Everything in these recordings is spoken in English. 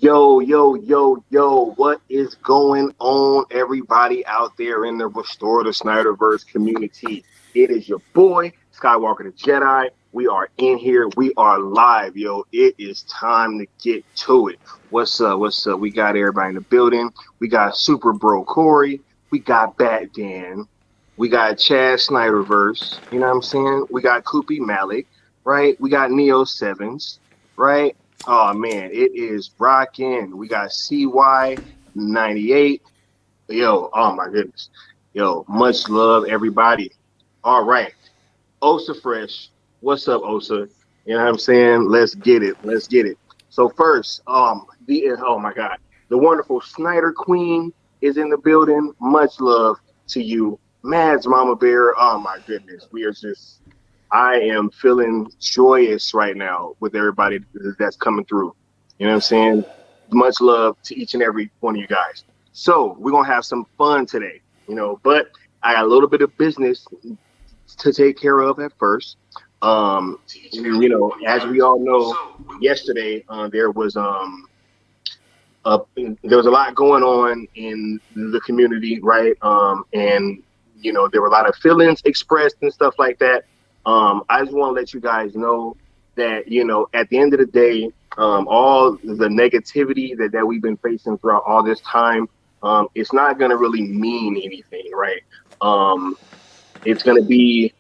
Yo, what is going on, everybody out there in the Restore the Snyderverse community? It is your boy, Skywalker the Jedi. We are in here. We are live, yo. It is time to get to it. What's up? What's up? We got everybody in the building. We got Super Bro Corey. We got Bat Dan. We got Chad Snyderverse. You know what I'm saying? We got Koopy Malik, right? We got Neo Sevens, right? Oh man, it is rocking. We got CY98. Yo, oh my goodness. Yo, much love, everybody. All right. Osa Fresh. What's up, Osa? You know what I'm saying? Let's get it. Let's get it. So first, oh my God. The wonderful Snyder Queen is in the building. Much love to you. Mads Mama Bear. Oh my goodness. I am feeling joyous right now with everybody that's coming through. You know what I'm saying? Much love to each and every one of you guys. So we're going to have some fun today, but I got a little bit of business to take care of at first. As we all know, yesterday there was a lot going on in the community, right? And there were a lot of feelings expressed and stuff like that. I just want to let you guys know that, at the end of the day, all the negativity that we've been facing throughout all this time, it's not going to really mean anything, right? It's going to be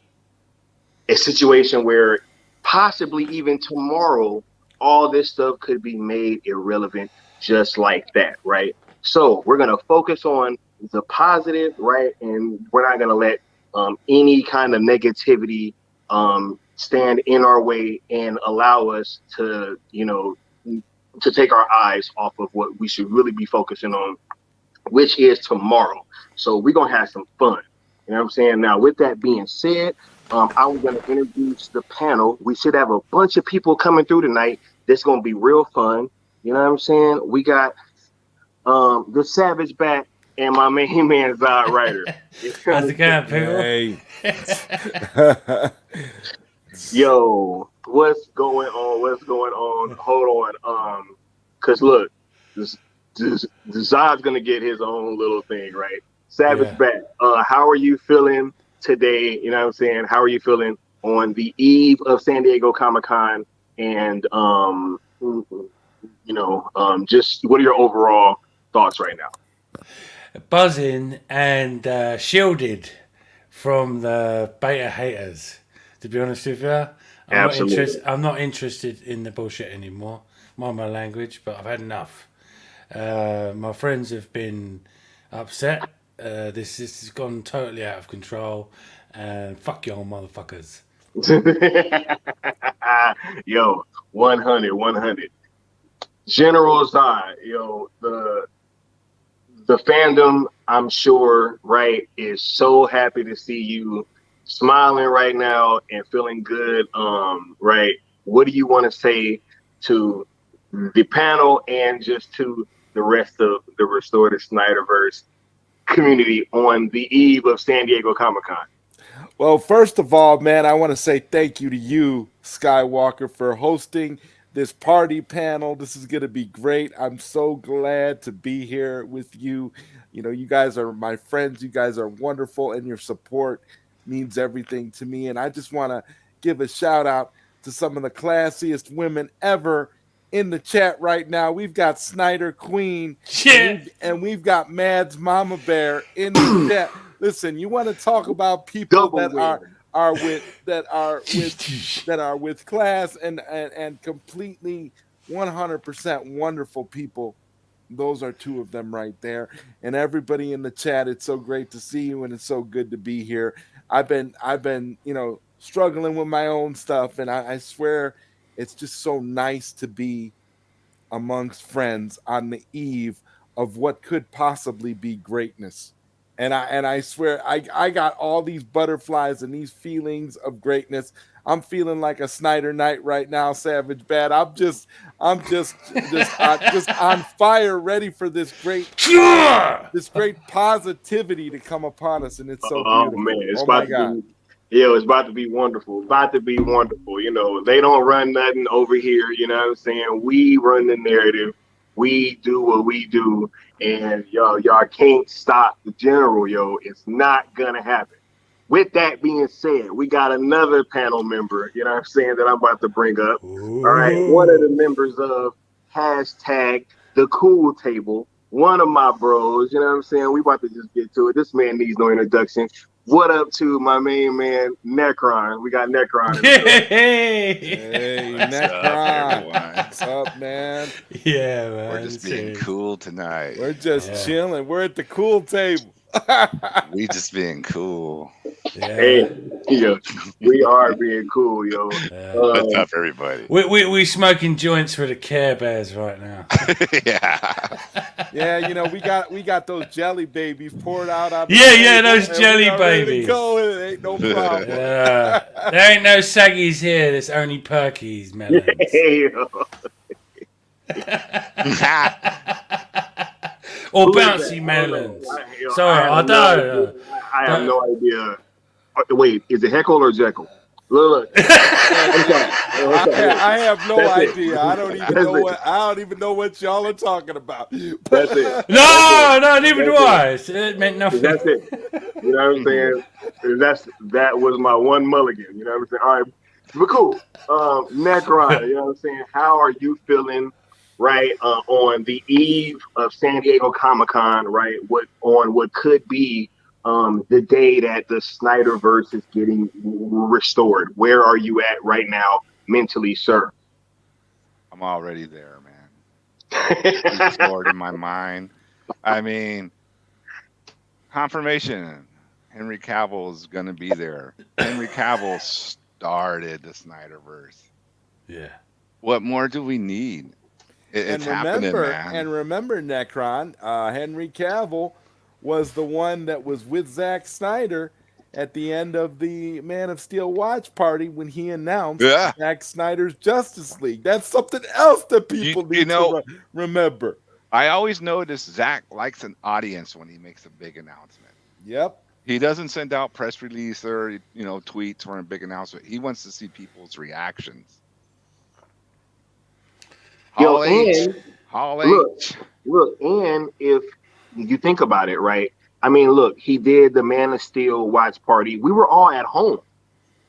a situation where possibly even tomorrow, all this stuff could be made irrelevant just like that, right? So we're going to focus on the positive, right? And we're not going to let any kind of negativity stand in our way and allow us to take our eyes off of what we should really be focusing on, which is tomorrow. So we're gonna have some fun. You know what I'm saying? Now, with that being said, I'm gonna introduce the panel. We should have a bunch of people coming through tonight. This is gonna be real fun. You know what I'm saying? We got the Savage Bat and my main man Zod Ryder. How's it going, people? Hey. Yo, what's going on? What's going on? Hold on. Cause look, this Zod's gonna get his own little thing, right? Savage Bat, how are you feeling today? You know what I'm saying? How are you feeling on the eve of San Diego Comic-Con? And just what are your overall thoughts right now? Buzzing and shielded from the beta haters. To be honest with you, I'm not interested in the bullshit anymore. Mind my language, but I've had enough. My friends have been upset. This has gone totally out of control. And fuck y'all, motherfuckers. Yo, 100. General Zod, the fandom, I'm sure, right, is so happy to see you smiling right now and feeling good. Right. What do you want to say to the panel and just to the rest of the Restore the Snyderverse community on the eve of San Diego Comic-Con? Well, first of all, man, I want to say thank you to you, Skywalker, for hosting this party panel. This is going to be great. I'm so glad to be here with you. You guys are my friends. You guys are wonderful, and your support means everything to me. And I just want to give a shout out to some of the classiest women ever in the chat right now. We've got Snyder Queen, and we've got Mads Mama Bear in the chat. Listen, you want to talk about people that are with class and completely 100% wonderful people. Those are two of them right there. And everybody in the chat, it's so great to see you, and it's so good to be here. I've been struggling with my own stuff, and I swear it's just so nice to be amongst friends on the eve of what could possibly be greatness. And I swear I got all these butterflies and these feelings of greatness. I'm feeling like a Snyder Knight right now, Savage Bad. I'm just on fire, ready for this great positivity to come upon us, and it's so beautiful. Oh man, it's about to be wonderful. About to be wonderful. They don't run nothing over here. You know what I'm saying? We run the narrative. We do what we do, and y'all can't stop the general, yo. It's not gonna happen. With that being said, we got another panel member, you know what I'm saying, that I'm about to bring up. All right. One of the Ooh. members of hashtag the cool table, one of my bros, you know what I'm saying? We about to just get to it. This man needs no introduction. What up to my main man, Necron? We got Necron in the building. Hey, What's up, Necron. everyone? What's up, man? Yeah, man. We're just being cool tonight. We're just Yeah. chilling. We're at the cool table. We just being cool. Yeah. Hey, yo, we are being cool, yo. What's up, everybody? We smoking joints for the Care Bears right now. Yeah. Yeah, you know, we got those jelly babies poured out on the Yeah, table, those and jelly we are ready to babies. go, and it ain't no problem. There ain't no saggies here. There's only perkies, melons. Hey, yo. Or Who is bouncy that? melons. Yo, Sorry, I don't. I have no idea. Wait, is it Heckle or Jekyll? Look. I'm sorry. I have no That's it. idea. I don't even know what y'all are talking about. That's it. No, neither do I. It meant nothing. That's it. You know what I'm saying? That was my one mulligan. You know what I'm saying? All right, but cool. Necron, you know what I'm saying? How are you feeling? Right on the eve of San Diego Comic-Con, right? What could be the day that the Snyderverse is getting restored? Where are you at right now mentally, sir? I'm already there, man. Restored in my mind. I mean, confirmation. Henry Cavill is going to be there. Henry Cavill started the Snyderverse. Yeah. What more do we need? It's happening, man. And remember, Necron, Henry Cavill was the one that was with Zack Snyder at the end of the Man of Steel watch party when he announced Zack Snyder's Justice League. That's something else that people need to remember. I always notice Zack likes an audience when he makes a big announcement. Yep. He doesn't send out press release or tweets for a big announcement. He wants to see people's reactions. Look, and if you think about it, right? I mean, look, he did the Man of Steel watch party. We were all at home,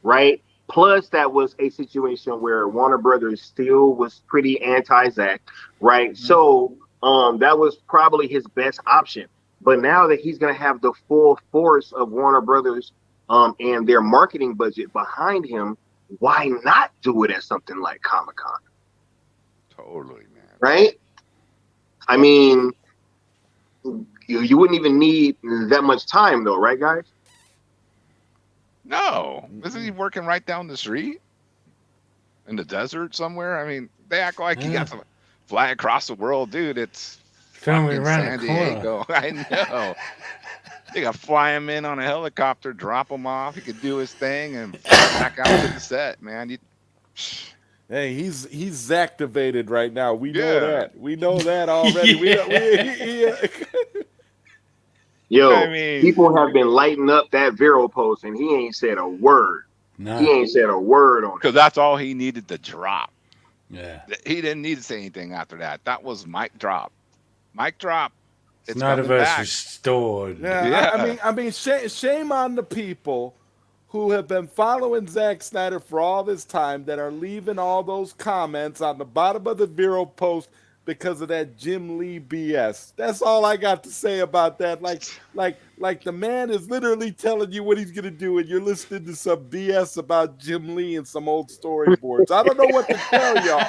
right? Plus, that was a situation where Warner Brothers still was pretty anti-Zack, right? Mm-hmm. So that was probably his best option. But now that he's going to have the full force of Warner Brothers and their marketing budget behind him, why not do it at something like Comic-Con? Totally, man. Right? I mean, you wouldn't even need that much time, though, right, guys? No. Isn't he working right down the street? In the desert somewhere? I mean, they act like he got to fly across the world. Dude, it's filming around San Diego. I know. They got to fly him in on a helicopter, drop him off. He could do his thing and fly back out to the set, man. Hey, he's Zacktivated right now. We know that. We know that already. Yo, people have been lighting up that Vero post, and he ain't said a word. No. He ain't said a word on it. Because that's all he needed to drop. Yeah. He didn't need to say anything after that. That was mic drop. Mic drop. It's Snyderverse restored. Yeah. I mean, shame on the people who have been following Zack Snyder for all this time that are leaving all those comments on the bottom of the Vero post because of that Jim Lee BS. That's all I got to say about that. Like the man is literally telling you what he's gonna do, and you're listening to some BS about Jim Lee and some old storyboards. I don't know what to tell y'all.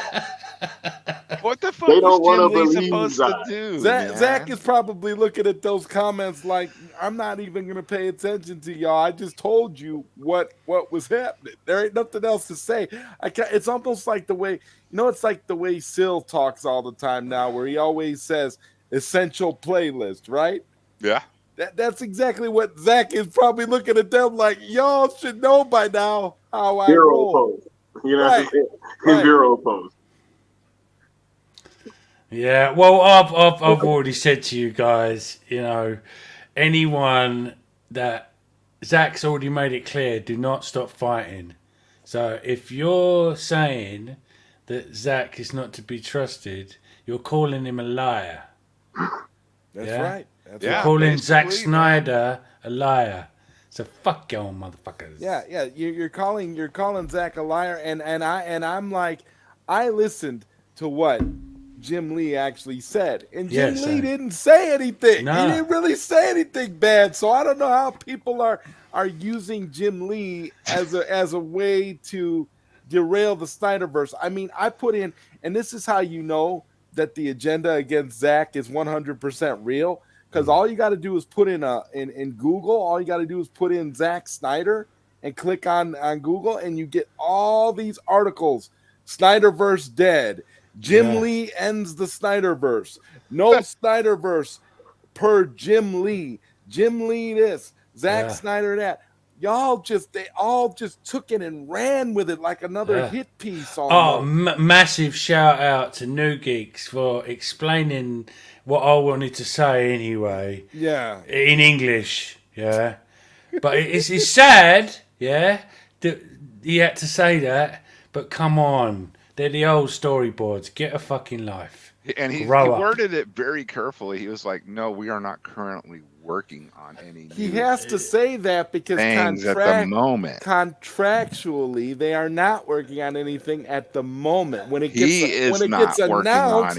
What the fuck was Jim Lee supposed to do? Zack is probably looking at those comments like, I'm not even gonna pay attention to y'all. I just told you what was happening. There ain't nothing else to say. It's almost like the way, it's like the way Syl talks all the time now, where he always says essential playlist, right? Yeah. That's exactly what Zack is probably looking at them like, y'all should know by now how I roll. Post. Right. Vero post. Yeah, well, I've already said to you guys, anyone that Zack's already made it clear, do not stop fighting. So if you're saying that Zack is not to be trusted, you're calling him a liar. That's Yeah? right. That's You're Yeah, right. calling Zack basically, Snyder a liar. So fuck y'all, motherfuckers. Yeah, yeah. You're calling Zach a liar, and I'm like, I listened to what Jim Lee actually said, and Jim Yes, Lee didn't say anything. No. He didn't really say anything bad. So I don't know how people are using Jim Lee as a way to derail the Snyderverse. I mean, I put in, and this is how you know that the agenda against Zach is 100% real. Because all you got to do is put in Google. All you got to do is put in Zack Snyder and click on Google, and you get all these articles. Snyderverse dead. Jim Lee ends the Snyderverse. No Snyderverse per Jim Lee. Jim Lee this. Zack Snyder that. They all just took it and ran with it like another hit piece. Almost. Massive shout out to New Geeks for explaining what I wanted to say anyway. Yeah. In English, yeah. But it's sad, yeah, that he had to say that. But come on, they're the old storyboards. Get a fucking life. And he Grow up. worded it very carefully. He was like, "No, we are not currently working on any." He has to say that because things at the moment. Contractually, they are not working on anything at the moment. When it gets gets announced,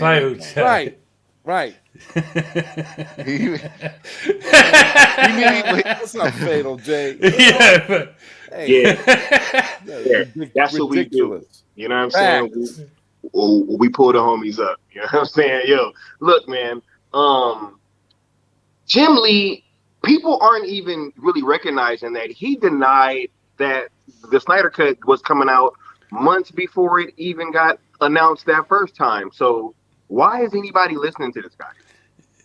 right. That's not fatal, Jay. Yeah, but That's what we do. You know what I'm saying? We pull the homies up. You know what I'm saying? Yo, look, man. Jim Lee, people aren't even really recognizing that he denied that the Snyder Cut was coming out months before it even got announced that first time. So why is anybody listening to this guy?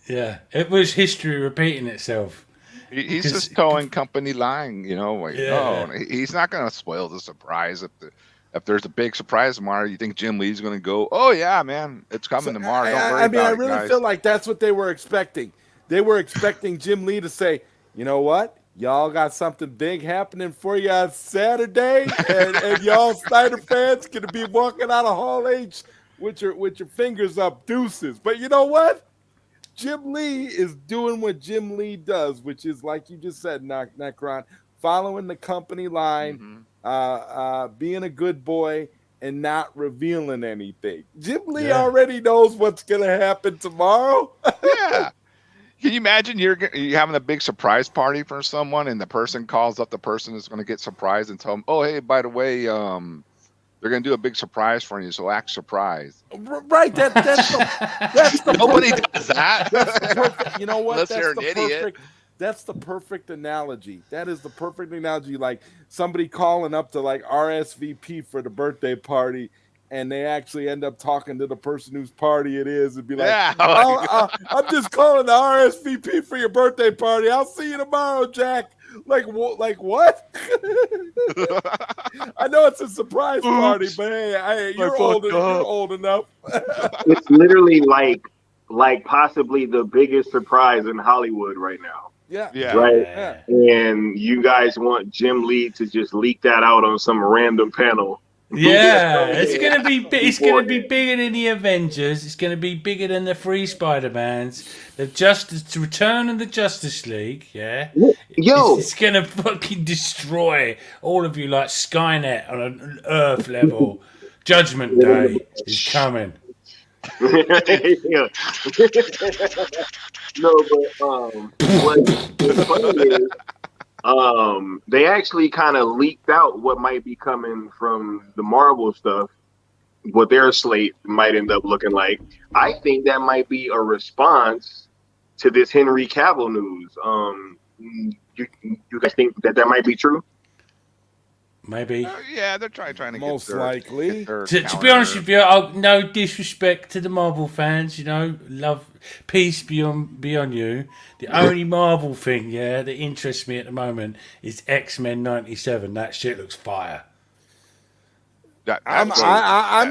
Yeah, it was history repeating itself. He's just towing company line, you know. Like, no, he's not going to spoil the surprise. If there's a big surprise tomorrow, you think Jim Lee's going to go, "Oh yeah, man, it's coming tomorrow." Don't worry about it, I really feel like that's what they were expecting. They were expecting Jim Lee to say, "You know what? Y'all got something big happening for you on Saturday, and y'all Snyder fans gonna be walking out of Hall H with your fingers up, deuces." But you know what? Jim Lee is doing what Jim Lee does, which is, like you just said, Necron, following the company line, being a good boy, and not revealing anything. Jim Lee already knows what's going to happen tomorrow. Yeah. Can you imagine you're having a big surprise party for someone, and the person calls up the person who's going to get surprised and tell them, "Oh, hey, by the way, they're going to do a big surprise for you, so act surprised." Right. That's the Nobody does that. That's the perfect, you know what? Unless you're an idiot. That's the perfect analogy. That is the perfect analogy. Like somebody calling up to like RSVP for the birthday party, and they actually end up talking to the person whose party it is and be like, I'm just calling the RSVP for your birthday party. I'll see you tomorrow, Jack. Like what? I know it's a surprise party, but hey, you're old enough. It's literally like possibly the biggest surprise in Hollywood right now. Yeah. Right. Yeah. And you guys want Jim Lee to just leak that out on some random panel. Yeah, it's gonna be bigger than the Avengers. It's gonna be bigger than the three Spider-Mans. The Return of the Justice League. Yeah, it's gonna fucking destroy all of you like Skynet on an Earth level. Judgment Day is coming. Yeah. No, but what's funny is they actually kind of leaked out what might be coming from the Marvel stuff, what their slate might end up looking like. I think that might be a response to this Henry Cavill news. You guys think that might be true? Maybe. Yeah, they're trying to most get likely. To be honest with you, no disrespect to the Marvel fans, love, peace be on you. The only Marvel thing, that interests me at the moment is X-Men '97. That shit looks fire. I'm a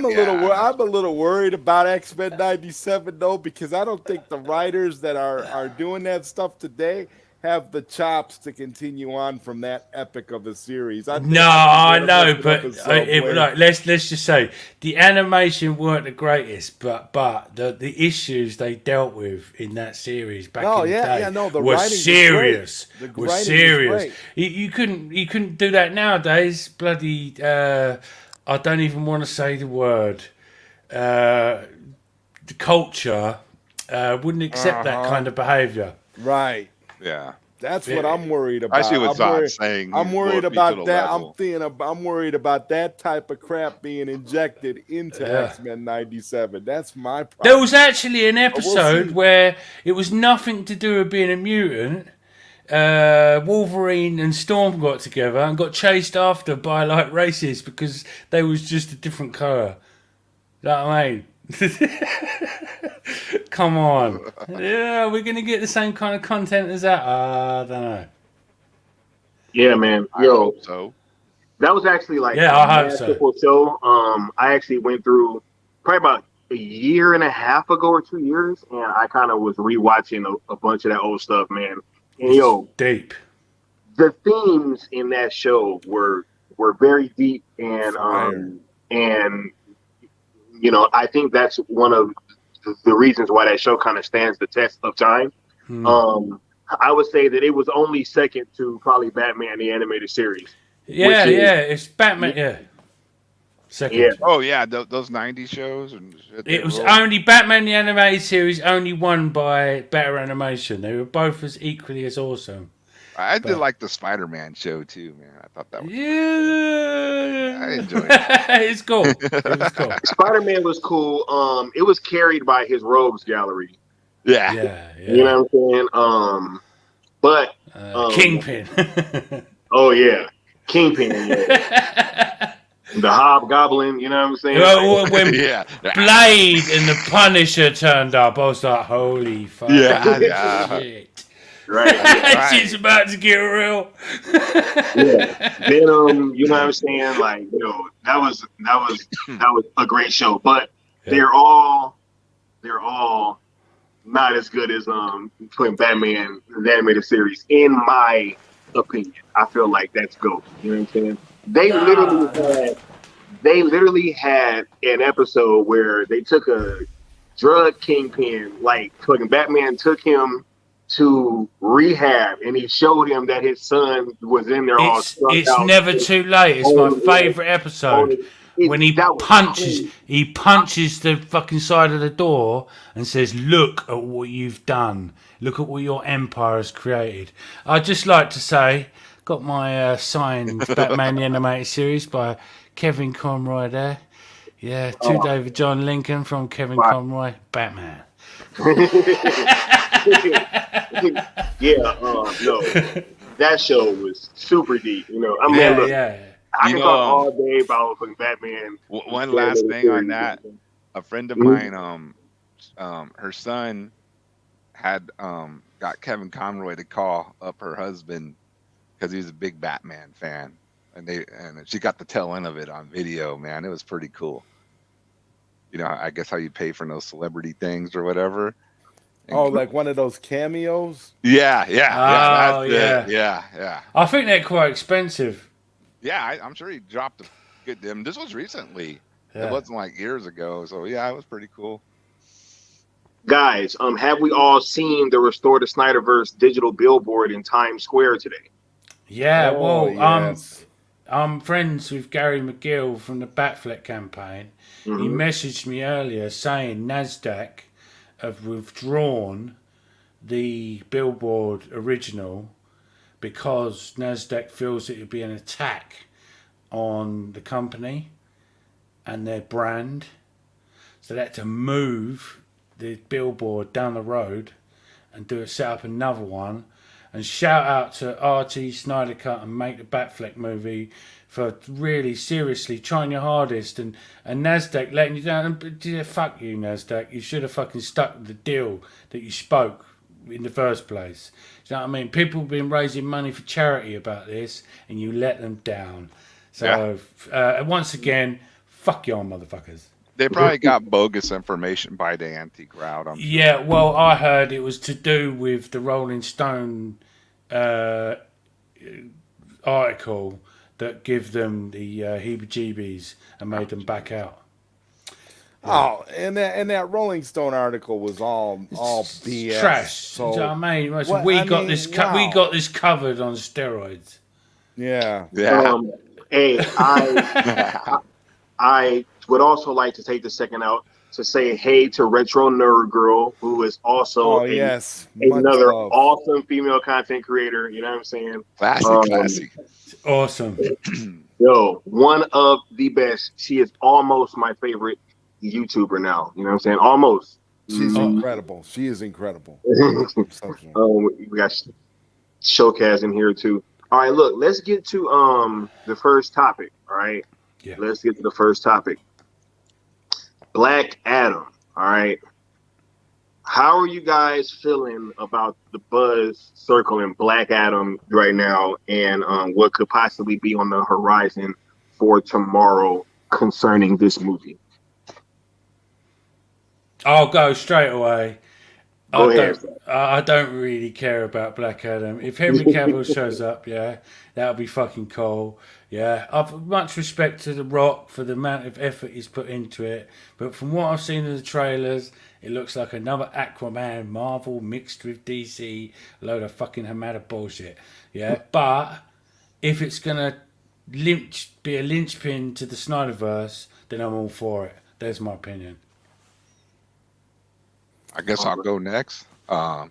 little worried about X-Men '97 though, because I don't think the writers that are doing that stuff today have the chops to continue on from that epic of a series. I know, but let's just say the animation weren't the greatest, but the issues they dealt with in that series back in the day were serious. Were serious. You couldn't do that nowadays. Bloody, I don't even want to say the word. The culture wouldn't accept that kind of behavior. Right. Yeah. That's what I'm worried about. I see what Zod's saying. I'm worried about that. I'm worried about that type of crap being injected into X-Men 97. That's my problem. There was actually an episode where it was nothing to do with being a mutant. Wolverine and Storm got together and got chased after by like racists because they was just a different colour. You know what I mean? Come on. Yeah, we're going to get the same kind of content as that? I don't know. Yeah, man. I hope so. That was actually like a masterful show. I actually went through probably about a year and a half ago or 2 years, and I kind of was rewatching a bunch of that old stuff, man. And deep. The themes in that show were very deep, and you know, I think that's one of the reasons why that show kind of stands the test of time. I would say that it was only second to probably Batman the Animated Series. Yeah, it's Batman. Yeah, second. Yeah. Oh yeah, those '90s shows. And it was only Batman the Animated Series, only won by better animation. They were both as equally as awesome. I did like the Spider-Man show too, man. I thought that was I enjoyed it. It's cool. It was cool. Spider-Man was cool. It was carried by his rogues gallery. Yeah. You know what I'm saying? But Kingpin. Oh yeah, Kingpin. Yeah. The Hobgoblin. You know what I'm saying? Well, when Blade and the Punisher turned up, I was like, holy fuck. Shit. Right. Shit's about to get real. Yeah. Venom, you know what I'm saying? Like, you know, that was a great show. But they're all not as good as putting Batman the Animated Series, in my opinion. I feel like that's GOAT. You know what I'm saying? They literally had an episode where they took a drug kingpin, like fucking Batman took him to rehab, and he showed him that his son was in there all struck It's out. Never Too Late. It's my favorite episode. When he punches the fucking side of the door and says, "Look at what you've done. Look at what your empire has created." I'd just like to say, got my signed Batman the Animated Series by Kevin Conroy there. Yeah, to David John Lincoln from Kevin Conroy, Batman. No, that show was super deep. You know, I mean, I can talk all day about fucking Batman. One last thing on that, a friend of mine, her son had got Kevin Conroy to call up her husband because he was a big Batman fan, and she got the tail end of it on video. Man, it was pretty cool. You know, I guess how you pay for those celebrity things or whatever. Like one of those cameos? Yeah. I think they're quite expensive. Yeah, I'm sure he dropped a good. This was recently. Yeah. It wasn't like years ago. So yeah, it was pretty cool. Guys, have we all seen the Restore the Snyderverse digital billboard in Times Square today? Yeah, I'm friends with Gary McGill from the Batfleck campaign. Mm-hmm. He messaged me earlier saying NASDAQ have withdrawn the Billboard original because NASDAQ feels it would be an attack on the company and their brand. So they had to move the Billboard down the road and set up another one. And shout out to RT Snyder Cut and Make the Batfleck movie for really seriously trying your hardest, and NASDAQ letting you down. And fuck you, NASDAQ. You should have fucking stuck with the deal that you spoke in the first place. You know what I mean? People have been raising money for charity about this, and you let them down. So once again, fuck y'all motherfuckers. They probably got bogus information by the anti-crowd. Yeah, well, I heard it was to do with the Rolling Stone article that give them the heebie-jeebies and made them back out. Oh, and that Rolling Stone article was all BS. Trash. So Do you know what I mean? what- we I got mean, this. wow. We got this covered on steroids. Yeah. Hey, I would also like to take the second out to say hey to Retro Nerd Girl, who is also yes, another awesome female content creator. You know what I'm saying? Classy. Awesome. Yo, one of the best. She is almost my favorite YouTuber now. You know what I'm saying? Almost. She's incredible. She is incredible. We got Showcast in here too. All right, look, let's get to the first topic. All right. Yeah. Let's get to the first topic. Black Adam. All right. How are you guys feeling about the buzz circling Black Adam right now, and what could possibly be on the horizon for tomorrow concerning this movie? I'll go straight away. Go ahead. I don't really care about Black Adam. If Henry Cavill shows up, yeah, that'll be fucking cool. Yeah, I've much respect to The Rock for the amount of effort he's put into it. But from what I've seen in the trailers, it looks like another Aquaman, Marvel mixed with DC, a load of fucking Hamada bullshit. Yeah, but if it's gonna be a linchpin to the Snyderverse, then I'm all for it. There's my opinion. I guess I'll go next. I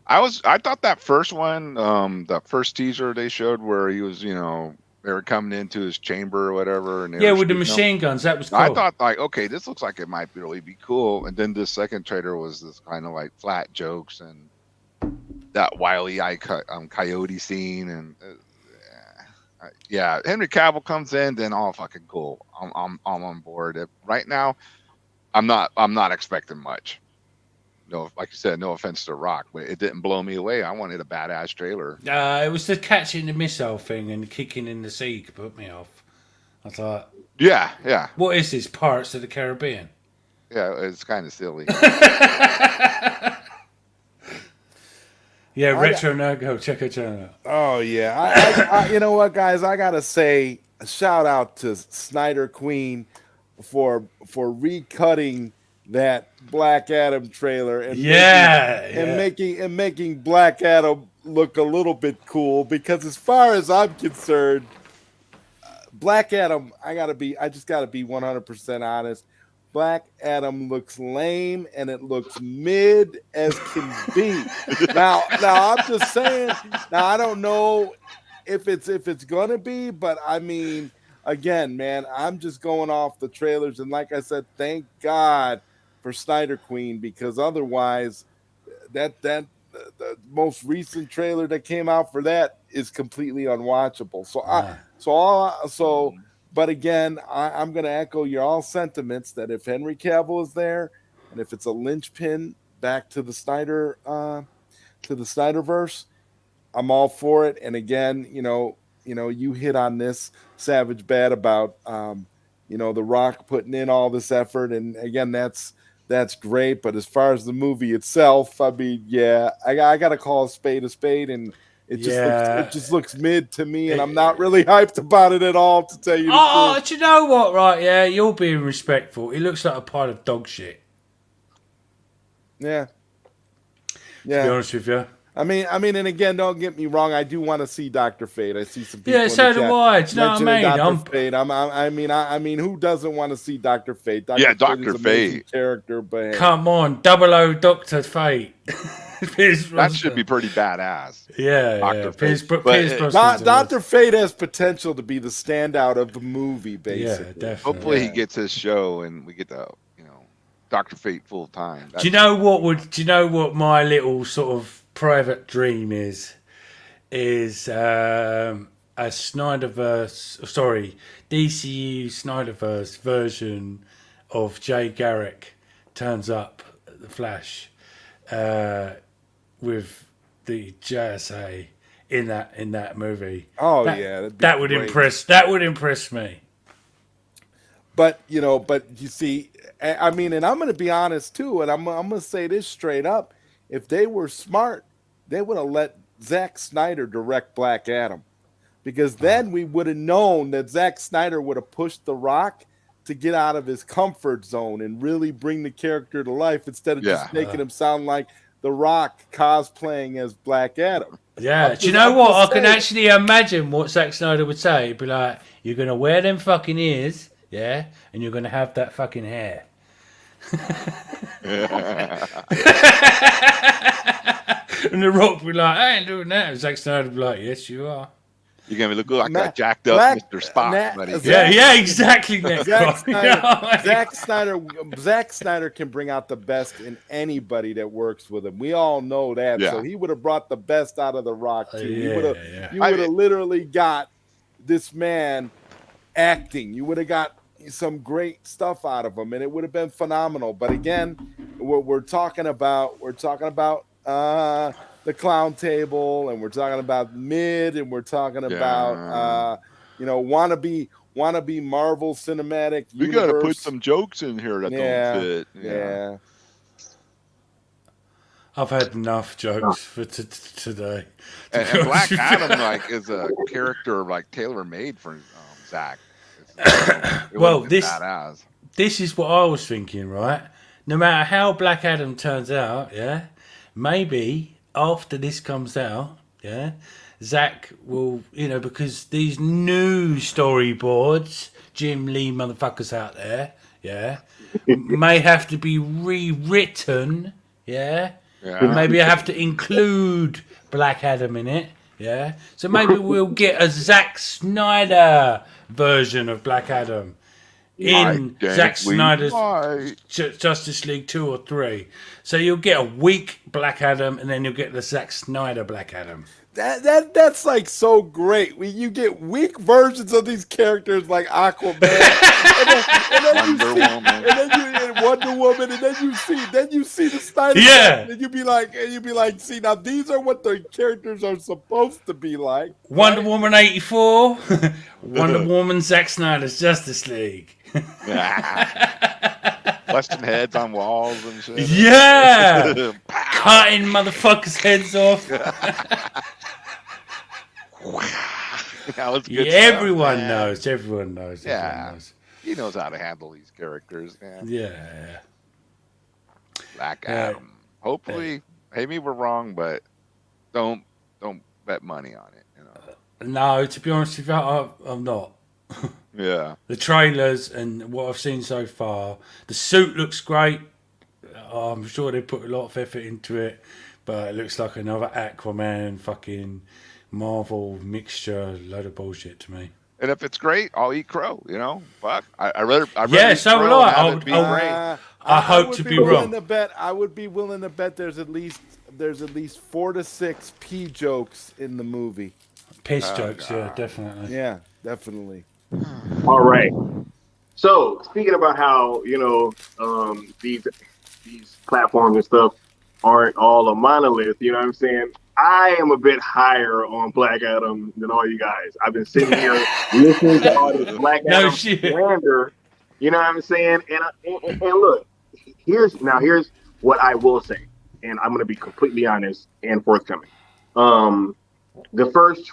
thought that first one, the first teaser they showed where he was, they were coming into his chamber or whatever, and with the machine guns, that was cool. I thought like, okay, this looks like it might really be cool. And then this second trailer was this kind of like flat jokes and that Wile E. Coyote scene, and Henry Cavill comes in, then all fucking cool. I'm on board. Right now, I'm not expecting much. No, like you said, no offense to Rock, but it didn't blow me away. I wanted a badass trailer. It was the catching the missile thing and kicking in the sea that put me off. I thought, yeah. What is this? Pirates of the Caribbean? Yeah, it's kind of silly. Retro Nerd, check it out. Oh yeah, I you know what, guys? I gotta say a shout out to Snyder Queen for recutting that Black Adam trailer and making Black Adam look a little bit cool, because as far as I'm concerned, Black Adam, I just gotta be 100% honest. Black Adam looks lame and it looks mid as can be. Now I'm just saying. Now I don't know if it's gonna be, but I mean, again, man, I'm just going off the trailers, and like I said, thank God for Snyder Queen, because otherwise the most recent trailer that came out for that is completely unwatchable. But again, I'm going to echo your all sentiments that if Henry Cavill is there, and if it's a linchpin back to the Snyderverse, I'm all for it. And again, you hit on this Savage Bad about The Rock putting in all this effort, and again, that's great. But as far as the movie itself, I mean, I got to call a spade, and it just looks mid to me, and I'm not really hyped about it at all, to tell you the truth. Do you know what? Right, you're being respectful. It looks like a pile of dog shit. Yeah. To be honest with you. I mean, and again, don't get me wrong. I do want to see Dr. Fate. I see some people. Yeah, so do I. Do you know what I mean? Dr. Fate. I mean, who doesn't want to see Dr. Fate? Dr. Fate character, but come on, 00 Dr. Fate. That should be pretty badass. Yeah, Dr. Fate has potential to be the standout of the movie, basically. Yeah, definitely. Hopefully, he gets his show, and we get the Dr. Fate full time. Do you know what my little sort of private dream is a DCU Snyderverse version of Jay Garrick turns up at the Flash with the JSA in that movie. That would impress. That would impress me. But you see, I mean, and I'm going to be honest too, and I'm going to say this straight up: if they were smart, they would have let Zack Snyder direct Black Adam, because then we would have known that Zack Snyder would have pushed The Rock to get out of his comfort zone and really bring the character to life instead of just making him sound like The Rock cosplaying as Black Adam. Yeah, do you know what? I can actually imagine what Zack Snyder would say. He'd be like, "You're gonna wear them fucking ears, yeah, and you're gonna have that fucking hair." And The Rock would be like, "I ain't doing that." And Zack Snyder would be like, "Yes, you are. You're gonna look like that jacked up Mr. Spock, buddy." Yeah, exactly. Zack Snyder can bring out the best in anybody that works with him. We all know that. Yeah. So he would have brought the best out of The Rock too. You Yeah. would have literally got this man acting. You would have got some great stuff out of him, and it would have been phenomenal. But again, we're talking about the clown table, and we're talking about mid, and we're talking about wannabe Marvel Cinematic Universe. We gotta put some jokes in here that don't fit. Yeah. I've had enough jokes for today. And Black Adam is a character tailor made for Zack. Well, this is what I was thinking, right? No matter how Black Adam turns out, maybe after this comes out, Zack will, because these new storyboards, Jim Lee motherfuckers out there, may have to be rewritten, Maybe I have to include Black Adam in it, So maybe we'll get a Zack Snyder version of Black Adam in Zack Snyder's Justice League 2 or 3. So you'll get a weak Black Adam, and then you'll get the Zack Snyder Black Adam. That's like so great. You get weak versions of these characters like Aquaman, and Wonder Woman, and then you see the Snyder. And you be like, see, now these are what the characters are supposed to be like. Wonder Woman 84, Wonder Woman Zack Snyder's Justice League. Busting heads on walls and shit. Yeah, cutting motherfuckers' heads off. That was good. Everyone knows. Everyone knows. He knows how to handle these characters. Yeah. Black Adam. Hopefully, maybe we're wrong, but don't bet money on it. No, to be honest with you, I'm not. Yeah. The trailers and what I've seen so far, the suit looks great. I'm sure they put a lot of effort into it, but it looks like another Aquaman fucking Marvel mixture, load of bullshit to me. And if it's great, I'll eat crow. Fuck. I rather so will I. I hope to be wrong. I would be willing to bet there's at least 4 to 6 pee jokes in the movie. Piss jokes, definitely. Yeah, definitely. All right. So speaking about how these platforms and stuff aren't all a monolith, you know what I'm saying? I am a bit higher on Black Adam than all you guys. I've been sitting here listening to all this Black Adam slander. You know what I'm saying? And look, here's what I will say, and I'm going to be completely honest and forthcoming. The first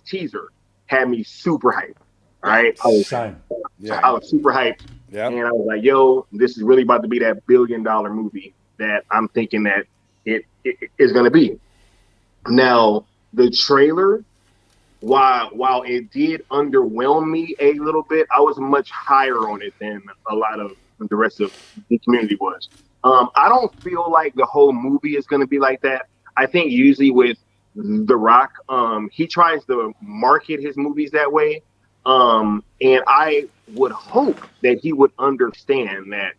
teaser had me super hyped, right? I was super hyped. Yep. And I was like, yo, this is really about to be that $1 billion movie that I'm thinking that it is going to be. Now, the trailer, while it did underwhelm me a little bit, I was much higher on it than a lot of the rest of the community was. I don't feel like the whole movie is going to be like that. I think usually with The Rock, he tries to market his movies that way. And I would hope that he would understand that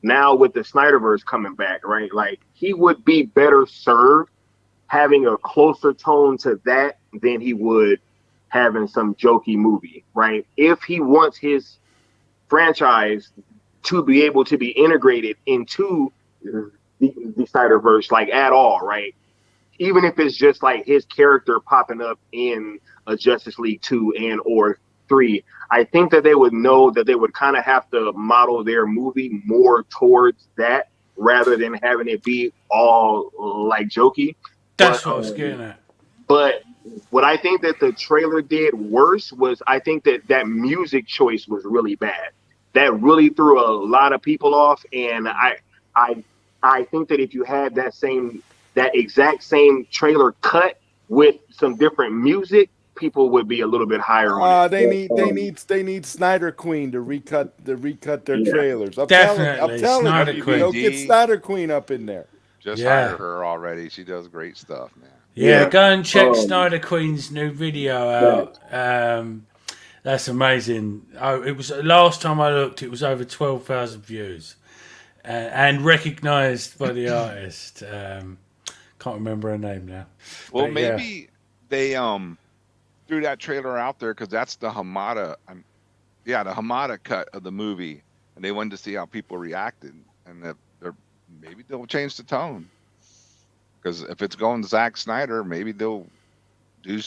now with the Snyderverse coming back, right? Like, he would be better served having a closer tone to that than he would having some jokey movie, right? If he wants his franchise to be able to be integrated into the Snyderverse, like, at all, right? Even if it's just like his character popping up in a Justice League 2 and or 3, I think that they would know that they would kind of have to model their movie more towards that rather than having it be all like jokey. That's what I was getting at. But what I think that the trailer did worse was I think that music choice was really bad. That really threw a lot of people off, and I I think that if you had that exact same trailer cut with some different music, people would be a little bit higher on it. They need Snyder Queen to recut their trailers. I'm Definitely, telling Snyder you, Queen. get Snyder Queen up in there. Just hire her already. She does great stuff, man. Yeah, go and check Snyder Queen's new video out. That's amazing. It was last time I looked, it was over 12,000 views, and recognised by the artist. Can't remember her name now. Well, but maybe they threw that trailer out there because that's the Hamada, the Hamada cut of the movie, and they wanted to see how people reacted, and that maybe they'll change the tone. Because if it's going to Zack Snyder, maybe they'll do,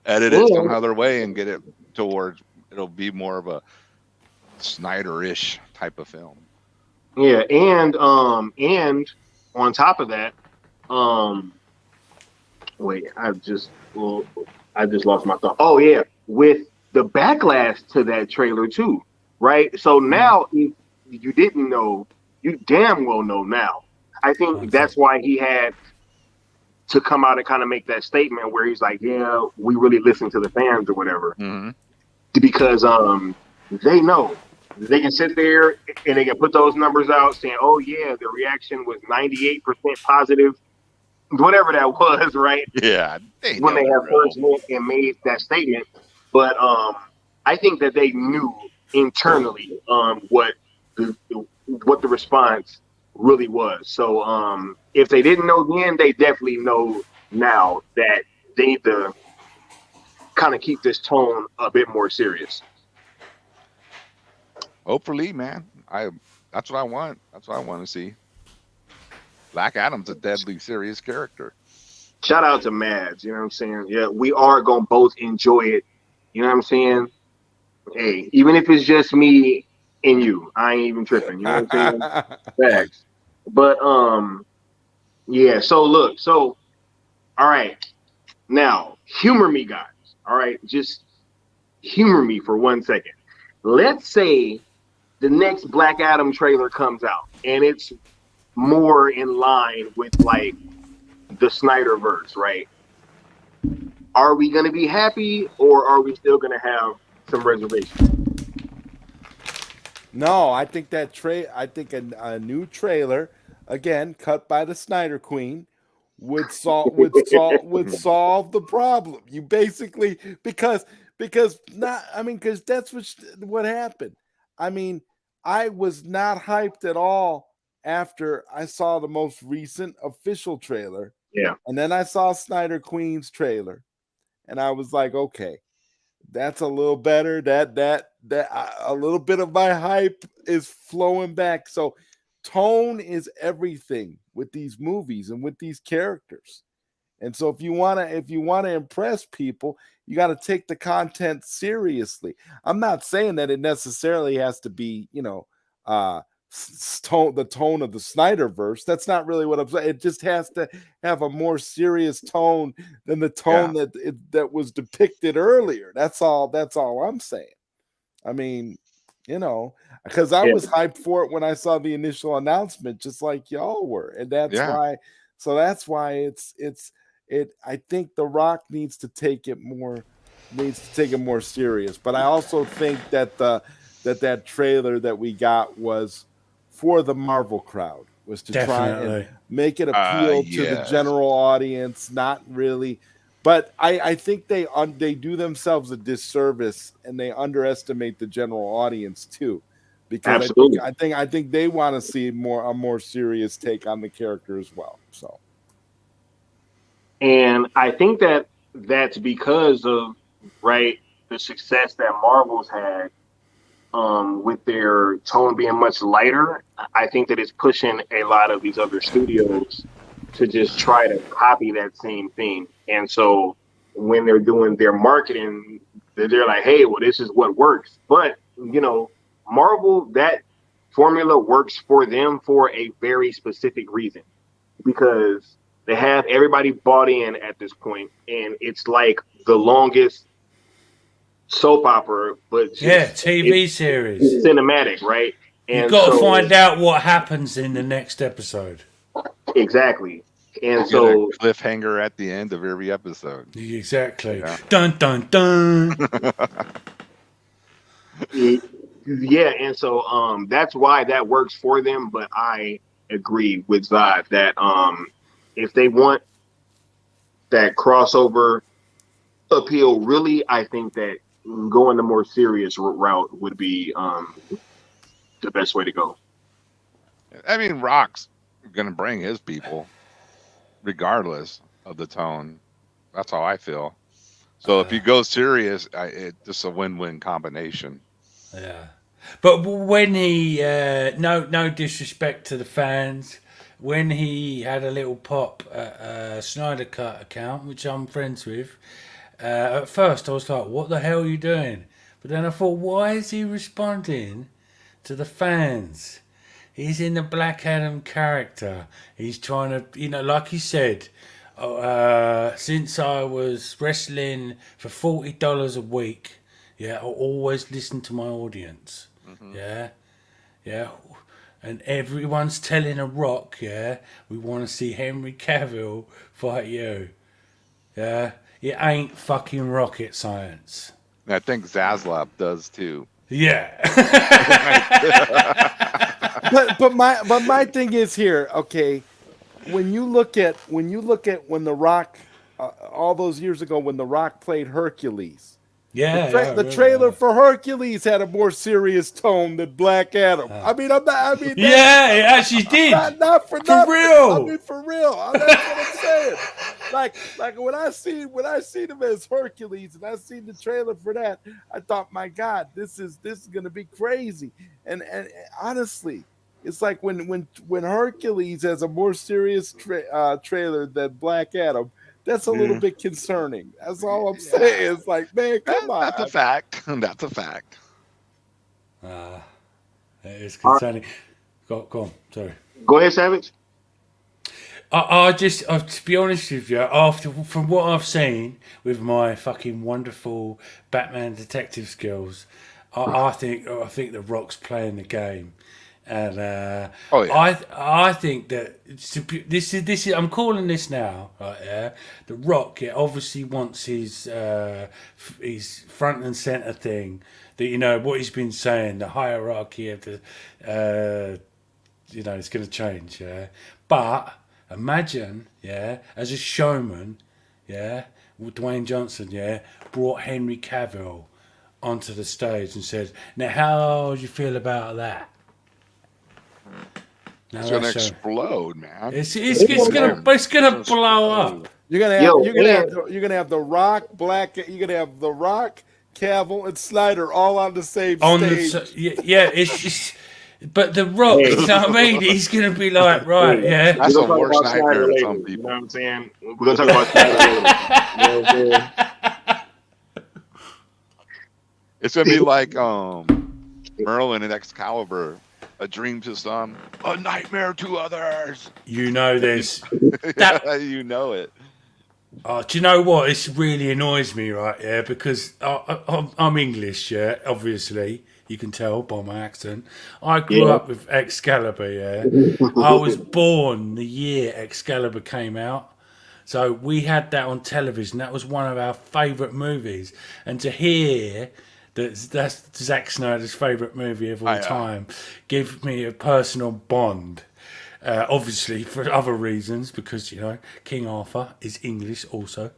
edit it some other way and get it towards, it'll be more of a Snyder-ish type of film. Yeah, and on top of that, wait, I just lost my thought. Oh yeah, with the backlash to that trailer too, right? So now, if you didn't know, you damn well know now. I think that's why he had to come out and kind of make that statement where he's like, yeah, we really listen to the fans or whatever. Mm-hmm. Because they know. They can sit there and they can put those numbers out saying, oh, yeah, the reaction was 98% positive, whatever that was, right? Yeah. When they have first went and made that statement. But I think that they knew internally what the response really was. So if they didn't know then, they definitely know now that they need to kind of keep this tone a bit more serious. Hopefully, man. That's what I want. That's what I want to see. Black Adam's a deadly serious character. Shout out to Mads, you know what I'm saying? Yeah, we are gonna both enjoy it. You know what I'm saying? Hey, even if it's just me and you, I ain't even tripping. You know what I'm saying? Facts. But yeah. So look. So all right. Now humor me, guys. All right, just humor me for 1 second. Let's say the next Black Adam trailer comes out and it's more in line with like the Snyderverse, right? Are we going to be happy or are we still going to have some reservations? No, I think I think a new trailer, again cut by the Snyder Queen, would solve the problem. You basically because that's what happened. I mean, I was not hyped at all after I saw the most recent official trailer. Yeah. And then I saw Snyder Queen's trailer and I was like, okay, that's a little better. That a little bit of my hype is flowing back. So tone is everything with these movies and with these characters. And so if you want to impress people, you got to take the content seriously. I'm not saying that it necessarily has to be, the tone of the Snyderverse. That's not really what I'm saying. It just has to have a more serious tone than the tone that was depicted earlier. That's all I'm saying. I mean, because I was hyped for it when I saw the initial announcement, just like y'all were. And that's why. So that's why it's I think The Rock needs to take it more serious. But I also think that that trailer that we got was for the Marvel crowd, was to try and make it appeal to the general audience, not really. But I think they do themselves a disservice and they underestimate the general audience too, because I think they want to see a more serious take on the character as well. So. And I think that's because of the success that Marvel's had with their tone being much lighter. I think that it's pushing a lot of these other studios to just try to copy that same thing. And so when they're doing their marketing, they're like, hey, well, this is what works. But, Marvel, that formula works for them for a very specific reason. Because They have everybody bought in at this point, and it's like the longest soap opera, but just TV series, cinematic, right? You And got to find out what happens in the next episode. Exactly. And you so get a cliffhanger at the end of every episode. Exactly. Yeah. Dun dun dun. Yeah, and so that's why that works for them. But I agree with Zod that if they want that crossover appeal, really, I think that going the more serious route would be the best way to go. I mean, Rock's gonna bring his people, regardless of the tone. That's how I feel. So if you go serious, it's just a win-win combination. Yeah, but when he no disrespect to the fans, when he had a little pop at Snyder Cut account, which I'm friends with, at first I was like, "What the hell are you doing?" But then I thought, "Why is he responding to the fans? He's in the Black Adam character. He's trying to, like he said." Since I was wrestling for $40 a week, I always listen to my audience. Mm-hmm. Yeah. And everyone's telling a Rock, we want to see Henry Cavill fight you. Yeah. It ain't fucking rocket science. I think Zaslav does too. Yeah. but my thing is here, okay. When you look at when The Rock, all those years ago when The Rock played Hercules, the trailer for Hercules had a more serious tone than Black Adam. It actually did. Not for real. For real. That's what I'm saying. Like when I seen him as Hercules and I seen the trailer for that, I thought, my God, this is gonna be crazy. And honestly, it's like when Hercules has a more serious trailer than Black Adam, that's a little bit concerning. That's all I'm saying. It's like, man, come on. That's a fact. That's a fact. It is concerning. Go on. Sorry. Go ahead, Savage. To be honest with you, from what I've seen with my fucking wonderful Batman detective skills, I think the Rock's playing the game. And I think that this is I'm calling this now, right? Yeah, The Rock obviously wants his front and center thing that what he's been saying, the hierarchy of the it's going to change, But imagine, as a showman, Dwayne Johnson, brought Henry Cavill onto the stage and said, "Now, how do you feel about that?" It's gonna explode, man. It's gonna blow up. You're gonna have The Rock, you're gonna have The Rock, Cavill, and Snyder all on the same stage. It's just. But The Rock, you know what I mean? He's gonna be like, right, That's the worst nightmare to some people. You know what I'm saying? We're gonna talk about Snyder later. You know what I'm saying? It's gonna be like Merlin and Excalibur. A dream to some, a nightmare to others. You know this. You know it. Do you know what? This really annoys me, right? Yeah, because I'm English, obviously. You can tell by my accent. I grew up with Excalibur, I was born the year Excalibur came out. So we had that on television. That was one of our favourite movies. And to hear that's Zack Snyder's favourite movie of all time, give me a personal bond. Obviously for other reasons, because King Arthur is English also.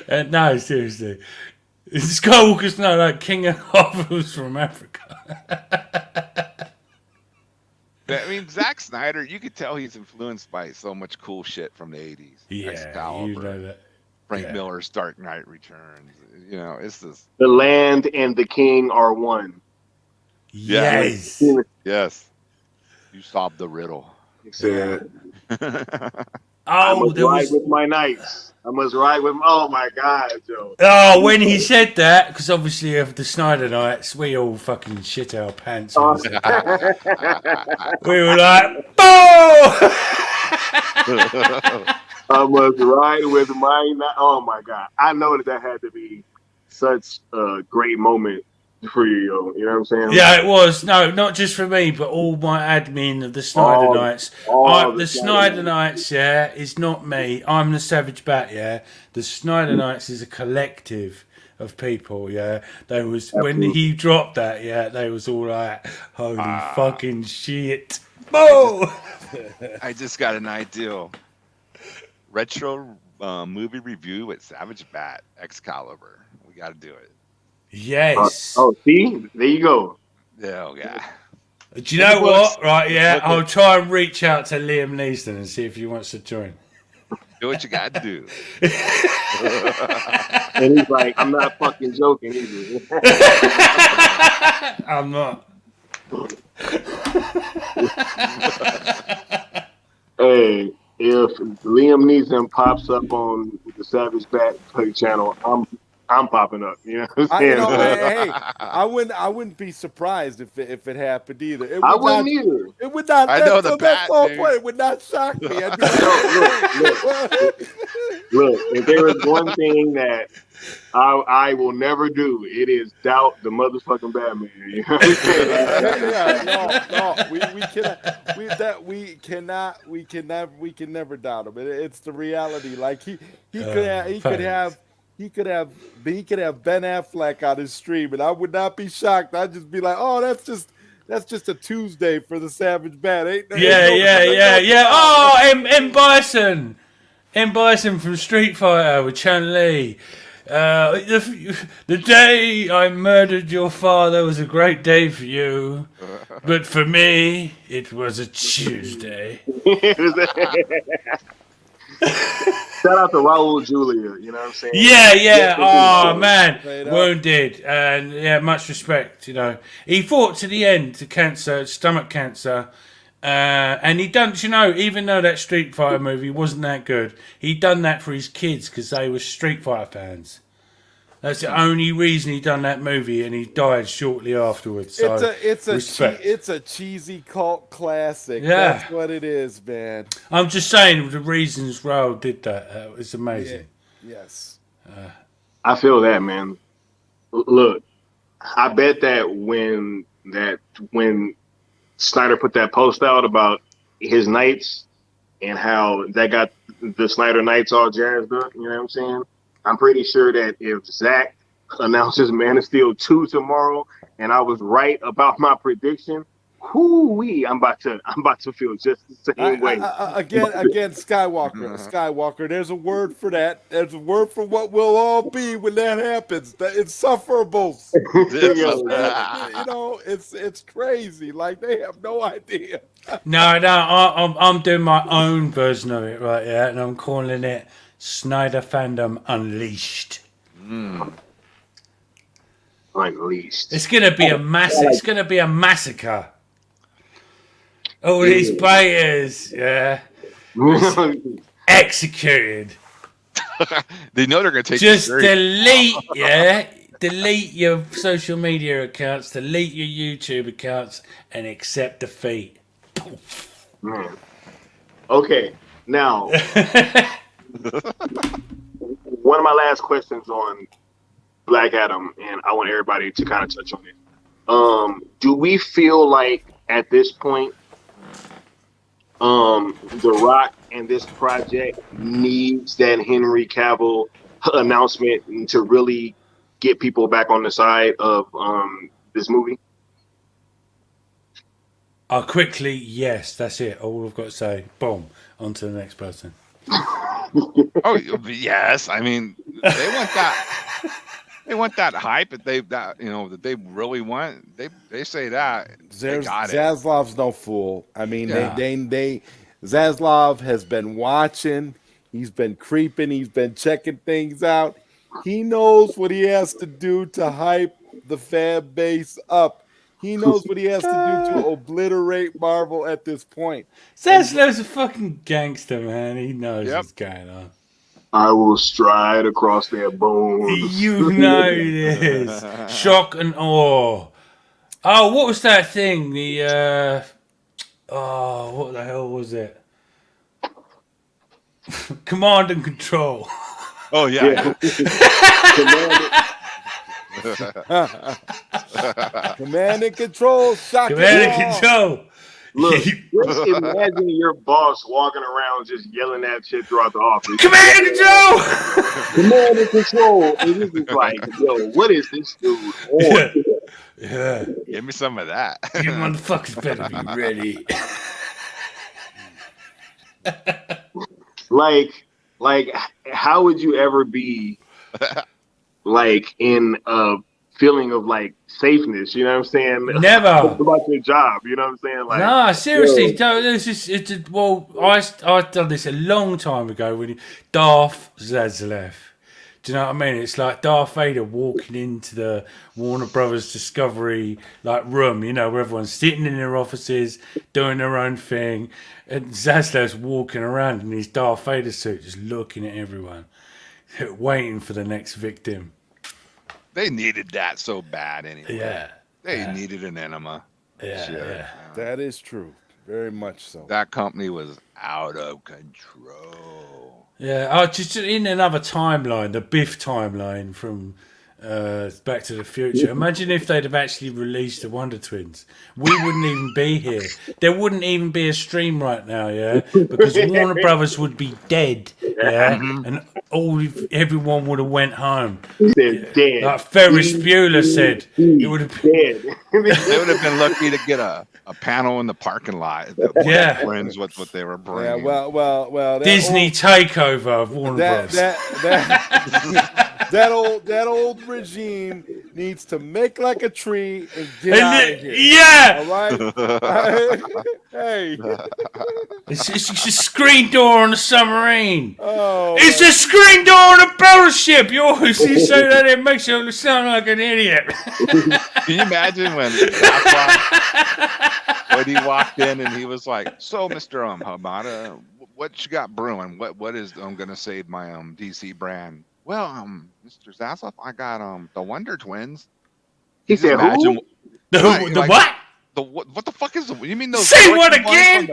No, seriously, Skywalker's King Arthur was from Africa. I mean, Zack Snyder, you could tell he's influenced by so much cool shit from the 80s. Yeah, Excalibur, you know that. Frank Miller's Dark Knight Returns. It's this. The land and the king are one. Yes. Yes. You solved the riddle. Yeah. I Oh, must there ride was. with my knights. I must ride with. Oh my God, Joe. Oh, when he said that, because obviously of the Snyder Nights, we all fucking shit our pants when he said that. We were like, "Boo!" I must ride with my. Oh my God, I know that had to be such a great moment for you, yo. You know what I'm saying? Yeah, it was. No, not just for me, but all my admin of the Snyder All, Nights. all the The Snyder Snyder Nights, yeah, is not me. I'm the Savage Bat, yeah. The Snyder Nights is a collective of people, yeah. They was when Absolutely. he dropped that, yeah, they was all like, "Holy Ah, fucking shit!" I just Boo! I just got an idea. Retro movie review with Savage Bat Excalibur. We got to do it. Yes. Oh, see, there you go. Oh yeah. Do you In the know books. what? Right, Let's yeah, book I'll it. try and reach out to Liam Neeson and see if he wants to join. Do what you got to do. And he's like, I'm not fucking joking either. I'm not. Hey, if Liam Neeson pops up on the Savage Bat Play channel, I'm popping up. You know what I'm saying? I wouldn't be surprised if it happened either. I wouldn't either. It would not. I know the That's bat, the whole dude. point. It would not shock me. I'd be No, like, look. If there is one thing that I will never do, it is doubt the motherfucking Batman. You know what I'm saying? yeah, no, we can never doubt him. It's the reality. Like Thanks. he could have Ben Affleck on his stream, and I would not be shocked. I'd just be like, oh, that's just a Tuesday for the Savage Bat. Ain't Yeah, no, yeah, ain't yeah, no yeah. problem. Oh, M Bison. M Bison from Street Fighter with Chun Li. The day I murdered your father was a great day for you, but for me, it was a Tuesday. Shout out to Raul Julia. You know what I'm saying? Yeah, yeah. Oh Yeah. man, Straight up. wounded, and yeah, much respect. You know, he fought to the end to cancer, stomach cancer, and he done. You know, even though that Street Fighter movie wasn't that good, he done that for his kids because they were Street Fighter fans. That's the only reason he done that movie, and he died shortly afterwards. So respect. It's a cheesy cult classic. Yeah. That's what it is, man. I'm just saying the reasons Raul did that. That was amazing. Yes. I feel that, man. Look, I bet that when Snyder put that post out about his Knights and how that got the Snyder Knights all jazzed up, you know what I'm saying? I'm pretty sure that if Zach announces Man of Steel 2 tomorrow and I was right about my prediction, whoo-wee, I'm about to feel just the same way. Again, Skywalker. There's a word for that. There's a word for what we'll all be when that happens. That insufferables. You know, it's crazy. Like they have no idea. No, I'm doing my own version of it right here, and I'm calling it Snyder Fandom Unleashed. Unleashed. It's gonna be a It's gonna be a massacre. All these players, yeah, executed. They know they're gonna take Just you serious. delete your social media accounts, delete your YouTube accounts, and accept defeat. Man. Okay, now one of my last questions on Black Adam, and I want everybody to kind of touch on it. Do we feel like at this point, The Rock and this project needs that Henry Cavill announcement to really get people back on the side of this movie? Quickly, yes, that's it. All I've got to say. Boom, on to the next person. Oh yes, I mean they want that. They want that hype that they really want. They say that they got it. Zaslav's no fool. I mean, Yeah. they Zaslav has been watching. He's been creeping. He's been checking things out. He knows what he has to do to hype the fan base up. He knows what he has to do to obliterate Marvel at this point. Zaslav's a fucking gangster, man. He knows what's going on. I will stride across their bones. You know this. Shock and awe. Oh, what was that thing? What the hell was it? Command and control. Oh yeah. Command and control. Command and control. Look, just imagine your boss walking around just yelling that shit throughout the office. Command and control. Command and control. And this is like, yo, what is this dude on? Yeah. Give me some of that. You motherfuckers better be ready. Like, how would you ever be like in a feeling of like safeness? You know what I'm saying? Never. About your job. You know what I'm saying? Like, nah, seriously. No, I've done this a long time ago when Darth Zaslav. Do you know what I mean? It's like Darth Vader walking into the Warner Brothers Discovery like room, you know, where everyone's sitting in their offices doing their own thing, and Zaslav's walking around in his Darth Vader suit, just looking at everyone, waiting for the next victim. They needed that so bad anyway. Yeah, they needed an enema. Yeah. That is true. Very much so. That company was out of control. Yeah, just in another timeline, the Biff timeline from Back to the Future. Imagine if they'd have actually released the Wonder Twins. We wouldn't even be here. There wouldn't even be a stream right now, yeah? Because Warner Brothers would be dead, yeah? And everyone would have went home. They're dead. Like Ferris Bueller said. It would have been dead. They would have been lucky to get a panel in the parking lot. Yeah. Twins with what they were bringing. Yeah, well. Disney takeover of Warner Bros. That old regime needs to make like a tree and get out of here. Yeah. All right. Hey. It's a screen door on a submarine. Oh. It's a screen door on a battleship. You always say that it makes you sound like an idiot. Can you imagine when he walked in and he was like, "So, Mr. Hamada, what you got brewing? What is I'm gonna save my DC brand?" Well, Mr. Zaslav, I got the Wonder Twins. He said, "Who? The what? What the fuck is you mean those? Say what again?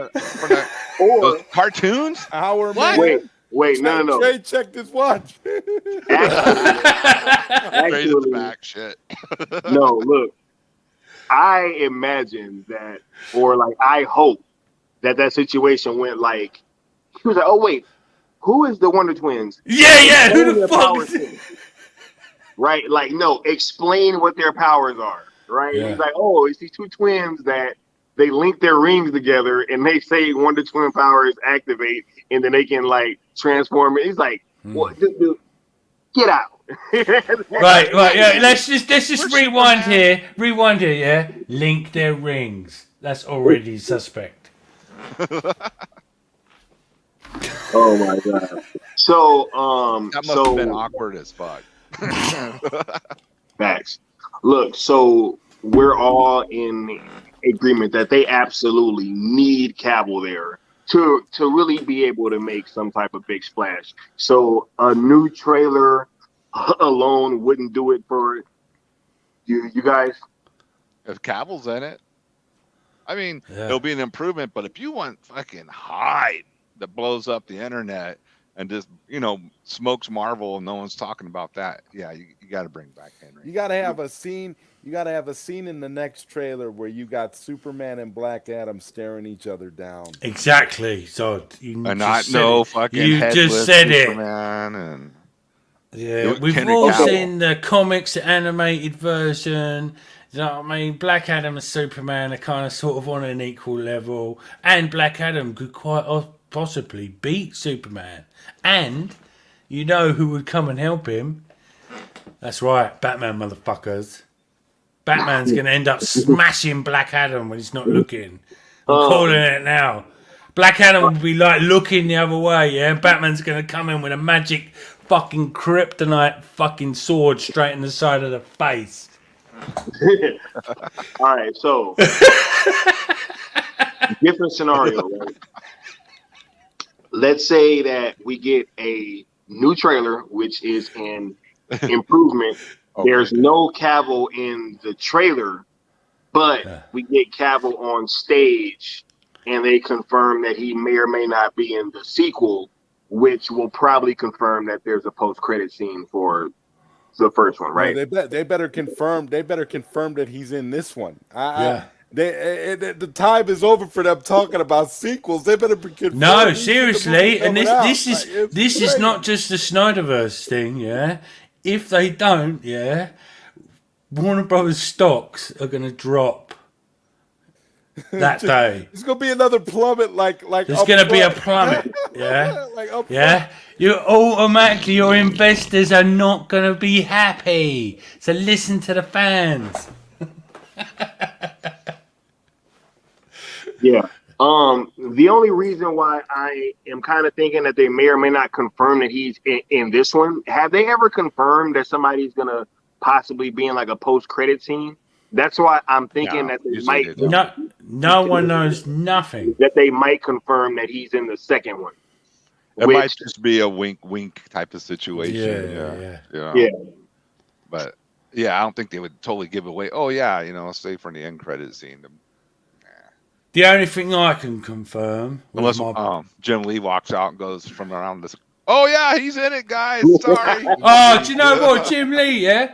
Those cartoons? Our what? Man. Wait, no. Trey checked his watch. Actually, back shit. No, look. I imagine that, or like, I hope that situation went like, he was like, "Oh wait, who is the Wonder Twins?" Yeah. Who the fuck is it? Right? Like, no, explain what their powers are. Right? Yeah. He's like, "Oh, it's these two twins that they link their rings together and they say Wonder Twin powers activate and then they can like transform it." He's like, "What? Dude, get out." Right, yeah. Let's just rewind here. Yeah. Link their rings. That's already suspect. Oh my god. So that must have been awkward as fuck. Facts. Look, so we're all in agreement that they absolutely need Cavill there to really be able to make some type of big splash. So a new trailer alone wouldn't do it for you guys. If Cavill's in it, I mean, it'll be an improvement. But if you want fucking hype that blows up the internet and just smokes Marvel and no one's talking about that, yeah, you got to bring back Henry. You got to have a scene. You got to have a scene in the next trailer where you got Superman and Black Adam staring each other down. Exactly. So you just said Superman and. Yeah, we've all seen the comics, the animated version. You know what I mean? Black Adam and Superman are kind of sort of on an equal level. And Black Adam could quite possibly beat Superman. And you know who would come and help him? That's right, Batman, motherfuckers. Batman's going to end up smashing Black Adam when he's not looking. I'm calling it now. Black Adam will be like looking the other way, yeah? Batman's going to come in with a magic fucking kryptonite fucking sword straight in the side of the face. All right, so different scenario, right? Let's say that we get a new trailer, which is an improvement. Okay. There's no Cavill in the trailer, but we get Cavill on stage, and they confirm that he may or may not be in the sequel, which will probably confirm that there's a post-credit scene for the first one, right? No, they better confirm. They better confirm that he's in this one. Yeah. The time is over for them talking about sequels. They better be confirmed. No, seriously, and this is is not just the Snyderverse thing, yeah. If they don't, yeah, Warner Brothers stocks are gonna drop that day. It's gonna be another plummet, like There's gonna be a plummet, yeah, yeah. Your investors are not gonna be happy. So listen to the fans. Yeah. The only reason why I am kind of thinking that they may or may not confirm that he's in this one, have they ever confirmed that somebody's gonna possibly be in like a post-credit scene? That's why I'm thinking that they might. No one knows nothing. That they might confirm that he's in the second one. It might just be a wink type of situation. Yeah. But yeah, I don't think they would totally give away. Oh yeah, stay for the end credit scene. The only thing I can confirm, unless Jim Lee walks out and goes from around this. Oh yeah, he's in it, guys. Sorry. Oh, do you know what, Jim Lee? Yeah.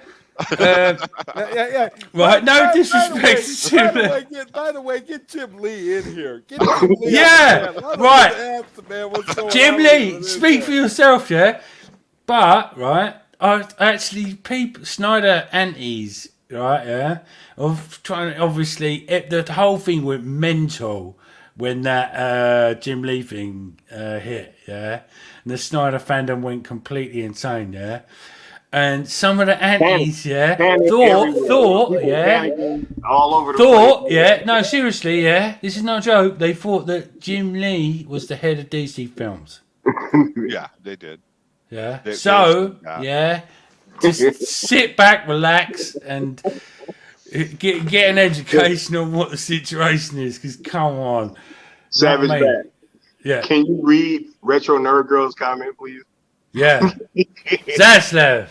Yeah. Right. No disrespect to Jim Lee. By the way, get Jim Lee in here. Get Jim Lee yeah. Right. Ask, man, Jim Lee, speak for yourself, yeah. But right, actually, Snyder antis, right, yeah, of trying. Obviously, the whole thing went mental when that Jim Lee thing hit, yeah, and the Snyder fandom went completely insane, yeah. And some of the antis, thought, all over the place. no, seriously, this is not a joke. They thought that Jim Lee was the head of DC Films. Yeah, they did. Yeah. Just sit back, relax, and get an education on what the situation is. Because come on, Savage back. Yeah. Can you read Retro Nerd Girl's comment, please? Yeah. Zaslav.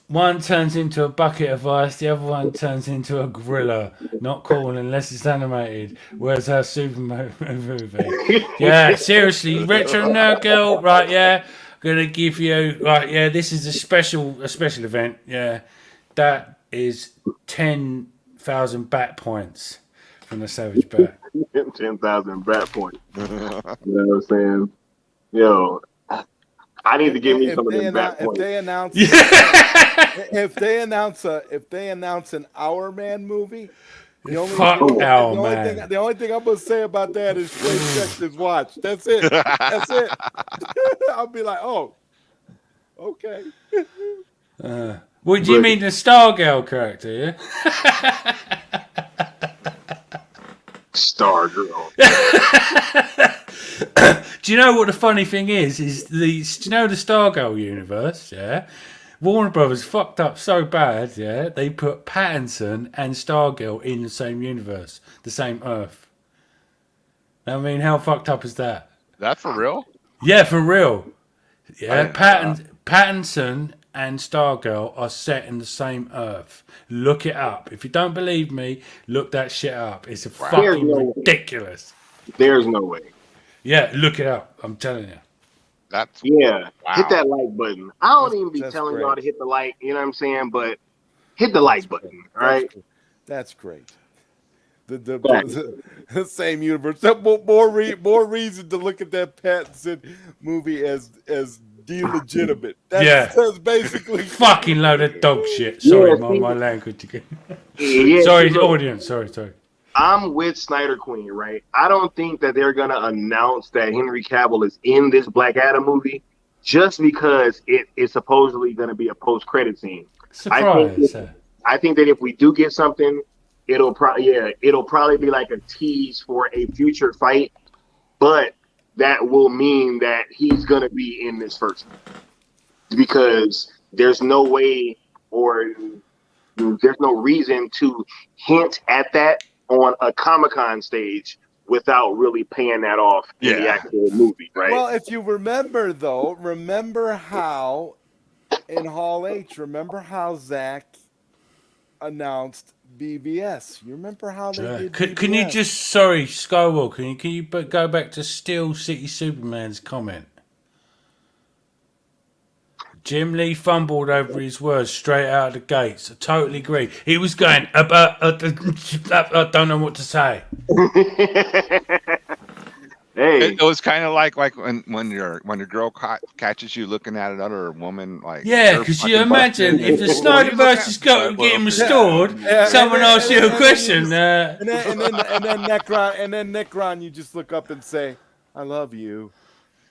One turns into a bucket of ice, the other one turns into a gorilla. Not cool unless it's animated. Where's her Superman movie? Yeah, seriously, Retro Nerd Girl, right, yeah. Gonna give you this is a special event, yeah. That is 10,000 bat points from the Savage Bat. 10,000 bat points. You know what I'm saying? Yo, I need to give me some of them bat points. If they announce an Hour Man movie, the only thing I'm gonna say about that is Trey checked his watch. That's it. I'll be like, oh, okay. What do you mean the Stargirl character? Yeah. Stargirl. Do you know what the funny thing is? Do you know the Stargirl universe? Yeah. Warner Brothers fucked up so bad, yeah, they put Pattinson and Stargirl in the same universe, the same Earth. I mean, how fucked up is that? That for real? Yeah, for real. Yeah, Pattinson and Stargirl are set in the same Earth. Look it up. If you don't believe me, look that shit up. It's fucking ridiculous. There's no way. Yeah, look it up. I'm telling you. Wow. Hit that like button. I don't even be telling y'all to hit the like, you know what I'm saying? But hit the like button, all right? That's great. The same universe. More reason to look at that Pattinson movie as delegitimate. That's basically fucking load of dog shit. Sorry, my language again. Sorry, audience. Sorry. I'm with Snyder Queen, right? I don't think that they're going to announce that Henry Cavill is in this Black Adam movie just because it is supposedly going to be a post-credit scene. Surprise. I think that if we do get something, it'll probably be like a tease for a future fight, but that will mean that he's going to be in this first one because there's no way or there's no reason to hint at that on a Comic-Con stage without really paying that off in the actual movie, right? Well, if you remember though, remember how in Hall H, remember how Zach announced BVS. You remember how they did BVS? Can you just, sorry, Skywalker, can you go back to Steel City Superman's comment? Jim Lee fumbled over his words straight out of the gates. I totally agree. He was going, I don't know what to say. Hey, it was kind of like when your girl catches you looking at another woman, like, yeah, because you imagine if the Snyderverse is getting restored, someone asks you a question, and then Necron, you just look up and say, "I love you."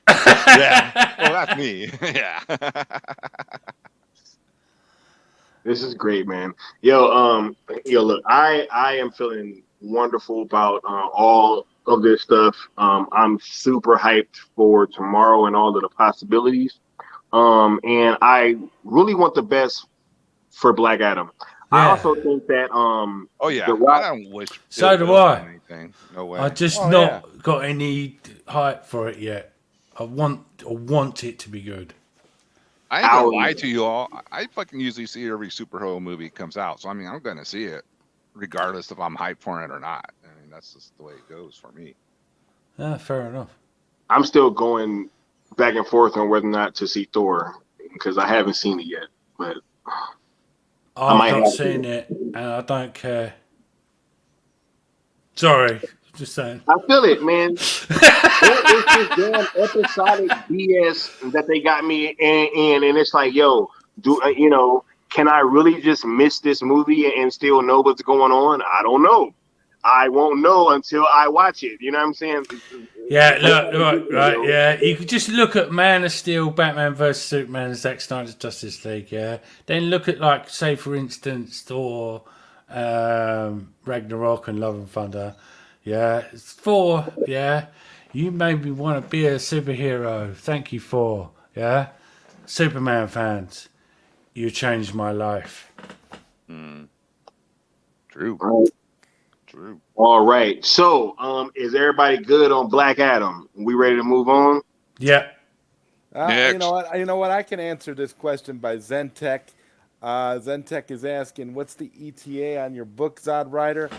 Yeah, well, that's me. Yeah. this is great, man. Yo, look, I am feeling wonderful about all of this stuff. I'm super hyped for tomorrow and all of the possibilities. And I really want the best for Black Adam. Yeah. I also think that oh yeah, I don't wish. So do I. Anything. No way. I just got any hype for it yet. I want it to be good. I ain't gonna lie to you all. I fucking usually see every superhero movie comes out, so I mean, I'm gonna see it, regardless if I'm hyped for it or not. I mean, that's just the way it goes for me. Yeah, fair enough. I'm still going back and forth on whether or not to see Thor because I haven't seen it yet. But I've not seen it, and I don't care. Sorry, just saying. I feel it, man. What is this damn episodic BS that they got me in? And it's like, yo, can I really just miss this movie and still know what's going on? I don't know. I won't know until I watch it. You know what I'm saying? Yeah, look, right, yeah. You could just look at Man of Steel, Batman vs Superman, Zack Snyder's Justice League, yeah. Then look at, like, say for instance, Thor, Ragnarok, and Love and Thunder. Yeah, it's Thor. Yeah, you made me want to be a superhero. Thank you, Thor. Yeah, Superman fans, you changed my life. True. Right. True. All right. So, is everybody good on Black Adam? We ready to move on? Yeah. You know what? I can answer this question by Zentech. Zentech is asking, what's the ETA on your book, Zod Rider?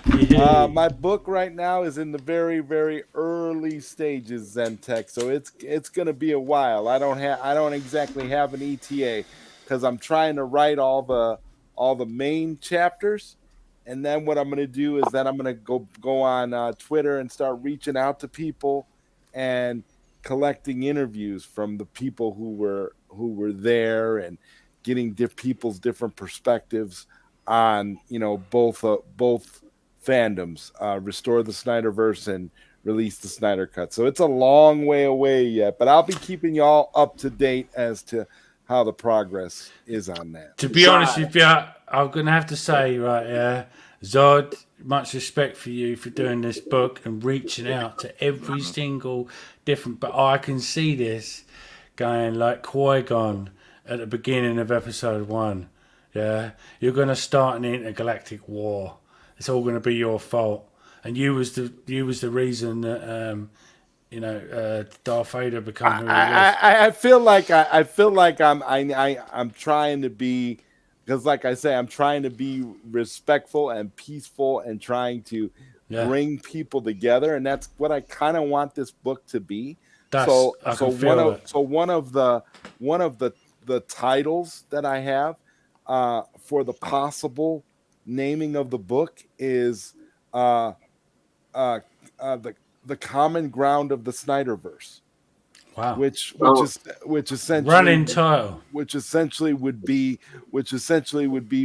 My book right now is in the very, very early stages, Zentech. So it's gonna be a while. I don't exactly have an ETA because I'm trying to write all the main chapters. And then what I'm going to do is that I'm going to go on Twitter and start reaching out to people and collecting interviews from the people who were there and getting people's different perspectives on both fandoms, restore the Snyderverse and release the Snyder Cut. So it's a long way away yet, but I'll be keeping y'all up to date as to how the progress is on that. To be honest with you, I'm going to have to say, right, yeah, Zod, much respect for you for doing this book and reaching out to every single different, but I can see this going like Qui-Gon at the beginning of episode 1. Yeah, you're going to start an intergalactic war. It's all going to be your fault. And you was the reason that Darth Vader became who he was. I feel like I'm trying to be, because like I say, I'm trying to be respectful and peaceful and trying to bring people together, and that's what I kind of want this book to be. So one of the titles that I have for the possible naming of the book is the Common Ground of the Snyderverse. Wow. Which essentially running title. Which essentially would be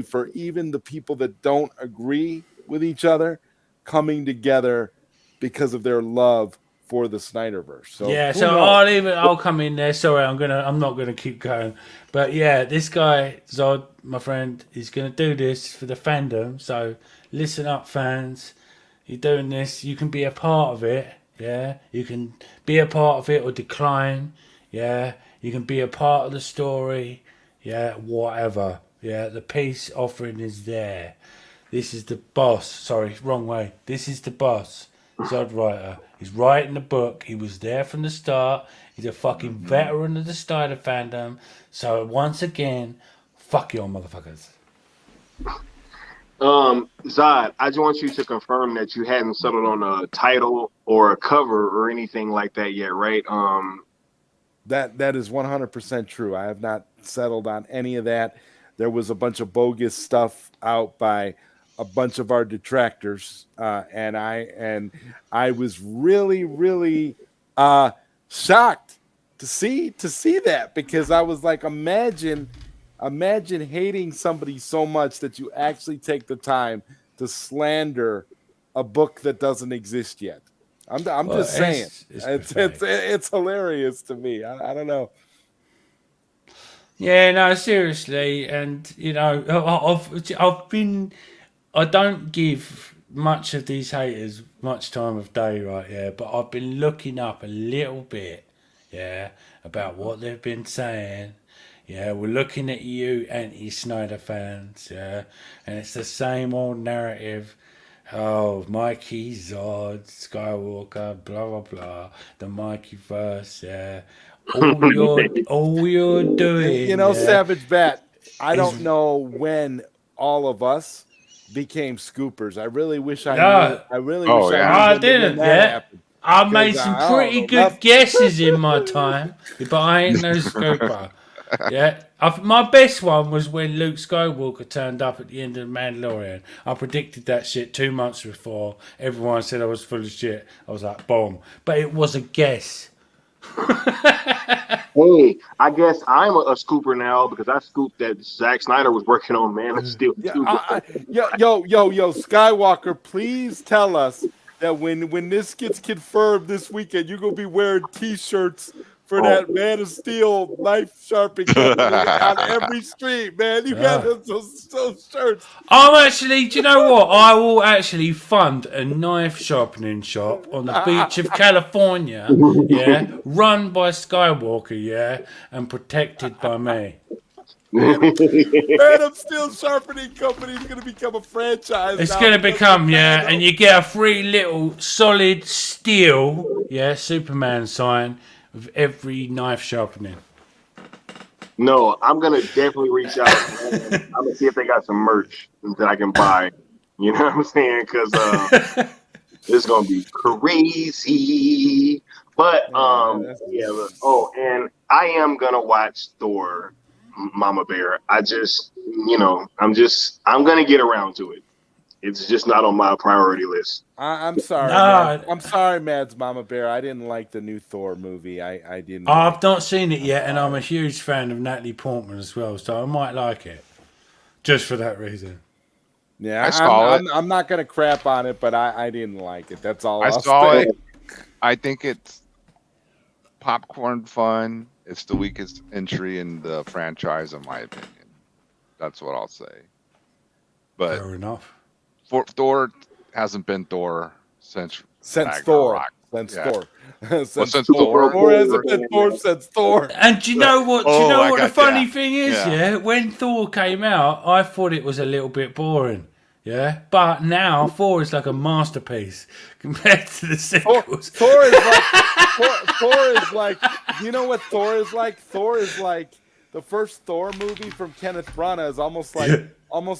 for even the people that don't agree with each other coming together because of their love for the Snyderverse. So yeah, so I'll come in there. Sorry, I'm not gonna keep going. But yeah, this guy, Zod, my friend, is gonna do this for the fandom. So listen up, fans. You're doing this, you can be a part of it. Yeah, you can be a part of it or decline. Yeah, you can be a part of the story. Yeah, whatever. Yeah, the peace offering is there. This is the boss. Sorry, wrong way. This is the boss. Zod writer. He's writing the book. He was there from the start. He's a fucking veteran of the Snyder fandom. So once again, fuck y'all motherfuckers. Zod, I just want you to confirm that you hadn't settled on a title or a cover or anything like that yet, right? That is 100% true. I have not settled on any of that. There was a bunch of bogus stuff out by a bunch of our detractors, and I was really shocked to see that, because I was like, imagine hating somebody so much that you actually take the time to slander a book that doesn't exist yet. I'm just saying, it's hilarious to me. I don't know. Yeah, no, seriously, and I don't give much of these haters much time of day, right? Yeah, but I've been looking up a little bit, yeah, about what they've been saying. Yeah, we're looking at you, anti-Snyder fans, yeah, and it's the same old narrative. Oh, Mikey, Zod, Skywalker, blah blah blah, the Mikey verse, yeah. All you're doing, yeah, Savage Bat. I don't know when all of us became scoopers. I really wish I knew. I really wish I knew. I didn't. Yeah, I made some pretty good guesses in my time, but I ain't no scooper. Yeah, my best one was when Luke Skywalker turned up at the end of The Mandalorian. I predicted that shit 2 months before. Everyone said I was full of shit. I was like, boom. But it was a guess. Hey, I guess I'm a scooper now because I scooped that Zack Snyder was working on Man of Steel 2. Yo, Skywalker, please tell us that when this gets confirmed this weekend, you're going to be wearing T-shirts for that Man of Steel knife sharpening on every street, man. You got those shirts. I'm actually, do you know what? I will actually fund a knife sharpening shop on the beach of California, yeah, run by Skywalker, yeah, and protected by me. Man of Steel Sharpening Company is going to become a franchise. It's going to become, yeah, and you get a free little solid steel, yeah, Superman sign of every knife sharpening. No, I'm gonna definitely reach out. I'm gonna see if they got some merch that I can buy. You know what I'm saying? Because it's gonna be crazy. But yeah. Oh, and I am gonna watch Thor, Mama Bear. I'm gonna get around to it. It's just not on my priority list. I'm sorry. I'm sorry, Mads Mama Bear. I didn't like the new Thor movie. I didn't. I've not seen it yet, and I'm a huge fan of Natalie Portman as well, so I might like it just for that reason. Yeah, I'm not gonna crap on it, but I didn't like it. That's all. I saw it. I think it's popcorn fun. It's the weakest entry in the franchise, in my opinion. That's what I'll say. But fair enough. Thor hasn't been Thor since Thor. Since Thor. Thor hasn't been Thor since Thor. And do you know what? The funny thing is? Yeah, when Thor came out, I thought it was a little bit boring. Yeah, but now Thor is like a masterpiece compared to the sequels. Thor is like. You know what Thor is like? Thor is like the first Thor movie from Kenneth Branagh is almost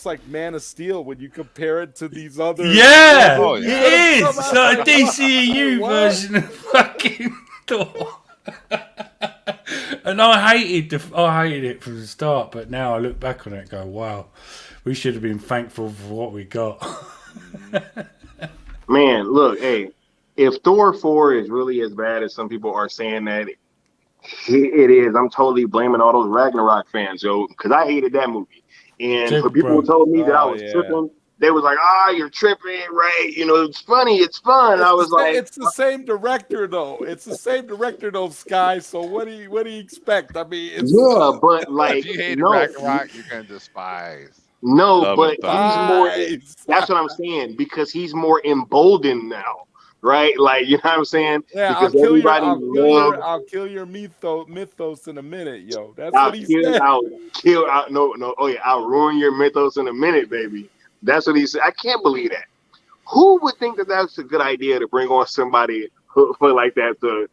like Man of Steel when you compare it to these other. Yeah, it is. It's like a DCEU version of fucking Thor. And I hated it from the start, but now I look back on it and go, wow, we should have been thankful for what we got. Man, look, hey, if Thor 4 is really as bad as some people are saying that it is, I'm totally blaming all those Ragnarok fans, yo, because I hated that movie. And for people who told me that I was tripping, they was like, you're tripping, right? It's funny, it's fun. It's the same director though. It's the same director though, Sky. So what do you expect? I mean, but like, if you hate Ragnarok, you're gonna despise. No, but he's more. That's what I'm saying, because he's more emboldened now. right? Like, you know what I'm saying? Yeah, Because everybody loves. I'll kill your mythos in a minute, yo. That's what he said. Oh yeah, I'll ruin your mythos in a minute, baby. That's what he said. I can't believe that. Who would think that that's a good idea to bring on somebody like that to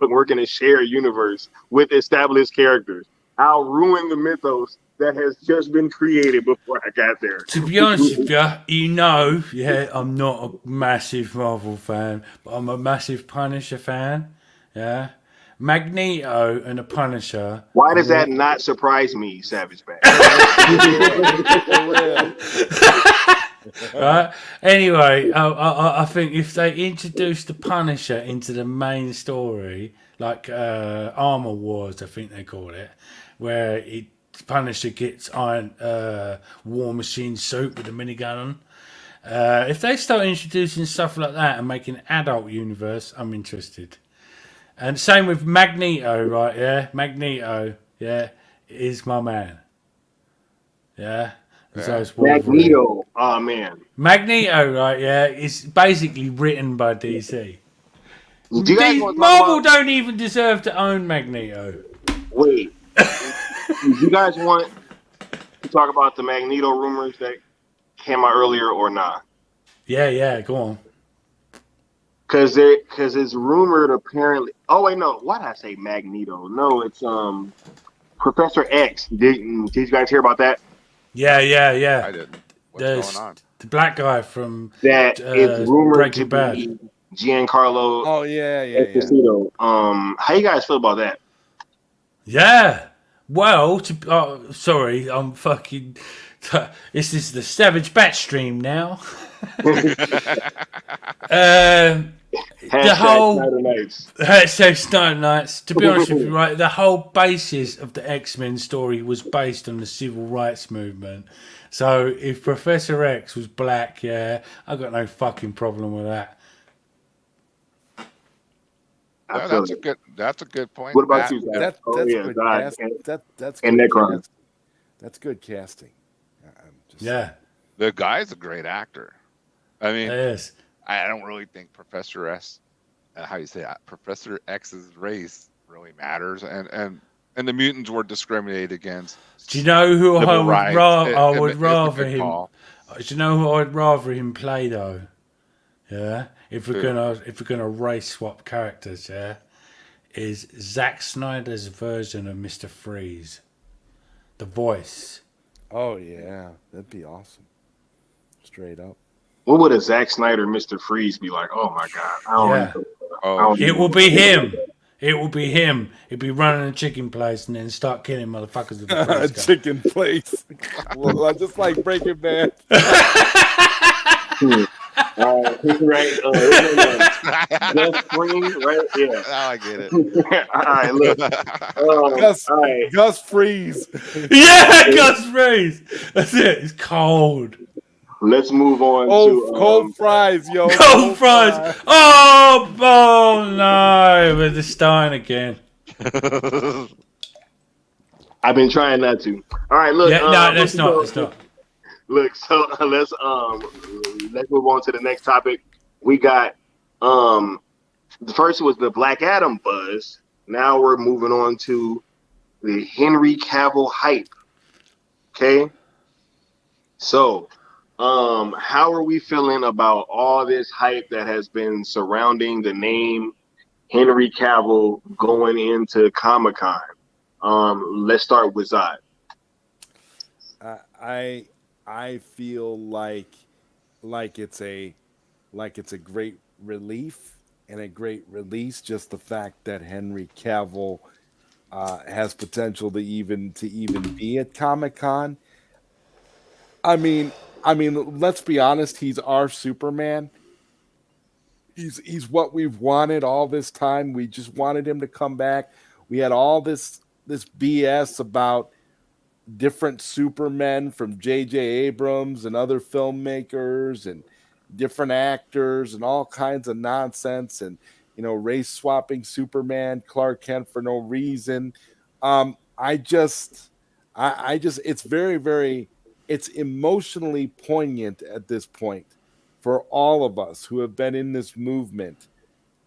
work in a shared universe with established characters? I'll ruin the mythos that has just been created before I got there. To be honest with you, yeah, I'm not a massive Marvel fan, but I'm a massive Punisher fan. Yeah, Magneto and the Punisher. Why does that not surprise me, Savage Man? Right. Anyway, I think if they introduce the Punisher into the main story, like Armor Wars, I think they call it, where Punisher gets War Machine suit with a minigun on. If they start introducing stuff like that and making an adult universe, I'm interested. And same with Magneto, right? Yeah, Magneto, yeah, is my man. Yeah. Magneto, oh man. Magneto, right? Yeah, it's basically written by DC. Marvel don't even deserve to own Magneto. Wait, do you guys want to talk about the Magneto rumors that came out earlier or not? Yeah, go on. Because it's rumored apparently. Oh wait, no. Why did I say Magneto? No, it's Professor X. Did you guys hear about that? Yeah. I didn't. What's going on? The black guy from that it's rumored Breaking to Bad. be Giancarlo. Oh yeah. Esposito. How you guys feel about that? Yeah. Well, sorry, I'm fucking. This is the Savage Bat stream now. The whole Snyder Nights. To be honest with you, right, the whole basis of the X-Men story was based on the civil rights movement. So if Professor X was black, yeah, I got no fucking problem with that. That's a good point. What about you, Zach? That's and Necron. That's good casting. Yeah, the guy's a great actor. I mean, yes. I don't really think Professor S, how you say that, Professor X's race really matters, and the mutants were discriminated against. Do you know who I would rather him? Call. Do you know who I'd rather him play though? Yeah, if we're gonna race swap characters, yeah, is Zack Snyder's version of Mr. Freeze, the voice. Oh yeah, that'd be awesome. Straight up. What would a Zack Snyder Mr. Freeze be like? Oh my god! It will be him. It will be him. He'd be running a chicken place and then start killing motherfuckers with the freeze gun. Chicken place. Well, just like Breaking Bad. Right. Gus Fring, right? Yeah. Oh, I get it. All right, look. Gus Freeze. Yeah, Gus Freeze. That's it. It's cold. Let's move on to cold fries, yo. Cold fries. Oh no, we're just starting again. I've been trying not to. All right, look. Let's not. Look, so let's move on to the next topic. We got the first was the Black Adam buzz. Now we're moving on to the Henry Cavill hype. Okay. So, how are we feeling about all this hype that has been surrounding the name Henry Cavill going into Comic-Con? Let's start with Zod. I feel like it's a great relief and a great release. Just the fact that Henry Cavill has potential to even be at Comic-Con. I mean, let's be honest. He's our Superman. He's what we've wanted all this time. We just wanted him to come back. We had all this BS about different Supermen from J.J. Abrams and other filmmakers and different actors and all kinds of nonsense and, race swapping Superman, Clark Kent for no reason. I just, it's very, very, it's emotionally poignant at this point for all of us who have been in this movement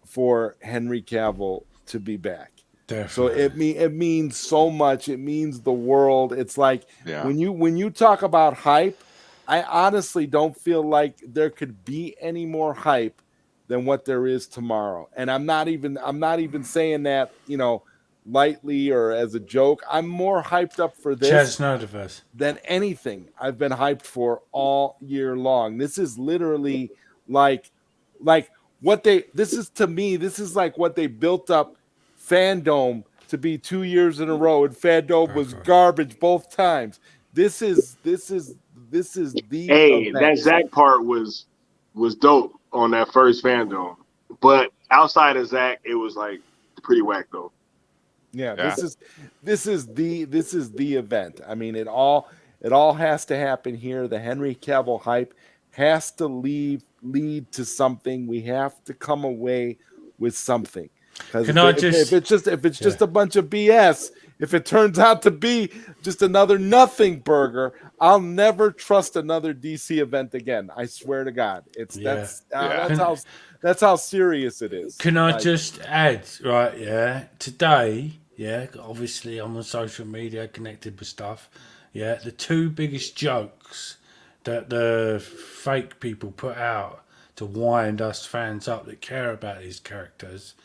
for Henry Cavill to be back. Definitely. So it means so much. It means the world. It's like Yeah. when you talk about hype, I honestly don't feel like there could be any more hype than what there is tomorrow. And I'm not even saying that, lightly or as a joke. I'm more hyped up for this Snyderverse than anything I've been hyped for all year long. This is literally like what this is like what they built up Fandom to be 2 years in a row, and Fandom was garbage both times. This is the Hey, event. that Zach part was dope on that first Fandom, but outside of Zach, it was like pretty whack though. Yeah, this is the event. I mean, it all has to happen here. The Henry Cavill hype has to lead to something. We have to come away with something. Because if it's just a bunch of BS, if it turns out to be just another nothing burger, I'll never trust another DC event again. I swear to God, that's how serious it is. Can I just add, right? Yeah, today, yeah, obviously I'm on social media, connected with stuff. Yeah, the two biggest jokes that the fake people put out to wind us fans up that care about these characters,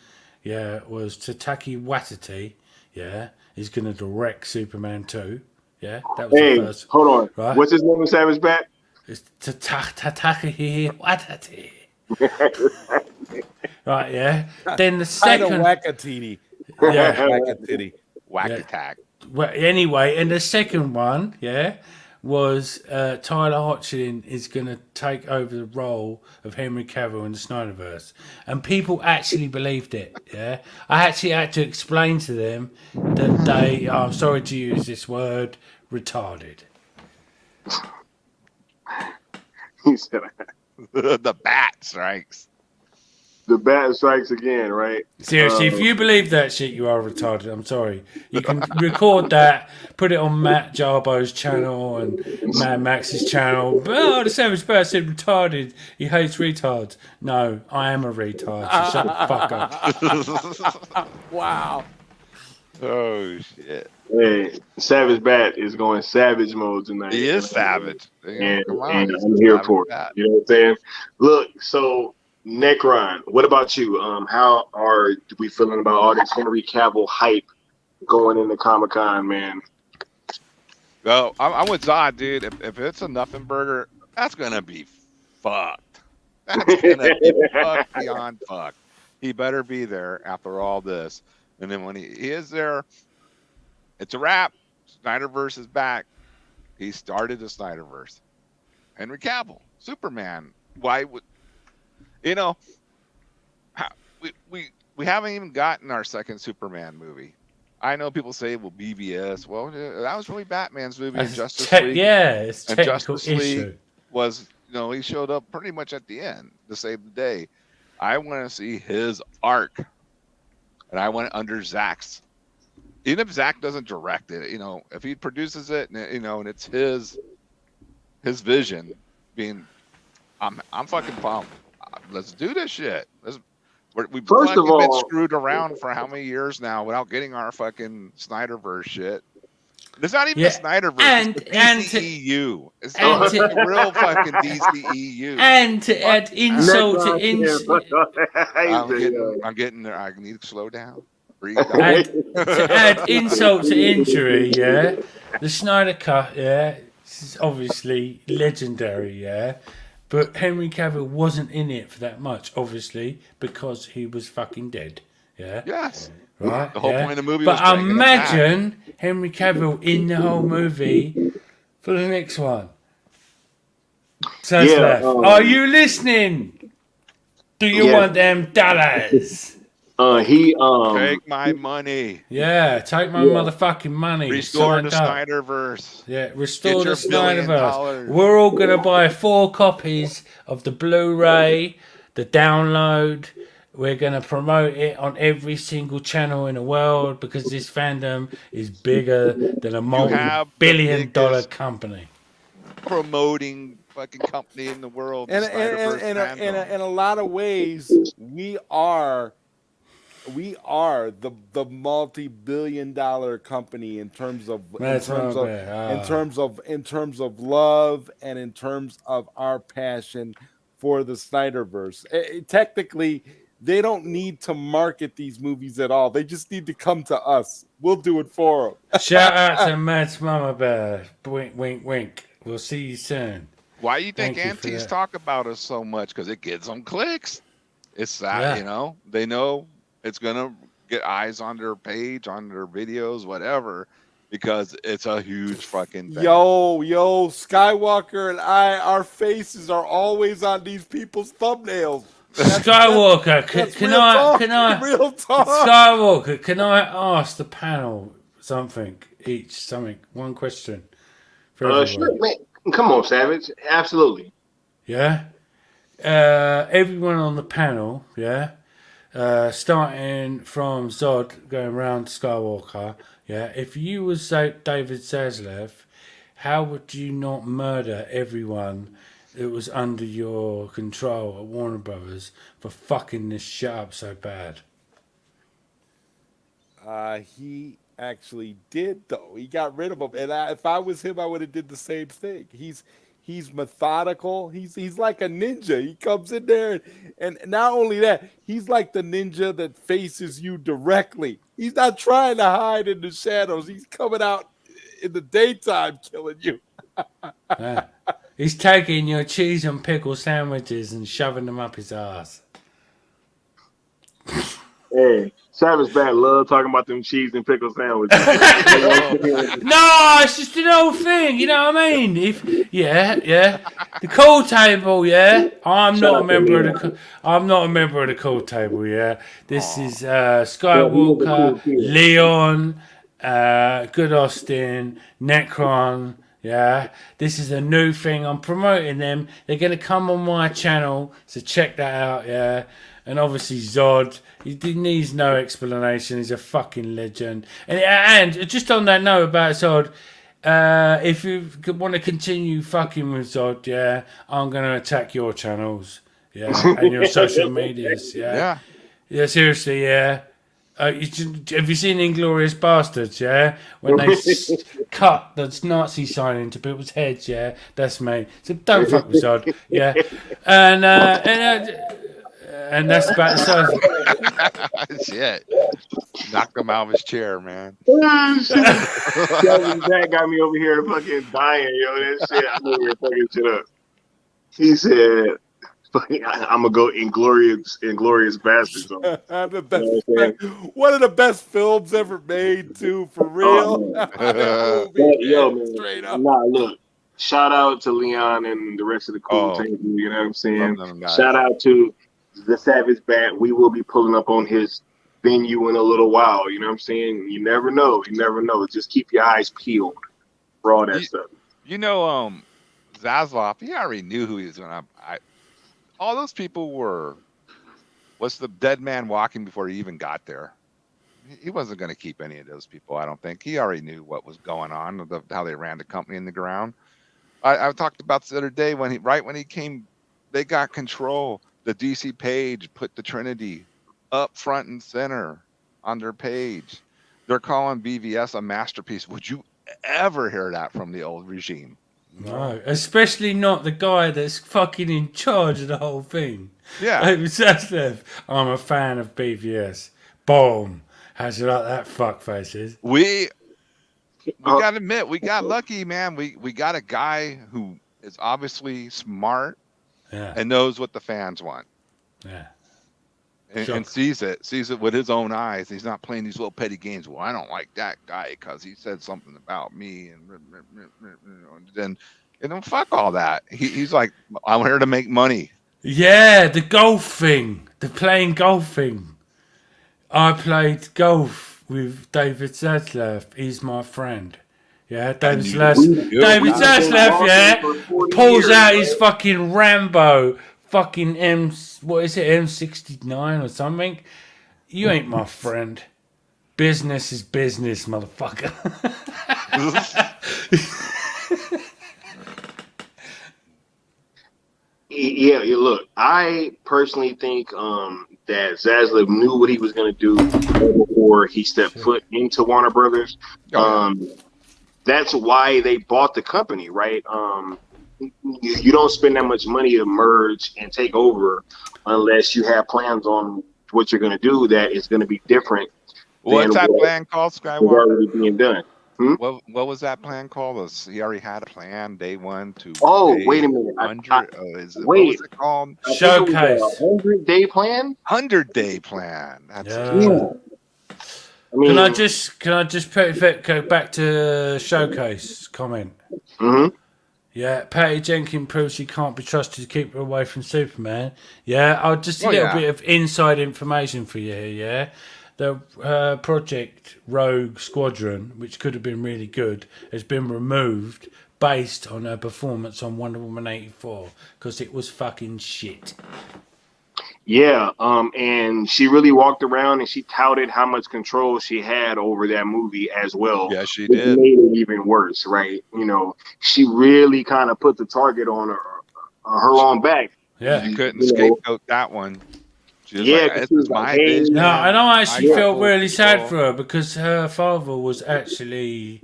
yeah, was Taiki Waititi, yeah, he's going to direct Superman 2. Yeah, that was the first. Hold on. Right? What's his name in Savage Bat? It's Taiki Waititi. Right, yeah. Then the second. Wackatiti. Yeah. Wackatiti. Whack Yeah. attack. Well, anyway, and the second one, yeah, was Tyler Hoechlin is going to take over the role of Henry Cavill in the Snyderverse, and people actually believed it. Yeah, I actually had to explain to them that they, I'm sorry to use this word, retarded. He said, The bat strikes. "The bat strikes again." Right? Seriously, if you believe that shit, you are retarded. I'm sorry. You can record that, put it on Matt Jarbo's channel and Mad Max's channel. Oh, the Savage Bear said retarded. He hates retards. No, I am a retard. So shut the fuck up. Wow. Oh shit. Hey, Savage Bat is going savage mode tonight. He is savage. And Come on, I'm he's here savage for it. bat. You know what I'm saying? Look, so Necron, what about you? How are we feeling about all this Henry Cavill hype going into Comic-Con, man? Well, I'm with Zod, dude. If it's a nothing burger, that's gonna be fucked. That's gonna be fucked beyond fucked. He better be there after all this. And then when he is there, it's a wrap. Snyderverse is back. He started the Snyderverse. Henry Cavill, Superman. Why would we haven't even gotten our second Superman movie. I know people say, well, BVS. Well, that was really Batman's movie. And Justice League. Yeah, it's and technical Justice issue. League was, he showed up pretty much at the end to save the day. I want to see his arc, and I want it under Zach's. Even if Zach doesn't direct it, if he produces it, and and it's his vision, I'm fucking pumped. Let's do this shit. We've been screwed around for how many years now without getting our fucking Snyderverse shit. It's not even the Snyderverse. It's the DCEU. It's not the real fucking DCEU. And to add insult to injury, I'm getting there. I need to slow down. Breathe. To add insult to injury, yeah, the Snyder Cut, yeah, this is obviously legendary, yeah. But Henry Cavill wasn't in it for that much, obviously, because he was fucking dead. Yeah. Yes. Right. The whole point of the movie was. But imagine Henry Cavill in the whole movie for the next one. Are you listening? Do you want them dollars? Take my money. Yeah, take my motherfucking money. Restore the Snyderverse. Yeah, restore the Snyderverse. We're all gonna buy 4 copies of the Blu-ray, the download. We're gonna promote it on every single channel in the world because this fandom is bigger than a multi-billion-dollar company. Promoting fucking company in the world. And The Snyderverse fandom. in a lot of ways, we are the multi-billion-dollar company in terms of love and in terms of our passion for the Snyderverse. Technically, they don't need to market these movies at all. They just need to come to us. We'll do it for them. Shout out to Matt's Mama Bear. Wink, wink, wink. We'll see you soon. Why do you think Thank you antis that. talk about us so much? Because it gets them clicks. It's that, they know it's going to get eyes on their page, on their videos, whatever, because it's a huge fucking thing. Yo, Skywalker and our faces are always on these people's thumbnails. Skywalker, real talk. Skywalker, can I ask the panel something? One question. Sure, man. Come on, Savage. Absolutely. Yeah. Everyone on the panel, yeah. Starting from Zod, going around Skywalker, yeah. If you was David Zaslav, how would you not murder everyone that was under your control at Warner Brothers for fucking this shit up so bad? He actually did, though. He got rid of them, and if I was him, I would have did the same thing. He's methodical. He's like a ninja. He comes in there, and not only that, he's like the ninja that faces you directly. He's not trying to hide in the shadows. He's coming out in the daytime, killing you. Yeah. He's taking your cheese and pickle sandwiches and shoving them up his ass. Hey, Savage Bat love talking about them cheese and pickle sandwiches. No, it's just an old thing, you know what I mean? The cool table, yeah. I'm not a member of the cool table, yeah. This is Skywalker, Leon, Good Austin, Necron. Yeah, this is a new thing. I'm promoting them. They're going to come on my channel, so check that out, yeah. And obviously Zod, he needs no explanation. He's a fucking legend. And just on that note about Zod, if you want to continue fucking with Zod, yeah, I'm going to attack your channels, yeah, and your social medias, yeah. Yeah, seriously, yeah. Have you seen Inglourious Bastards, yeah? When they cut the Nazi sign into people's heads, yeah? That's me. So don't fuck with Zod, yeah? And that's about the size. Shit. Knocked him out of his chair, man. That got me over here fucking dying, yo. That shit, I'm over here fucking shit up. He said, I'm gonna go Inglorious Bastards. One of the best films ever made, too, for real. Man, straight up. Nah, look. Shout out to Leon and the rest of the cool table. You know what I'm saying? Shout out to the Savage Bat. We will be pulling up on his venue in a little while. You know what I'm saying? You never know. Just keep your eyes peeled for all that stuff. Zaslav, he already knew who he was gonna. All those people was the dead man walking before he even got there. He wasn't going to keep any of those people, I don't think. He already knew what was going on, how they ran the company in the ground. I talked about this the other day when he came, they got control. The DC page put the Trinity up front and center on their page. They're calling BVS a masterpiece. Would you ever hear that from the old regime? No, especially not the guy that's fucking in charge of the whole thing. Yeah. I'm a fan of BVS. Boom. How's you like that, fuck faces? We gotta admit, we got lucky, man. We got a guy who is obviously smart and knows what the fans want. Yeah. And sees it with his own eyes. He's not playing these little petty games. Well, I don't like that guy because he said something about me, and then fuck all that. He's like, I'm here to make money. Yeah, the golf thing, the playing golf thing. I played golf with David Zaslav. He's my friend. Yeah, David Zaslav, yeah, pulls out his fucking Rambo. Fucking M69 or something. You ain't my friend. Business is business, motherfucker. Yeah, look, I personally think that Zaslav knew what he was going to do before he stepped foot into Warner Brothers. Oh, yeah. That's why they bought the company, right? You don't spend that much money to merge and take over unless you have plans on what you're going to do that is going to be different What's than that what plan called, is Skywalker? already being done. What was that plan called? He already had a plan, day one to Oh, day wait a minute. 100. What was Wait, it called? I think it was Showcase. a 100-day plan. 100-day plan. That's it. Yeah. I mean, Can I just go back to Showcase comment? mhm. Yeah, Patty Jenkins proves she can't be trusted to keep her away from Superman. Yeah, I'll just a Oh, little yeah. bit of inside information for you here. Yeah, the project Rogue Squadron, which could have been really good, has been removed based on her performance on Wonder Woman 84 because it was fucking shit. Yeah, and she really walked around and she touted how much control she had over that movie as well, Yeah, she which did. made it even worse, right? She really kind of put the target on her own back. Yeah. She couldn't You know, scapegoat that one. She was yeah, like, 'cause this she was is like, my hey, vision. No, and I actually got felt full really sad control. for her because her father was actually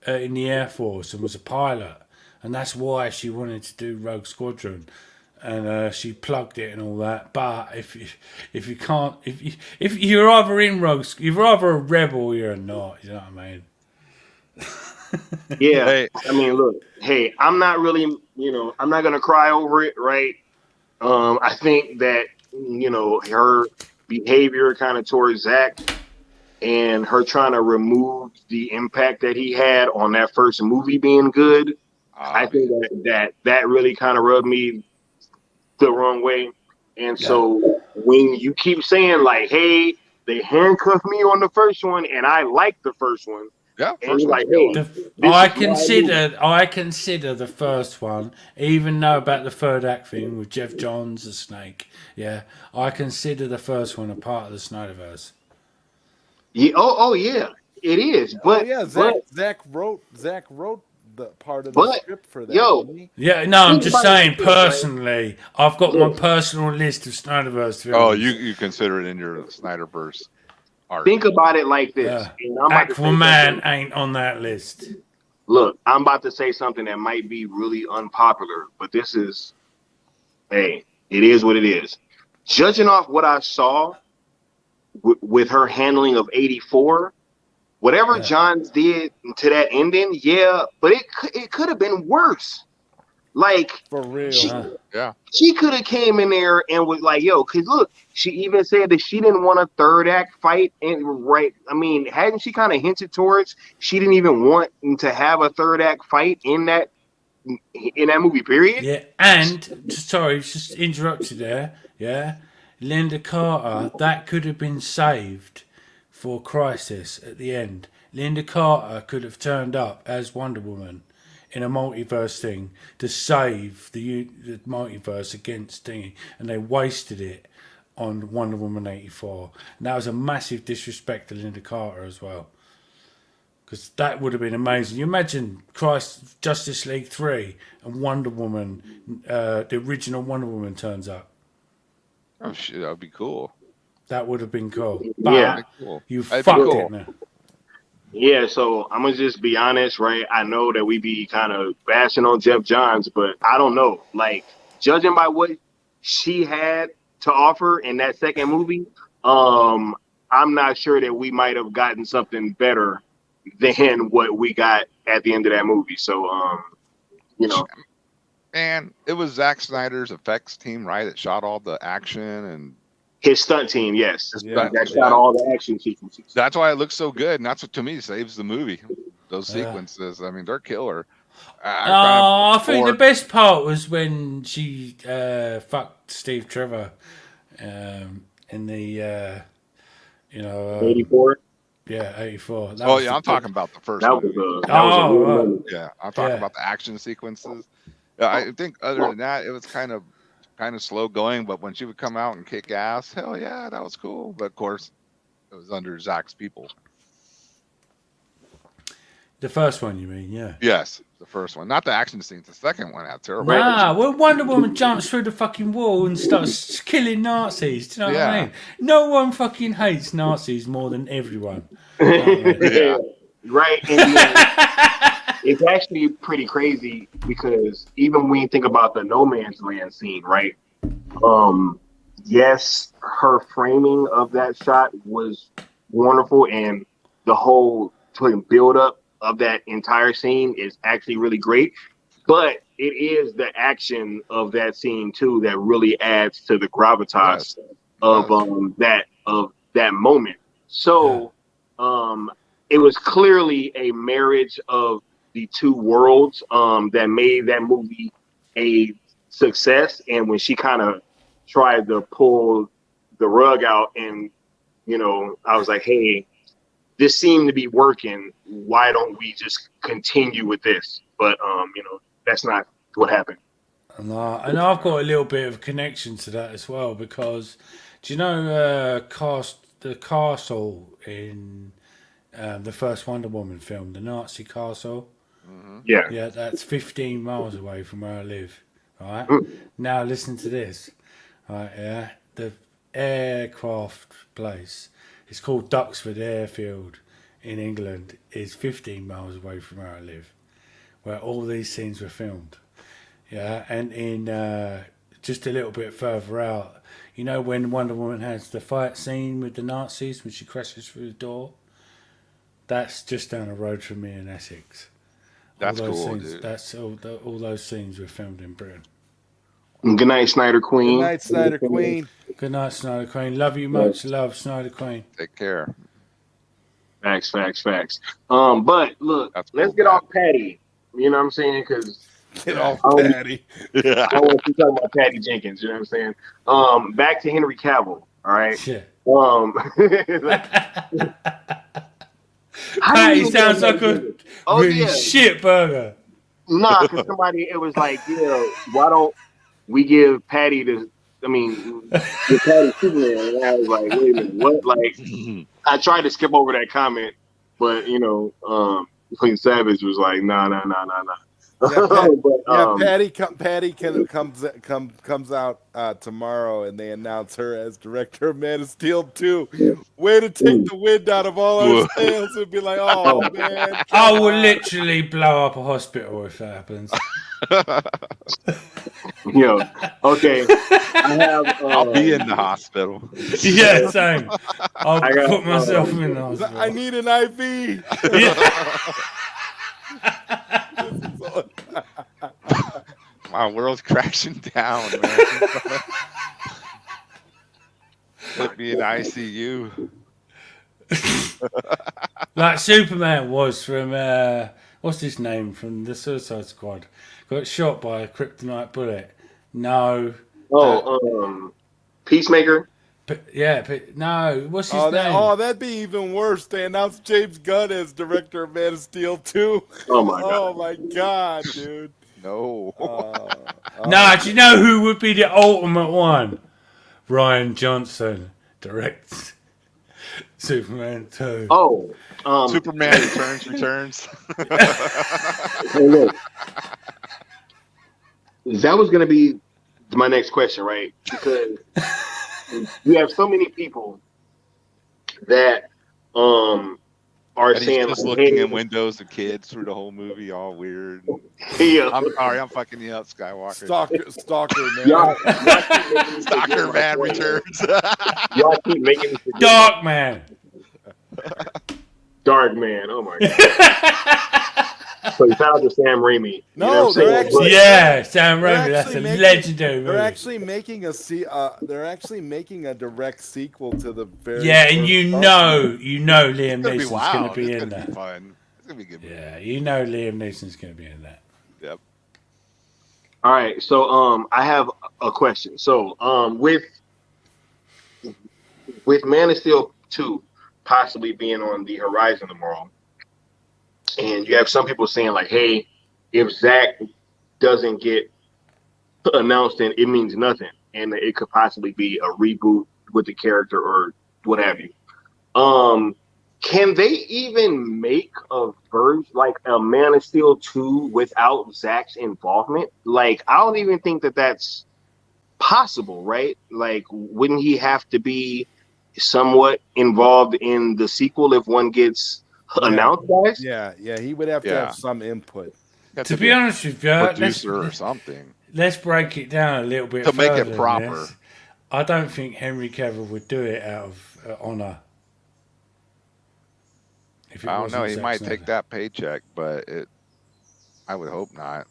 in the Air Force and was a pilot, and that's why she wanted to do Rogue Squadron, and she plugged it and all that. But if you can't, if you're either in Rogue, you're either a rebel or you're not. You know what I mean? yeah. Hey, I mean, look, hey, I'm not really, I'm not gonna cry over it, right? I think that her behavior kind of towards Zach and her trying to remove the impact that he had on that first movie being good. I think that really kind of rubbed me the wrong way. And Yeah. so when you keep saying like, "Hey, they handcuffed me on the first one, and I like the first one," yeah, and first you're one's like, killer. "Hey, this is my movie." I consider the first one, even though about the third act thing with Jeff Johns the Snake. Yeah, I consider the first one a part of the Snyderverse. Yeah, oh yeah, it is. Oh But yeah, but Zach wrote the part of the but script for that, yo, didn't he? Yeah, no, I'm think just about it saying like this, right? personally, I've got my Look, personal list of Snyderverse Oh, films. you consider it in your Snyderverse art. think about it like this, and I'm about to say Aquaman something. ain't on that list. Look, I'm about to say something that might be really unpopular, but this is, hey, it is what it is. Judging off what I saw with her handling of 84, whatever Yeah. Johns did to that ending, yeah, but it could have been worse. Like For real. she Yeah. she could have came in there and was like, yo, because look, she even said that she didn't want a third act fight. And right, I mean, hadn't she kind of hinted towards she didn't even want to have a third act fight in that movie, period? Yeah, and sorry, just interrupted there. Yeah, Linda Carter, that could have been saved for Crisis at the end. Linda Carter could have turned up as Wonder Woman in a multiverse thing to save the multiverse against Thingy, and they wasted it on Wonder Woman 84. And that was a massive disrespect to Linda Carter as well. Because that would have been amazing. You imagine Christ Justice League 3 and Wonder Woman, the original Wonder Woman turns up. Oh shit, that would be cool. That would have been cool. Yeah. But Cool. you That'd be fucked cool. it now. Yeah, so I'm gonna just be honest, right? I know that we be kind of bashing on Jeff Johns, but I don't know. Like, judging by what she had to offer in that second movie, I'm not sure that we might have gotten something better than what we got at the end of that movie. So, And it was Zack Snyder's effects team, right? That shot all the action and his stunt team, yes, Yeah. that shot all the action sequences. that's why it looks so good. And that's what to me saves the movie. Those Yeah. sequences. I mean, they're killer. I think the best part was when she fucked Steve Trevor in the, 84. Yeah, 84. Oh yeah, I'm talking about the first That one. was a Oh, right. moment. Yeah, I'm talking Yeah. about the action sequences. Yeah, I think other than that, it was kind of slow going. But when she would come out and kick ass, hell yeah, that was cool. But of course, it was under Zach's people. The first one, you mean? Yeah. Yes, the first one, not the action scenes. The second one had terrible. Nah, when Wonder Woman jumps through the fucking wall and starts killing Nazis, do you know what I mean? No one fucking hates Nazis more than everyone. Yeah. Right. And it's actually pretty crazy because even when you think about the No Man's Land scene, right? Yes, her framing of that shot was wonderful, and the whole build up of that entire scene is actually really great. But it is the action of that scene too that really adds to the gravitas of that moment. So it was clearly a marriage of the two worlds that made that movie a success. And when she kind of tried to pull the rug out, and I was like, hey, this seemed to be working. Why don't we just continue with this? But that's not what happened. And I've got a little bit of connection to that as well, because do you know the castle in the first Wonder Woman film, the Nazi castle? Mm-hmm. Yeah, that's 15 miles away from where I live. All right. Now listen to this. All right, yeah, the aircraft place. It's called Duxford Airfield in England. Is 15 miles away from where I live, where all these scenes were filmed. Yeah, and in just a little bit further out, when Wonder Woman has the fight scene with the Nazis when she crashes through the door, that's just down the road from me in Essex. That's all those cool, scenes, dude. That's all those scenes were filmed in Britain. Good night, Snyder Queen. Good night, Snyder Queen. Good night, Snyder Queen. Love you much. Love, Snyder Queen. Take care. Facts. But look, let's get off Patty. You know what I'm saying? Because Get off Patty. I want to talk about Patty Jenkins. You know what I'm saying? Back to Henry Cavill. All right. Yeah. Patty sounds like a really shit burger. Nah, because it was like, why don't we give Patty give Patty Superman? And I was like, wait a minute, what? Like, I tried to skip over that comment, but Queen Savage was like, nah. Patty comes out tomorrow, and they announce her as director of Man of Steel 2. Way to take the wind out of all our sails and be like, oh man, I will literally blow up a hospital if that happens. Okay. I'll be in the hospital. Yeah, same. I'll put myself in the hospital. I need an IV. My world's crashing down, man. Put me in ICU. Like Superman was from what's his name from the Suicide Squad? Got shot by a kryptonite bullet. No. Peacemaker. No. What's his name? That'd be even worse. They announced James Gunn as director of Man of Steel 2. Oh my god. Oh my god, dude. No. Do you know who would be the ultimate one? Rian Johnson directs Superman 2. Oh. Superman returns. Hey, look. That was going to be my next question, right? Because you have so many people that are and saying, he's just looking in windows of kids through the whole movie, all weird. Yeah. I'm sorry, I'm fucking you up, Skywalker. Stalker man. Stalker man returns. Y'all keep making this Dark Man. Dark Man. Oh my god. So you found the Sam Raimi. No, Sam Raimi. That's a legendary movie. They're actually making a direct sequel to the very. Yeah, and Liam Neeson's going to be in that. It's fun. It's gonna be good. Yeah, Liam Neeson's going to be in that. Yep. All right, so I have a question. So with Man of Steel 2 possibly being on the horizon tomorrow, and you have some people saying like, hey, if Zach doesn't get announced, then it means nothing, and it could possibly be a reboot with the character or what have you. Can they even make a version like a Man of Steel 2 without Zack's involvement? Like, I don't even think that that's possible, right? Like, wouldn't he have to be somewhat involved in the sequel if one gets announced, guys? Yeah, he would have to have some input. To be honest with you, producer or something. Let's break it down a little bit to make further it proper. This. I don't think Henry Cavill would do it out of honor. I don't know. He might take that paycheck, but I would hope not.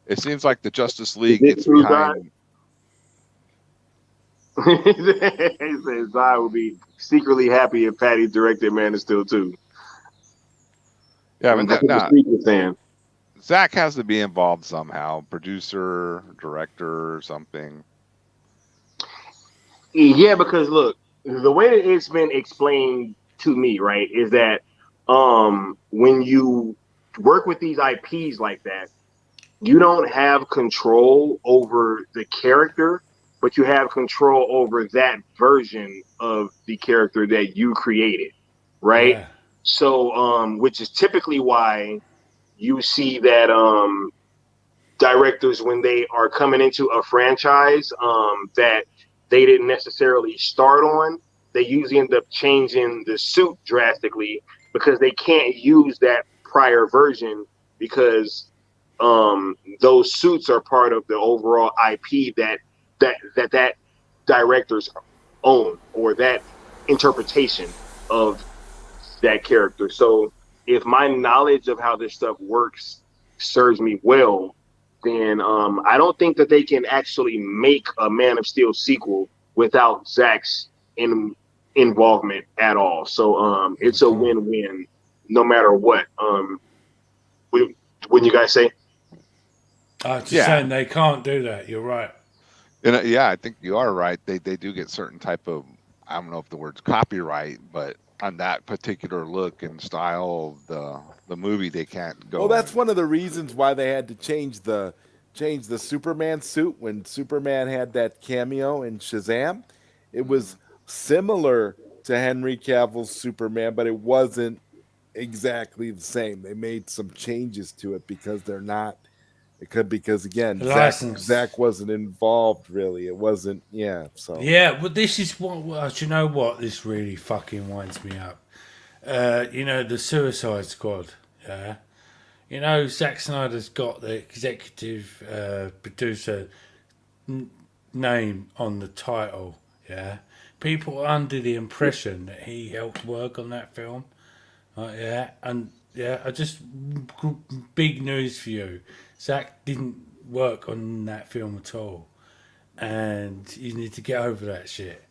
It seems like the Justice League gets behind. He says I would be secretly happy if Patty directed Man of Steel 2. Yeah, I mean, Zack has to be involved somehow, producer, director, or something. Yeah, because look, the way that it's been explained to me, right, is that when you work with these IPs like that, you don't have control over the character, but you have control over that version of the character that you created, right? Yeah. So, which is typically why you see that directors, when they are coming into a franchise that they didn't necessarily start on, they usually end up changing the suit drastically because they can't use that prior version because those suits are part of the overall IP that directors own, or that interpretation of that character. So if my knowledge of how this stuff works serves me well, then I don't think that they can actually make a Man of Steel sequel without Zack's involvement at all. So it's a win-win no matter what. Wouldn't you guys say? Just saying they can't do that. You're right. And yeah, I think you are right. They do get certain type of, I don't know if the word's copyright, but on that particular look and style of the movie, they can't go. Well, that's one of the reasons why they had to change the Superman suit when Superman had that cameo in Shazam. It was similar to Henry Cavill's Superman, but it wasn't exactly the same. They made some changes to it because they're not. Because again, Zack wasn't involved really. It wasn't, So but this is what you know. What this really fucking winds me up. The Suicide Squad. Yeah, Zack Snyder's got the executive producer name on the title. Yeah, people are under the impression that he helped work on that film. I just big news for you. Zack didn't work on that film at all, and you need to get over that shit.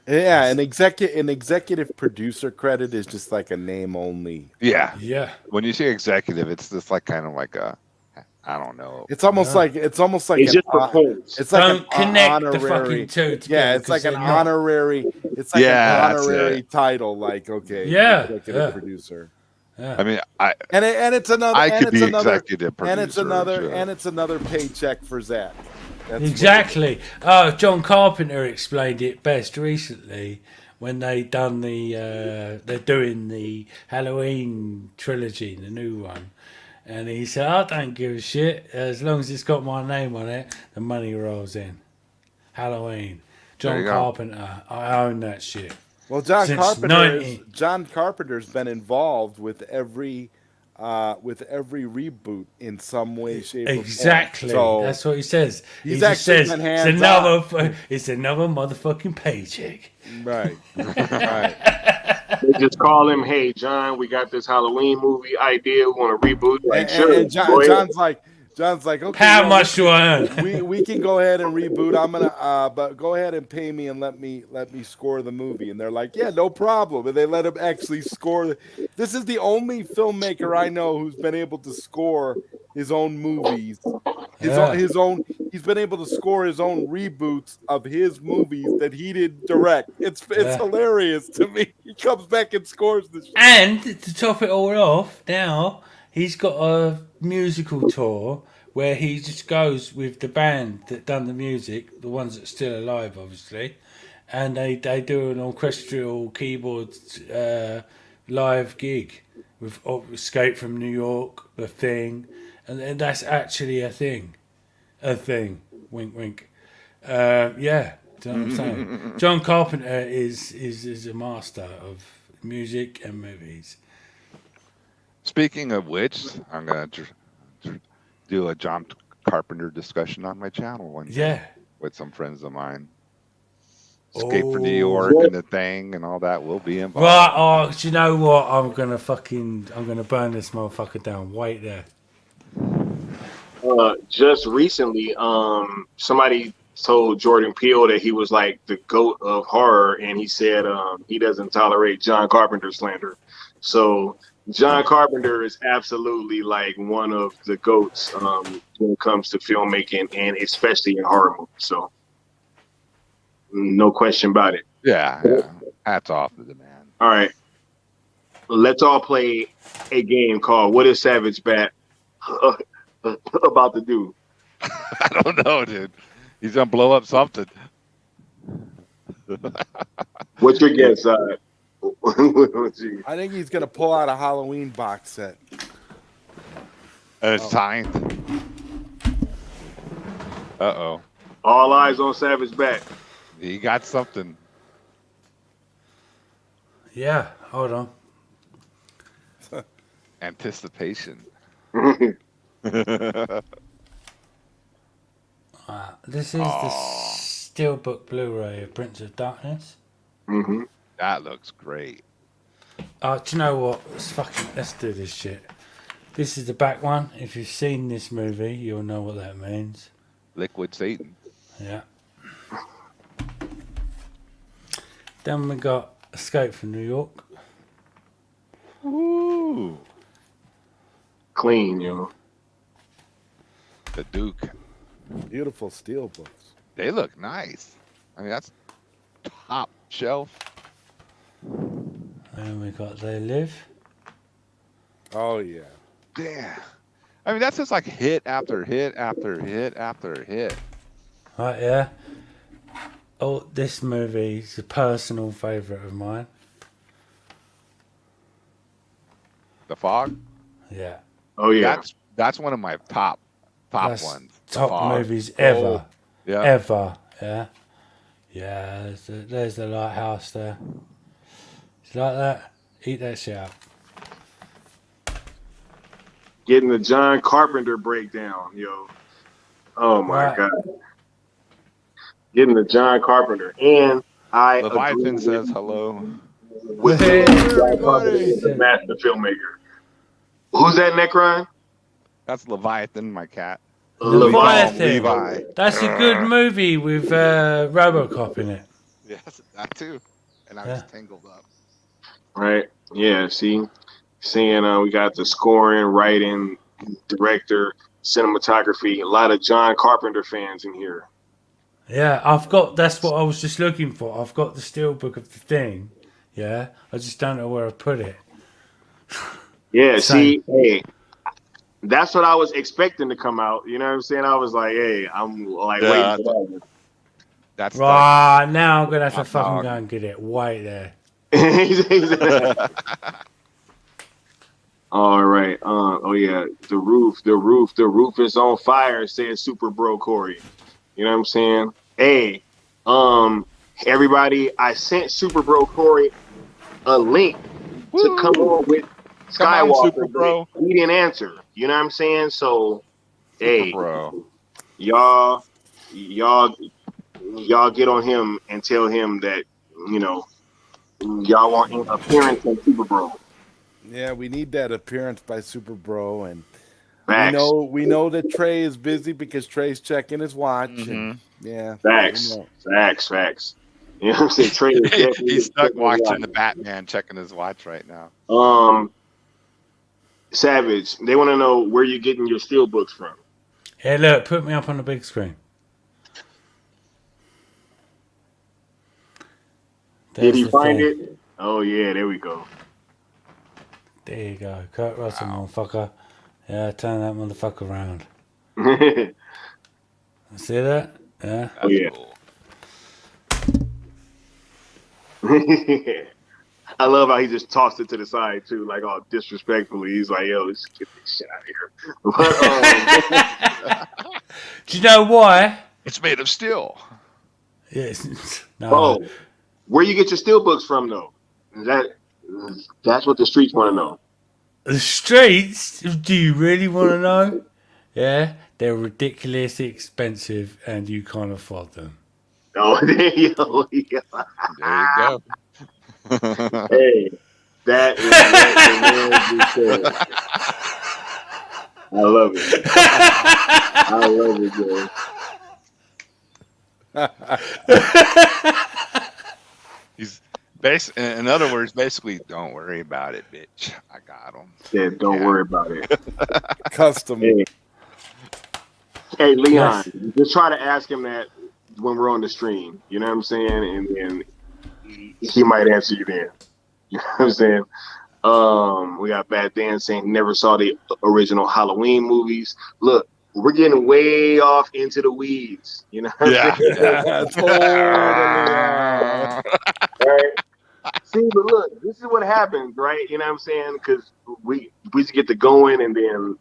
Yeah, an executive producer credit is just like a name only. Yeah. When you say executive, it's just like kind of like a, I don't know. It's almost like it's just proposed. It's like don't connect honorary, the fucking two together. Yeah, it's like an honorary. It's like an honorary title. Like executive producer. Yeah. I mean, it's another. I could be executive producer, and it's another paycheck for Zack. That's exactly. John Carpenter explained it best recently when they're doing the Halloween trilogy, the new one, and he said, "I don't give a shit as long as it's got my name on it. The money rolls in." Halloween, John Carpenter. I own that shit. Well, John Carpenter's been involved with every reboot in some way, shape, exactly. or form. So that's what he says. He just says it's another motherfucking paycheck. Right. They just call him, "Hey, John, we got this Halloween movie idea. We want to reboot." Like, and John's like, okay. How much do I earn? We can go ahead and reboot. I'm gonna, but go ahead and pay me and let me score the movie. And they're like, yeah, no problem. And they let him actually score. This is the only filmmaker I know who's been able to score his own movies. His own. He's been able to score his own reboots of his movies that he didn't direct. It's hilarious to me. He comes back and scores the shit. And to top it all off, now he's got a musical tour where he just goes with the band that done the music, the ones that are still alive, obviously, and they do an orchestral keyboard live gig with Escape from New York, The Thing, and that's actually a thing. Wink, wink. Yeah, do you know what I'm saying? John Carpenter is a master of music and movies. Speaking of which, I'm gonna do a John Carpenter discussion on my channel one day Yeah. with some friends of mine. Escape from New York and The Thing and all that will be involved. Right, oh, do you know what? I'm gonna burn this motherfucker down. Wait there. Just recently, somebody told Jordan Peele that he was like the GOAT of horror, and he said he doesn't tolerate John Carpenter slander. So John Carpenter is absolutely like one of the GOATs when it comes to filmmaking, and especially in horror movies. So no question about it. Yeah. Hats off to the man. All right, let's all play a game called "What is Savage Bat about to do?" I don't know, dude. He's gonna blow up something. What's your guess? I think he's gonna pull out a Halloween box set. And it's signed. Uh-oh. All eyes on Savage Bat. He got something. Yeah, hold on. Anticipation. This is the Steelbook Blu-ray of Prince of Darkness. Mm-hmm. That looks great. Do you know what? Let's do this shit. This is the back one. If you've seen this movie, you'll know what that means. Liquid Satan. Yeah. Then we got Escape from New York. Ooh. Clean, you know. The Duke. Beautiful steel books. They look nice. I mean, that's top shelf. And we got They Live. Oh yeah. Damn. I mean, that's just like hit after hit after hit after hit. Right, yeah. Oh, this movie is a personal favourite of mine. The Fog. Yeah. Oh yeah. That's one of my top That's ones. The top Fog. movies ever. Oh, yeah. Ever. Yeah. Yeah, there's the lighthouse there. You like that? Eat that shit up. Getting the John Carpenter breakdown, yo. Oh my Right. God. Getting the John Carpenter. And I Leviathan agree says hello. with Hey, John Carpenter is the master filmmaker. Who's that, Necron? That's Leviathan, my cat. Leviathan. Levi. That's a good movie with RoboCop in it. Yes, that too. And I Yeah. was tangled up. Right. Yeah. See, seeing we got the scoring, writing, director, cinematography. A lot of John Carpenter fans in here. Yeah, that's what I was just looking for. I've got the steelbook of The Thing. Yeah, I just don't know where I put it. Yeah. Same. See, hey, that's what I was expecting to come out. You know what I'm saying? I was like, hey, I'm like Yeah, waiting for that. That's Right, now I'm going to have to Hot fucking dog. go and get it. Wait there. All right. Oh yeah. The roof is on fire, said Super Bro Corey. You know what I'm saying? Hey, everybody, I sent Super Bro Corey a link to come on with Come on, Skywalker. Super Bro. But he didn't answer. You know what I'm saying? So, hey, Bro. y'all get on him and tell him that y'all want an appearance on Super Bro. Yeah, we need that appearance by Super Bro, and Facts. we know that Trey is busy because Trey's checking his watch. And, yeah, Facts. we know. Facts. You know what I'm saying? Trey is definitely He's stuck checking his watching the Batman, checking his watch right now. watch. Savage, they want to know where you're getting your steel books from. Hey, look, put me up on the big screen. Did There's he the find thing. it? Oh yeah, there we go. There you go. Kurt Russell, motherfucker. Yeah, turn that motherfucker around. See that? Yeah. Oh, yeah. Cool. I love how he just tossed it to the side too, like all disrespectfully. He's like, "Yo, let's get this shit out of here." But Do you know why? It's made of steel. Yes. No. oh, where you get your steel books from, though? That's what the streets want to know. The streets? Do you really want to know? Yeah, they're ridiculously expensive, and you can't afford them. Oh, there you go. There you go. Hey, that is what the man just said. I love it. I love it, man. He's in other words, basically, don't worry about it, bitch. I got him. Yeah, don't worry about it. Custom. Hey, Leon, just try to ask him that when we're on the stream. You know what I'm saying? And then he might answer you then. You know what I'm saying? We got Bad Dan saying he never saw the original Halloween movies. Look, we're getting way off into the weeds. You know what I'm saying? Yeah, totally. Right? See, but look, this is what happens, right? You know what I'm saying? Because we just get to going, and then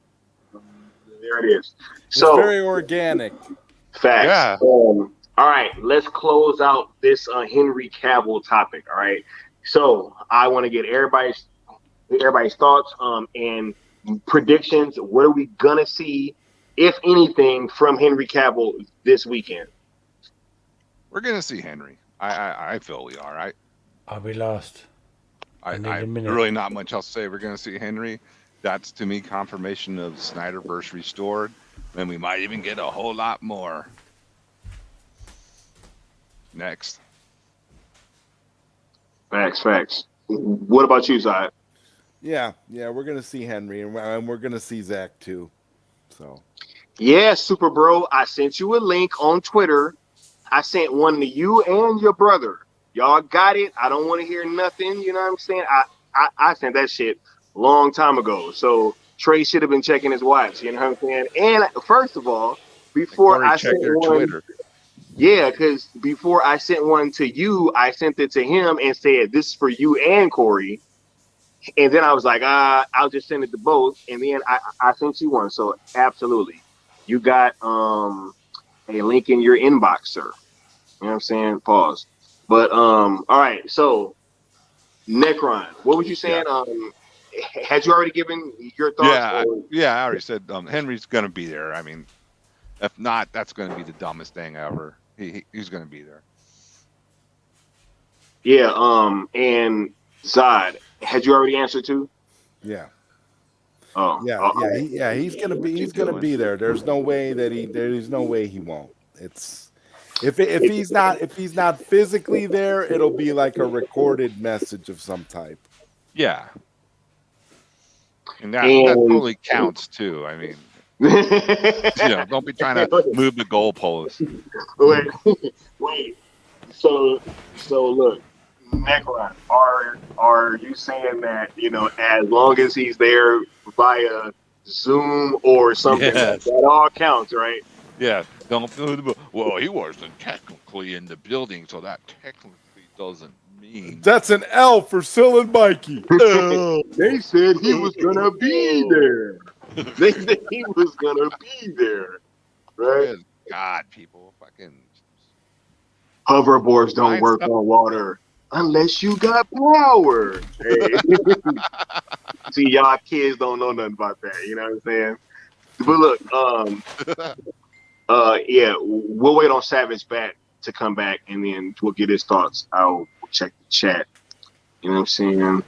there it is. So it's very organic. Facts. Yeah. All right, let's close out this Henry Cavill topic. All right. So I want to get everybody's thoughts and predictions. What are we gonna see, if anything, from Henry Cavill this weekend? We're gonna see Henry. I feel we are. I'll be last. I really not much else to say. We're gonna see Henry. That's to me confirmation of Snyderverse restored, and we might even get a whole lot more. Next. Facts. What about you, Zod? Yeah, we're gonna see Henry, and we're gonna see Zach too. So. Yeah, Super Bro. I sent you a link on Twitter. I sent one to you and your brother. Y'all got it. I don't want to hear nothing. You know what I'm saying? I sent that shit a long time ago. So Trey should have been checking his watch. You know what I'm saying? And first of all, before I sent your one, Twitter. yeah, because before I sent one to you, I sent it to him and said, "This is for you and Corey." And then I was like, I'll just send it to both. And then I sent you one. So absolutely, you got a link in your inbox, sir. You know what I'm saying? Pause. But all right. So Necron, what was you saying? Yeah. Had you already given your thoughts? Yeah, I already said Henry's gonna be there. I mean, if not, that's gonna be the dumbest thing ever. He's gonna be there. Yeah. And Zod, had you already answered too? Yeah. Oh. Yeah. He's gonna be there. There's no way he won't. It's if he's not physically there, it'll be like a recorded message of some type. Yeah. And that totally counts too. I mean, don't be trying to move the goalposts. Wait. So look, Necron, are you saying that, as long as he's there via Zoom or something, Yes. that all counts, right? Yeah. Well, he wasn't technically in the building, so that technically doesn't mean. That's an L for Sil and Mikey. They said he was gonna be there. They said he was gonna be there, right? Good God, people, fucking hoverboards don't work on water unless you got power. Hey. See, y'all kids don't know nothing about that. You know what I'm saying? But look, yeah, we'll wait on Savage Bat to come back, and then we'll get his thoughts. I'll check the chat. You know what I'm saying?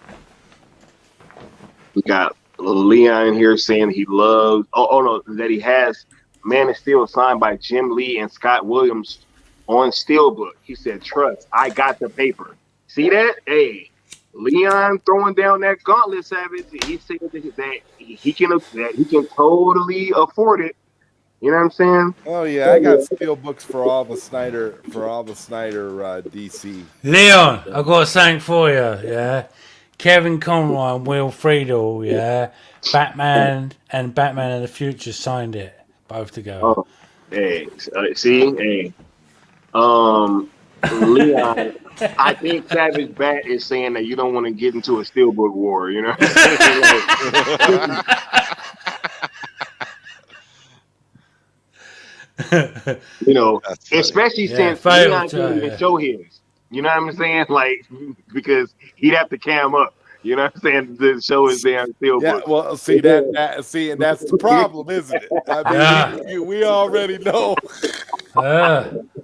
We got Leon here saying he loves. That he has Man of Steel signed by Jim Lee and Scott Williams on Steelbook. He said, "Trust, I got the paper." See that? Hey, Leon throwing down that gauntlet, Savage. He said that he can totally afford it. You know what I'm saying? Oh yeah, I got steel books for all the Snyder DC. Leon, I've got something for you. Yeah, Kevin Conroy and Will Friedle. Yeah, Batman and the Future signed it both together. Oh, hey, see, hey, Leon, I think Savage Bat is saying that you don't want to get into a steelbook war. You know what I'm saying? You know, especially since Leon can't even show his. You know what I'm saying? Like, because he'd have to cam up. You know what I'm saying? To show his damn steelbook. Yeah, well, see and that's the problem, isn't it? I mean, we already know.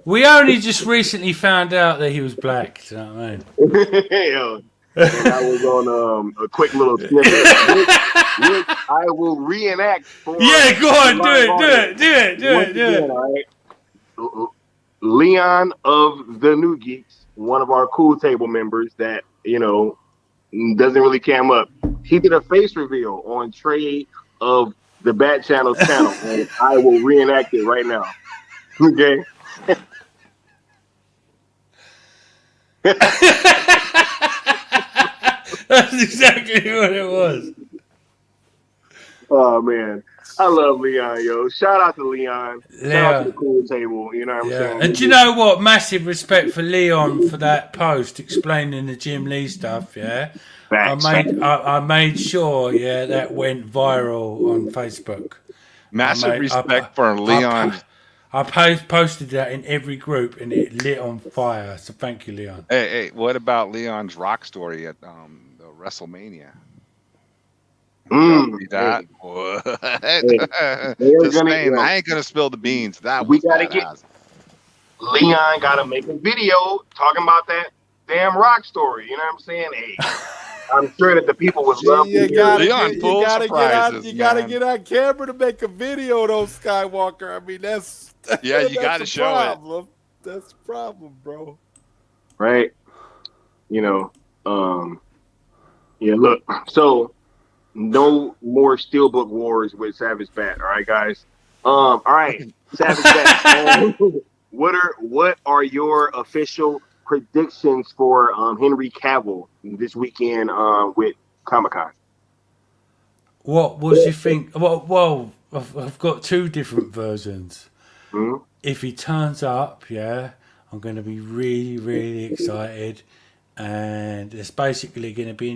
We only just recently found out that he was black. Do you know what I mean? And I was on a quick little snippet, which I will reenact for. Yeah, go on, do it. All right. Leon of the New Geeks, one of our cool table members that, you know, doesn't really cam up. He did a face reveal on Trey of the Bat Channel's channel, and I will reenact it right now. Okay. That's exactly what it was. Oh man, I love Leon, yo. Shout out to Leon. Shout out to the cool table. You know what I'm saying? And do you know what? Massive respect for Leon for that post explaining the Jim Lee stuff. Yeah, I made sure. Yeah, that went viral on Facebook. Massive respect for Leon. I posted that in every group and it lit on fire. So thank you, Leon. Hey, what about Leon's rock story at the WrestleMania? That? Just saying, I ain't gonna spill the beans. That we gotta get. Leon gotta make a video talking about that damn rock story. You know what I'm saying? Hey, I'm sure that the people would love to hear Leon full surprises. You gotta get on camera to make a video, though, Skywalker. I mean, that's you gotta show it. That's the problem, bro. Right? You know, yeah. Look, so. No more steelbook wars with Savage Bat. All right, guys. All right, Savage Bat. What are your official predictions for Henry Cavill this weekend with Comic-Con? What do you think? Well, I've got two different versions. Mm-hmm. If he turns up, yeah, I'm going to be really, really excited. And it's basically going to be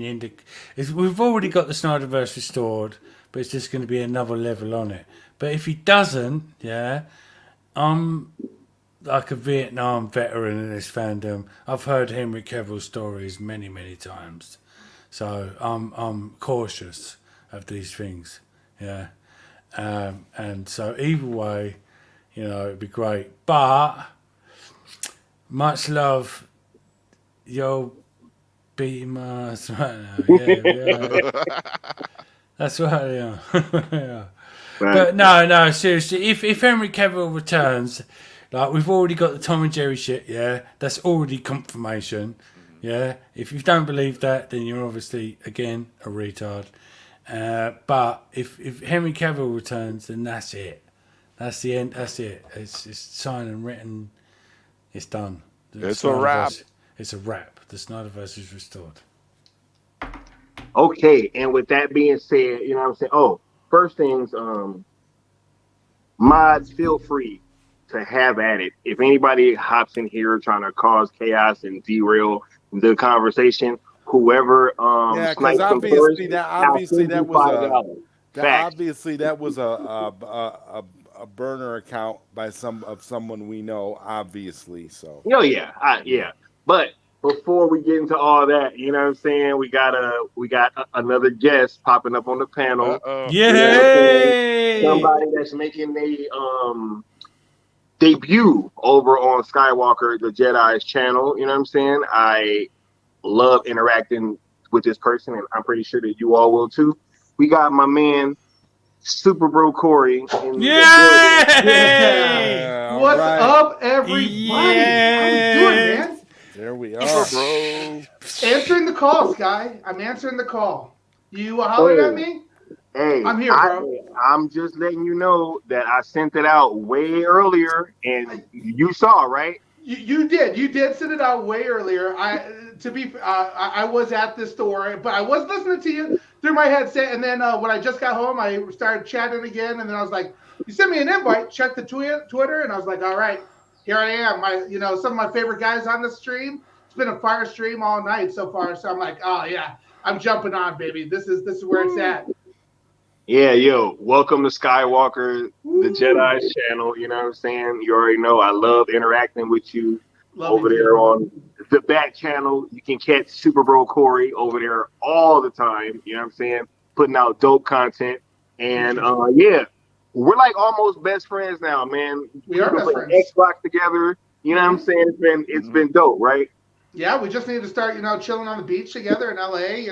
we've already got the Snyderverse restored, but it's just going to be another level on it. But if he doesn't, yeah, I'm like a Vietnam veteran in this fandom. I've heard Henry Cavill stories many, many times, so I'm cautious of these things, yeah. And so either way, you know, it'd be great. But much love. Yo, beating my ass right now. Yeah. That's right, yeah. Yeah. Right. But no, seriously, if Henry Cavill returns, like we've already got the Tom and Jerry shit, yeah, that's already confirmation. Yeah. If you don't believe that, then you're obviously again a retard. But if Henry Cavill returns, then that's it. That's the end. That's it. It's signed and written. It's done. It's a wrap. It's a wrap. The Snyderverse is restored. Okay, and with that being said, you know what I'm saying? Oh, first things, mods, feel free to have at it. If anybody hops in here trying to cause chaos and derail the conversation, whoever because obviously that was a burner account by someone we know, obviously. So yeah. But before we get into all that, you know what I'm saying? We got another guest popping up on the panel. Yay! Somebody that's making a debut over on Skywalker the Jedi's channel. You know what I'm saying? I love interacting with this person, and I'm pretty sure that you all will too. We got my man Super Bro Corey. Yeah! What's up, everybody? Yeah. How you doing, man? There we are, bro. Answering the call, Sky. I'm answering the call. You hollering at me? Hey, I'm here, bro. I'm just letting you know that I sent it out way earlier, and you saw, right? You did. You did send it out way earlier. I was at the store, but I was listening to you through my headset, and then when I just got home, I started chatting again, and then I was like, you sent me an invite, check the Twitter, and I was like, all right, here I am. Some of my favorite guys on the stream. It's been a fire stream all night so far. So I'm like, oh yeah, I'm jumping on, baby. This is where it's at. Yeah, yo, welcome to Skywalker, the Jedi's channel. You know what I'm saying? You already know I love interacting with you over there on the back channel. You can catch Super Bro Corey over there all the time. You know what I'm saying? Putting out dope content. And yeah, we're like almost best friends now, man. We are best friends. Xbox together. You know what I'm saying? It's been dope, right? Yeah, we just need to start, chilling on the beach together in LA,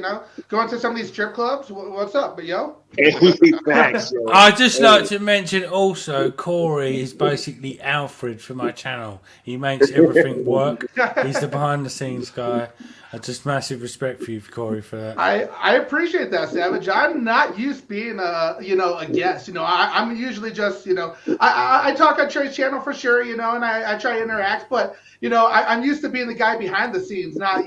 going to some of these strip clubs. What's up, but yo? I'd just like to mention also, Corey is basically Alfred for my channel. He makes everything work. He's the behind the scenes guy. I just massive respect for you, Corey, for that. I appreciate that, Savage. I'm not used to being a guest. I'm usually just, I talk on Trey's channel for sure, and I try to interact, but I'm used to being the guy behind the scenes, not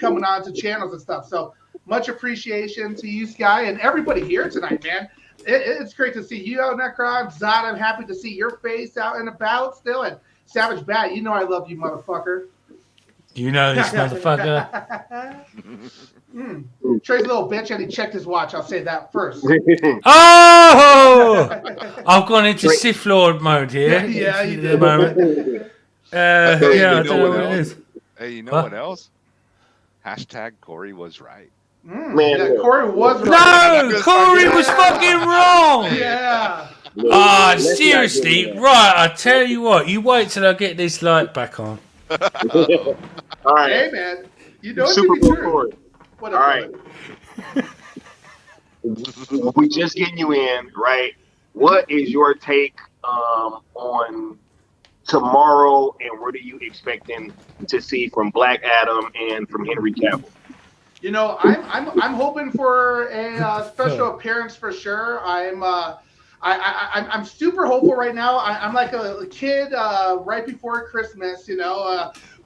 coming on to channels and stuff. So much appreciation to you, Sky, and everybody here tonight, man. It's great to see you out, Necron. Zod, I'm happy to see your face out and about still. And Savage Bat, I love you, motherfucker. You know this motherfucker. Trey's a little bitch, and he checked his watch. I'll say that first. Oh! I've gone into Sith Lord mode here. Yeah, you did. At the moment. I don't know what it is. Hey, you know what else? Hashtag Corey was right. Man, Corey was right. No, Corey was fucking wrong. Yeah. Seriously, right? I tell you what. You wait till I get this light back on. All right. Hey, man. You know Super it to be true. All right. We just getting you in, right? What is your take on tomorrow, and what are you expecting to see from Black Adam and from Henry Cavill? I'm hoping for a special appearance for sure. I'm super hopeful right now. I'm like a kid right before Christmas,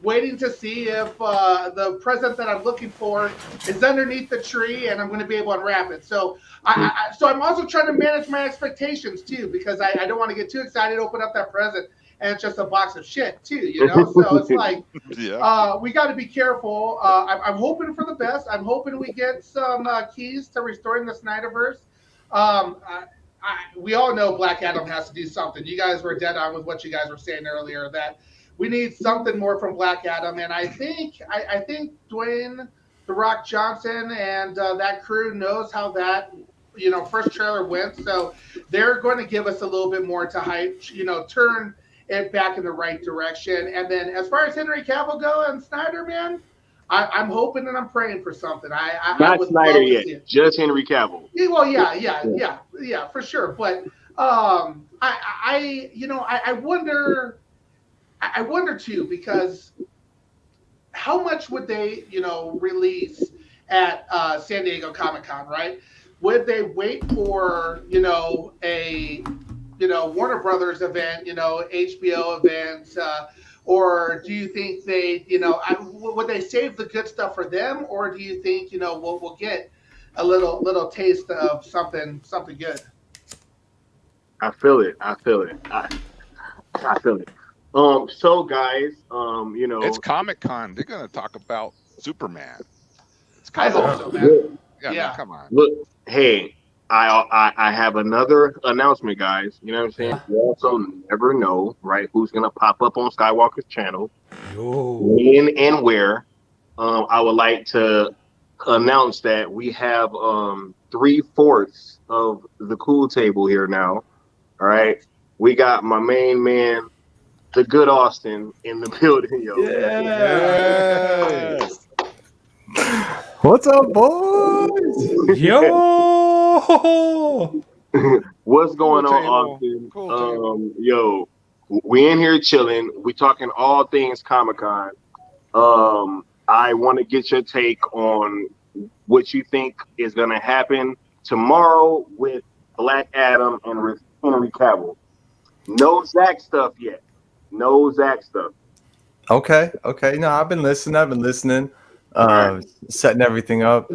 waiting to see if the present that I'm looking for is underneath the tree, and I'm going to be able to unwrap it. So I'm also trying to manage my expectations too, because I don't want to get too excited, open up that present, and it's just a box of shit too, So it's like, we got to be careful. I'm hoping for the best. I'm hoping we get some keys to restoring the Snyderverse. We all know Black Adam has to do something. You guys were dead on with what you guys were saying earlier, that we need something more from Black Adam. And I think Dwayne "The Rock" Johnson and that crew knows how that first trailer went. So they're going to give us a little bit more to hype, turn it back in the right direction. And then as far as Henry Cavill go and Snyder, man, I'm hoping and I'm praying for something. Not Snyder yet, just Henry Cavill. Yeah, well, yeah, for sure. But I wonder too, because how much would they release at San Diego Comic-Con, right? Would they wait for a Warner Brothers event, HBO event? Or do you think they, would they save the good stuff for them, or do you think, we'll get a little taste of something good? I feel it. I feel it. So guys, it's Comic-Con. They're gonna talk about Superman. I hope so, man. Yeah. Man, come on. Look, hey, I have another announcement, guys. You know what I'm saying? You also never know, right, who's going to pop up on Skywalker's channel, when and where. I would like to announce that we have 3/4 of the cool table here now. All right. We got my main man, the good Austin, in the building, yo. Yes. What's up, boys? Yo! What's going on, Austin? Cool yo, we in here chilling. We talking all things Comic-Con. I want to get your take on what you think is going to happen tomorrow with Black Adam and Henry Cavill. No Zack stuff yet. No Zack stuff. Okay. No, I've been listening. Setting everything up.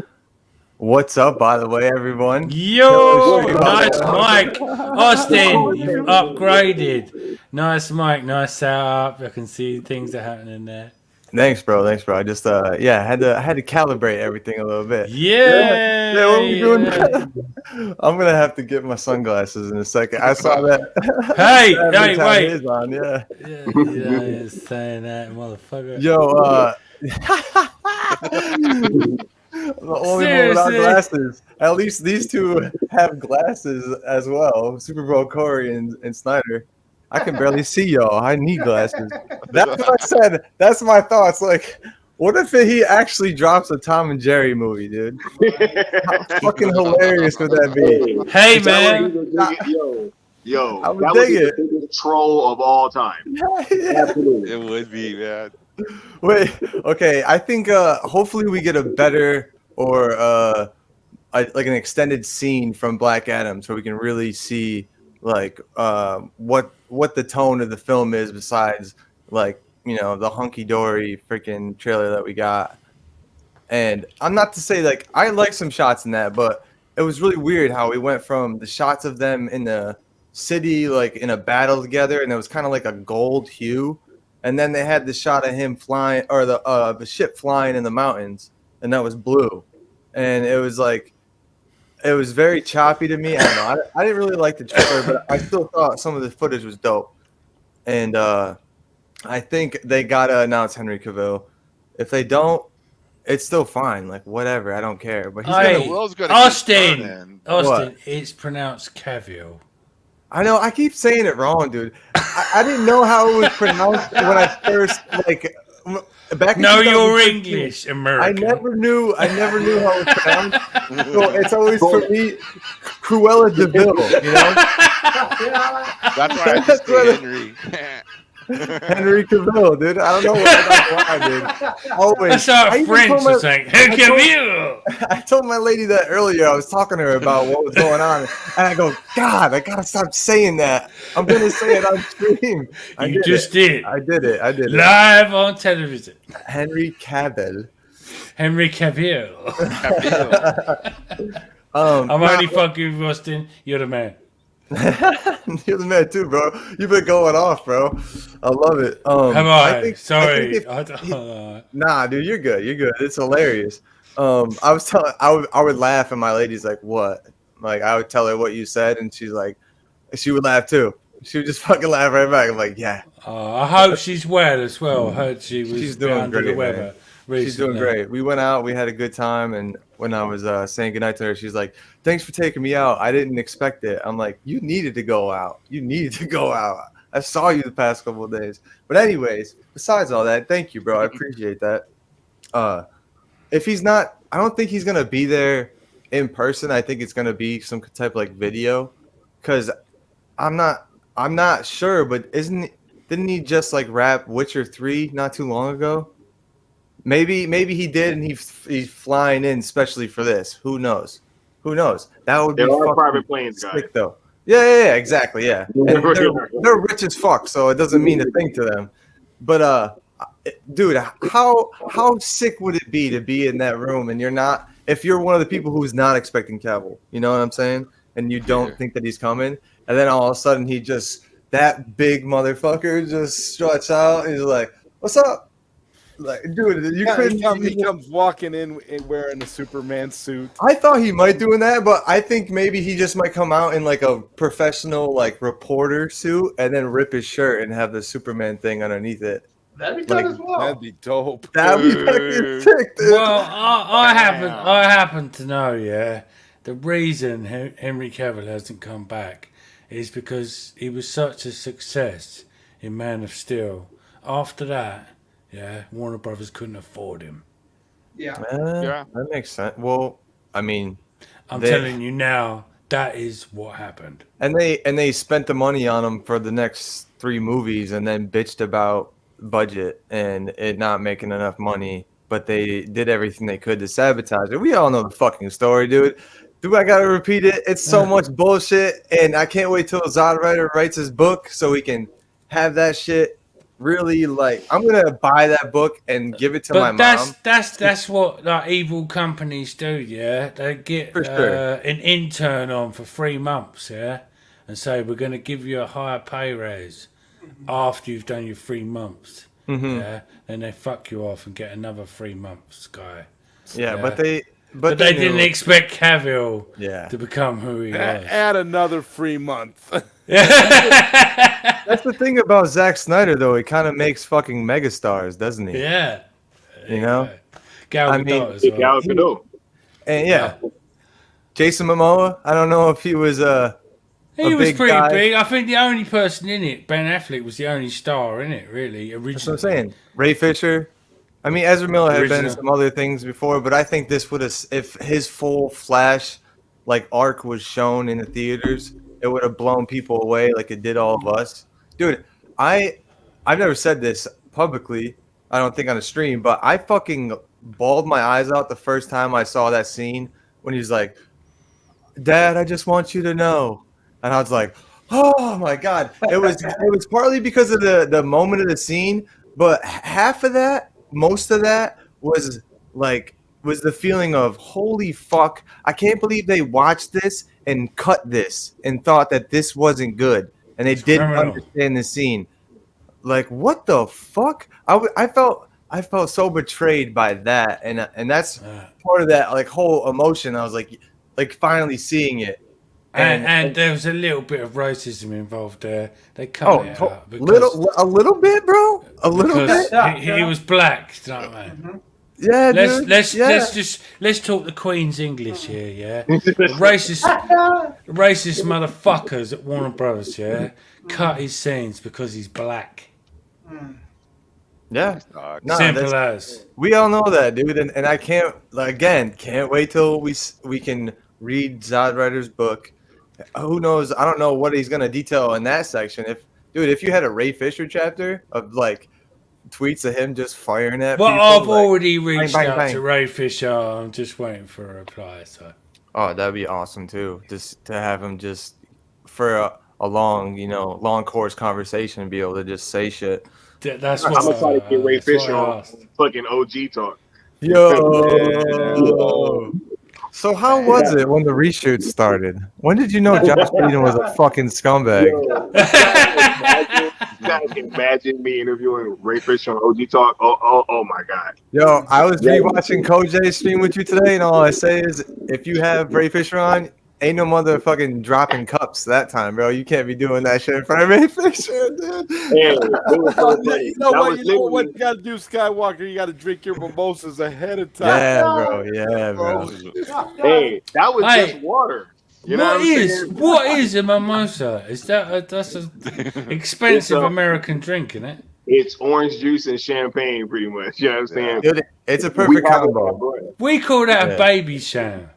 What's up, by the way, everyone? Yo, Yo, nice mic. Austin, you've upgraded. Nice mic, nice setup. I can see things are happening there. Thanks, bro. I just I had to calibrate everything a little bit. Yeah. Yeah, what are we doing? I'm gonna have to get my sunglasses in a second. I saw that. Hey, Savage had wait. his on, yeah. Yeah, you're saying that, motherfucker. Yo, I'm the only one without Seriously? glasses. At least these two have glasses as well. Super Bowl Corey and Snyder. I can barely see y'all. I need glasses. That's what I said. That's my thoughts. Like, what if he actually drops a Tom and Jerry movie, dude? How fucking hilarious would that be? Hey, man. Yo, I would that would dig be it. the biggest troll of all time. Absolutely. It would be, man. Wait, okay. I think hopefully we get a better or like an extended scene from Black Adam, so we can really see like what the tone of the film is, besides like the hunky dory freaking trailer that we got. And I'm not to say like I like some shots in that, but it was really weird how we went from the shots of them in the city like in a battle together, and it was kind of like a gold hue. And then they had the shot of him flying, or the ship flying in the mountains, and that was blue. And it was like, it was very choppy to me. I don't know. I didn't really like the trailer, but I still thought some of the footage was dope. And I think they gotta announce Henry Cavill. If they don't, it's still fine. Like whatever, I don't care. But he's Hey, Austin, What? it's pronounced Cavill. I know. I keep saying it wrong, dude. I didn't know how it was pronounced when I first like back. No, in you're 2016, English, American. I never knew how it was pronounced. So it's always for me, Cruella de Vil. You know, That's why I just say Henry. Henry Cavill, dude. I don't know why, dude. Always. That's how French is saying. Cavill. I told my lady that earlier. I was talking to her about what was going on, and I go, God, I gotta stop saying that. I'm gonna say it on stream. You just did. I did it. Live on television. Henry Cavill. Henry Cavill. I'm only fucking with Austin. You're the man. You're the man too, bro. You've been going off, bro. I love it. Come on. Sorry. Nah, dude, you're good. It's hilarious. I was telling, I would laugh, and my lady's like, "What?" Like, I would tell her what you said, and she would laugh too. She would just fucking laugh right back. I'm like, yeah. I hope she's well as well. I heard she's doing under great, the weather. Recently. She's doing great. We went out. We had a good time. And when I was saying goodnight to her, she's like, "Thanks for taking me out. I didn't expect it." I'm like, "You needed to go out. I saw you the past couple of days." But anyways, besides all that, thank you, bro. I appreciate that. If he's not, I don't think he's going to be there in person. I think it's going to be some type of like video, because I'm not sure, but didn't he just like rap Witcher 3 not too long ago? Maybe he did, and he's flying in especially for this. Who knows? That would there be are private planes, guys. sick, though. Yeah, exactly, yeah. And they're rich as fuck, so it doesn't mean a thing to them. But dude, how sick would it be to be in that room and if you're one of the people who's not expecting Cavill, you know what I'm saying? And you don't think that he's coming, and then all of a sudden that big motherfucker just struts out and he's like, "What's up?" Like, dude, you couldn't. He comes walking in wearing a Superman suit. I thought he might doing that, but I think maybe he just might come out in like a professional like reporter suit and then rip his shirt and have the Superman thing underneath it. That'd be good as well. That'd be dope. That'd be fucking sick, dude. Well, I happen to know, yeah, the reason Henry Cavill hasn't come back is because he was such a success in Man of Steel. After that, yeah, Warner Brothers couldn't afford him. Yeah. That makes sense. Well, I mean, I'm telling you now, that is what happened. And they spent the money on him for the next 3 movies, and then bitched about budget and it not making enough money. But they did everything they could to sabotage it. We all know the fucking story, dude. Do I gotta repeat it? It's so much bullshit, and I can't wait till Zod writer writes his book so we can have that shit really like. I'm gonna buy that book and give it to my mom. That's what like evil companies do. Yeah, they get For sure. an intern on for 3 months. Yeah, and say we're going to give you a higher pay raise after you've done your 3 months. Mm-hmm. Yeah, then they fuck you off and get another 3 months guy. Yeah, Yeah. but they didn't expect Cavill Yeah. to become who he was. Add another free month. That's the thing about Zack Snyder, though. He kind of makes fucking megastars, doesn't he? Yeah. You know? Gal I Gadot mean, as well. Gal Gadot. And yeah. Jason Momoa, I don't know if he was He was big pretty guy. big. I think the only person in it, Ben Affleck, was the only star in it, really, originally. That's what I'm saying. Ray Fisher. I mean, Ezra Miller had been in Original. some other things before, but I think this would have, if his full Flash like arc was shown in the theaters, it would have blown people away like it did all of us. Dude, I've never said this publicly, I don't think on a stream, but I fucking bawled my eyes out the first time I saw that scene when he's like, "Dad, I just want you to know," and I was like, "Oh my god!" It was partly because of the moment of the scene, but half of that, most of that was the feeling of holy fuck! I can't believe they watched this and cut this and thought that this wasn't good, and they didn't criminal. understand the scene. Like, what the fuck? I felt so betrayed by that, and that's part of that like whole emotion. I was like finally seeing it. And there was a little bit of racism involved there. They cut it out a little bit, bro. A little because bit. he was black. Do you know what I mean? Yeah, dude. Let's talk the Queen's English here, yeah. racist motherfuckers at Warner Brothers, yeah, cut his scenes because he's black. Yeah. Nah, Simple as. we all know that, dude, and I can't wait till we can read Snyder's book. Who knows? I don't know what he's gonna detail in that section. If you had a Ray Fisher chapter of like tweets of him just firing at Well, people, I've like, already reached bang, out bang. to Ray Fisher. I'm just waiting for a reply. So. Oh, that'd be awesome too. Just to have him just for a long course conversation, be able to just say shit. That's I'm what gonna try to get Ray that's what Fisher I on asked. fucking OG talk. Yo. So how was it when the reshoots started? When did you know Josh Whedon was a fucking scumbag? You guys imagine me interviewing Ray Fisher on OG talk. Oh my god. Yo, I was rewatching Kojay's stream with you today, and all I say is, if you have Ray Fisher on, ain't no motherfucking dropping cups that time, bro. You can't be doing that shit in front of Ray Fisher, dude. Hey, it was so funny. You know That what? was You know what literally- you gotta do, Skywalker. You gotta drink your mimosas ahead of time. Yeah, bro. Yeah, bro. Hey, that was Hey. just water. You know what I'm saying? What is a mimosa? Is that's an expensive It's a- American drink, isn't it? It's orange juice and champagne, pretty much. You know what I'm saying? Dude, it's a We perfect have it, combo. bro. We call that Yeah. a baby sham.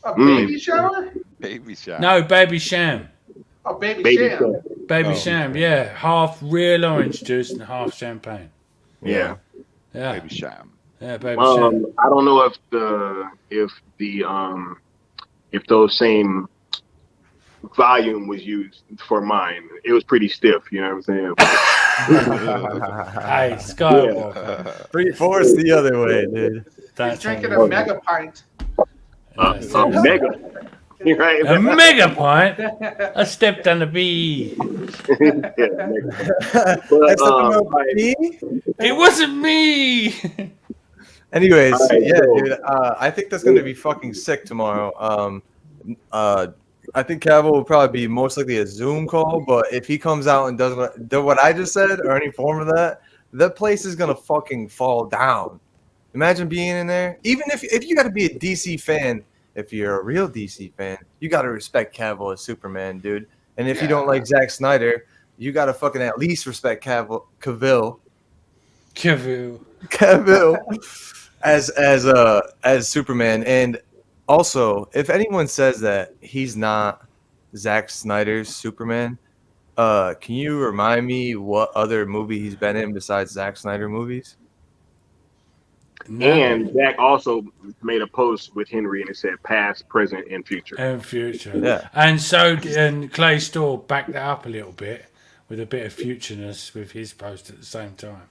A baby shower? Baby shot. No, baby sham. A baby, Baby sham. sham. Baby Oh. sham, yeah. Half real orange juice and half champagne. Yeah. Yeah, Baby sham. yeah, baby sham. I don't know if those same volume was used for mine. It was pretty stiff. You know what I'm saying? Hey, Skywalker. 3/4 the other way, dude. He's That's drinking how- a mega pint. yeah, seriously. Mega. Right? A mega pint. I stepped on the bee. Yeah, mega. That's But, something me. It wasn't me. Anyways, All right, yeah, so- dude. I think that's gonna be fucking sick tomorrow. I think Cavill will probably be most likely a Zoom call, but if he comes out and does what I just said or any form of that place is gonna fucking fall down. Imagine being in there. Even if you got to be a DC fan, if you're a real DC fan, you got to respect Cavill as Superman, dude. And if you don't like Zack Snyder, you got to fucking at least respect Cavill as Superman. And also, if anyone says that he's not Zack Snyder's Superman, can you remind me what other movie he's been in besides Zack Snyder movies? And Zach also made a post with Henry and it said past, present, and future. And future. Yeah. And so, and Clay Store backed that up a little bit with a bit of futureness with his post at the same time.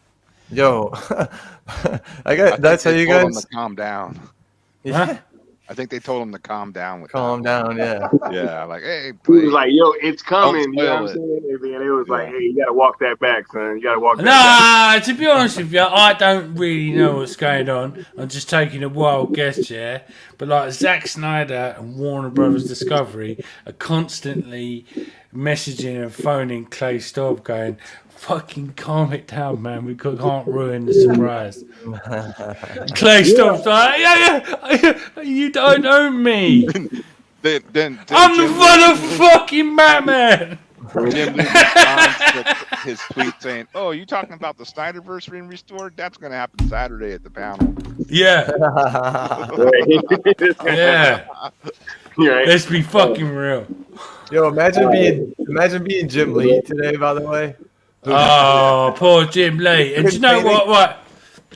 Yo, I that's how think they you told him guys. to calm down. Yeah, Huh? I think they told him to calm down with calm that down. Yeah. one. Yeah, like, hey, He was play. like, "Yo, it's coming." You know what I'm spoil it. saying? And then it was like, Yeah. "Hey, you gotta walk that back, son. You gotta walk that back." Nah, to be honest with you, I don't really know what's going on. I'm just taking a wild guess, yeah. But like Zack Snyder and Warner Brothers Discovery are constantly messaging and phoning Clay Staub going, fucking calm it down, man. We can't ruin the surprise. Clay Staub's like, yeah, you don't own me. Then I'm the Jim Lee- motherfucking Batman. Jim Lee responds to his tweet saying, "Oh, you talking about the Snyderverse being restored? That's going to happen Saturday at the panel." Yeah, yeah. Right. Let's be fucking real. Yo, imagine being Jim Lee today. By the way. Oh, poor Jim Lee. And do you know what?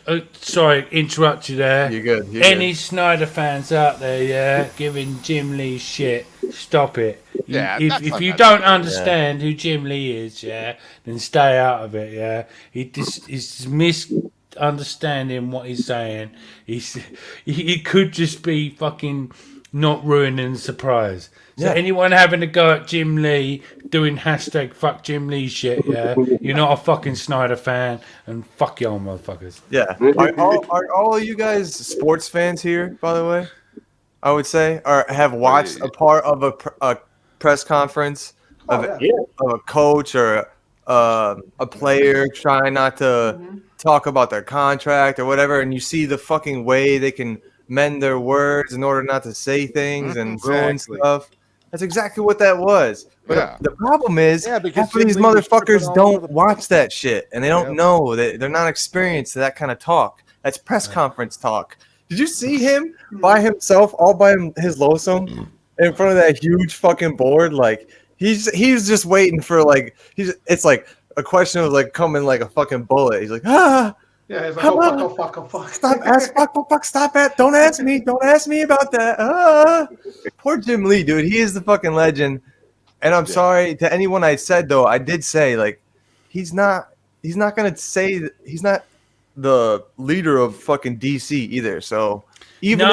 Right. Sorry, interrupt you there. You're good. Any Snyder fans out there, yeah, giving Jim Lee shit, stop it. Yeah, if that's you not don't good. understand who Jim Lee is, yeah, then stay out of it, yeah. He's misunderstanding what he's saying. He could just be fucking not ruining the surprise. So Yeah. anyone having a go at Jim Lee doing hashtag fuck Jim Lee shit, yeah, you're not a fucking Snyder fan, and fuck y'all motherfuckers. Yeah. Are all of you guys sports fans here, by the way? I would say, or have watched a part of a press conference of, of a coach or a player trying not to talk about their contract or whatever, and you see the fucking way they can mend their words in order not to say things and ruin stuff. That's exactly what that was. But the problem is, because half of these Jim Lee was tripping motherfuckers all over don't the watch that shit, and they don't know that they're not experienced to that kind of talk. That's press conference talk. Did you see him by himself, all by his lonesome, in front of that huge fucking board? Like he's just waiting for it's like a question of like coming like a fucking bullet. He's like, Yeah, he's like, oh fuck. stop it. Don't ask me about that. Poor Jim Lee, dude. He is the fucking legend. And I'm sorry to anyone I said, though. I did say, like, he's not going to say, he's not the leader of fucking DC either. So even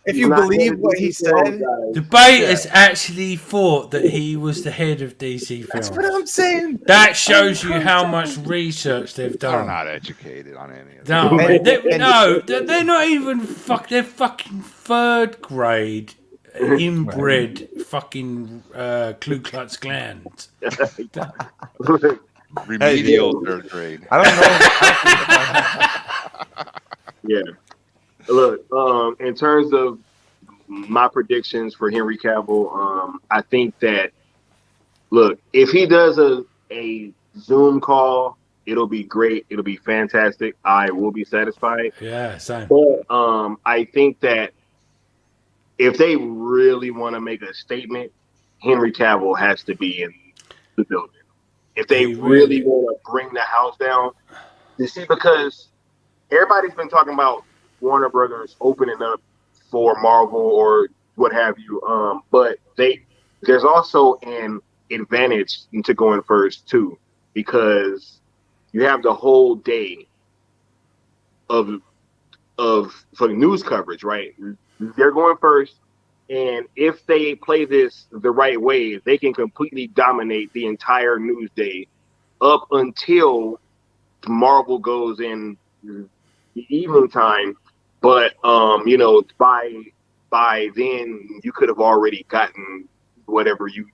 if you believe what he said, debaters actually thought that he was the head of DC Films. That's what I'm saying. That shows you how much research they've They're done. not educated on any of that. No, they're not even They're fucking third grade inbred fucking Ku Klux Klans. Remedial third grade. I don't know. Yeah. Look, in terms of my predictions for Henry Cavill, I think that, look, if he does a Zoom call, it'll be great. It'll be fantastic. I will be satisfied. Yeah, same. But I think that if they really want to make a statement, Henry Cavill has to be in the building. If they really want to bring the house down, you see, because everybody's been talking about Warner Brothers opening up for Marvel or what have you, but there's also an advantage into going first too, because you have the whole day of for the news coverage, right? They're going first, and if they play this the right way, they can completely dominate the entire news day up until Marvel goes in the evening time. But by then you could have already gotten whatever you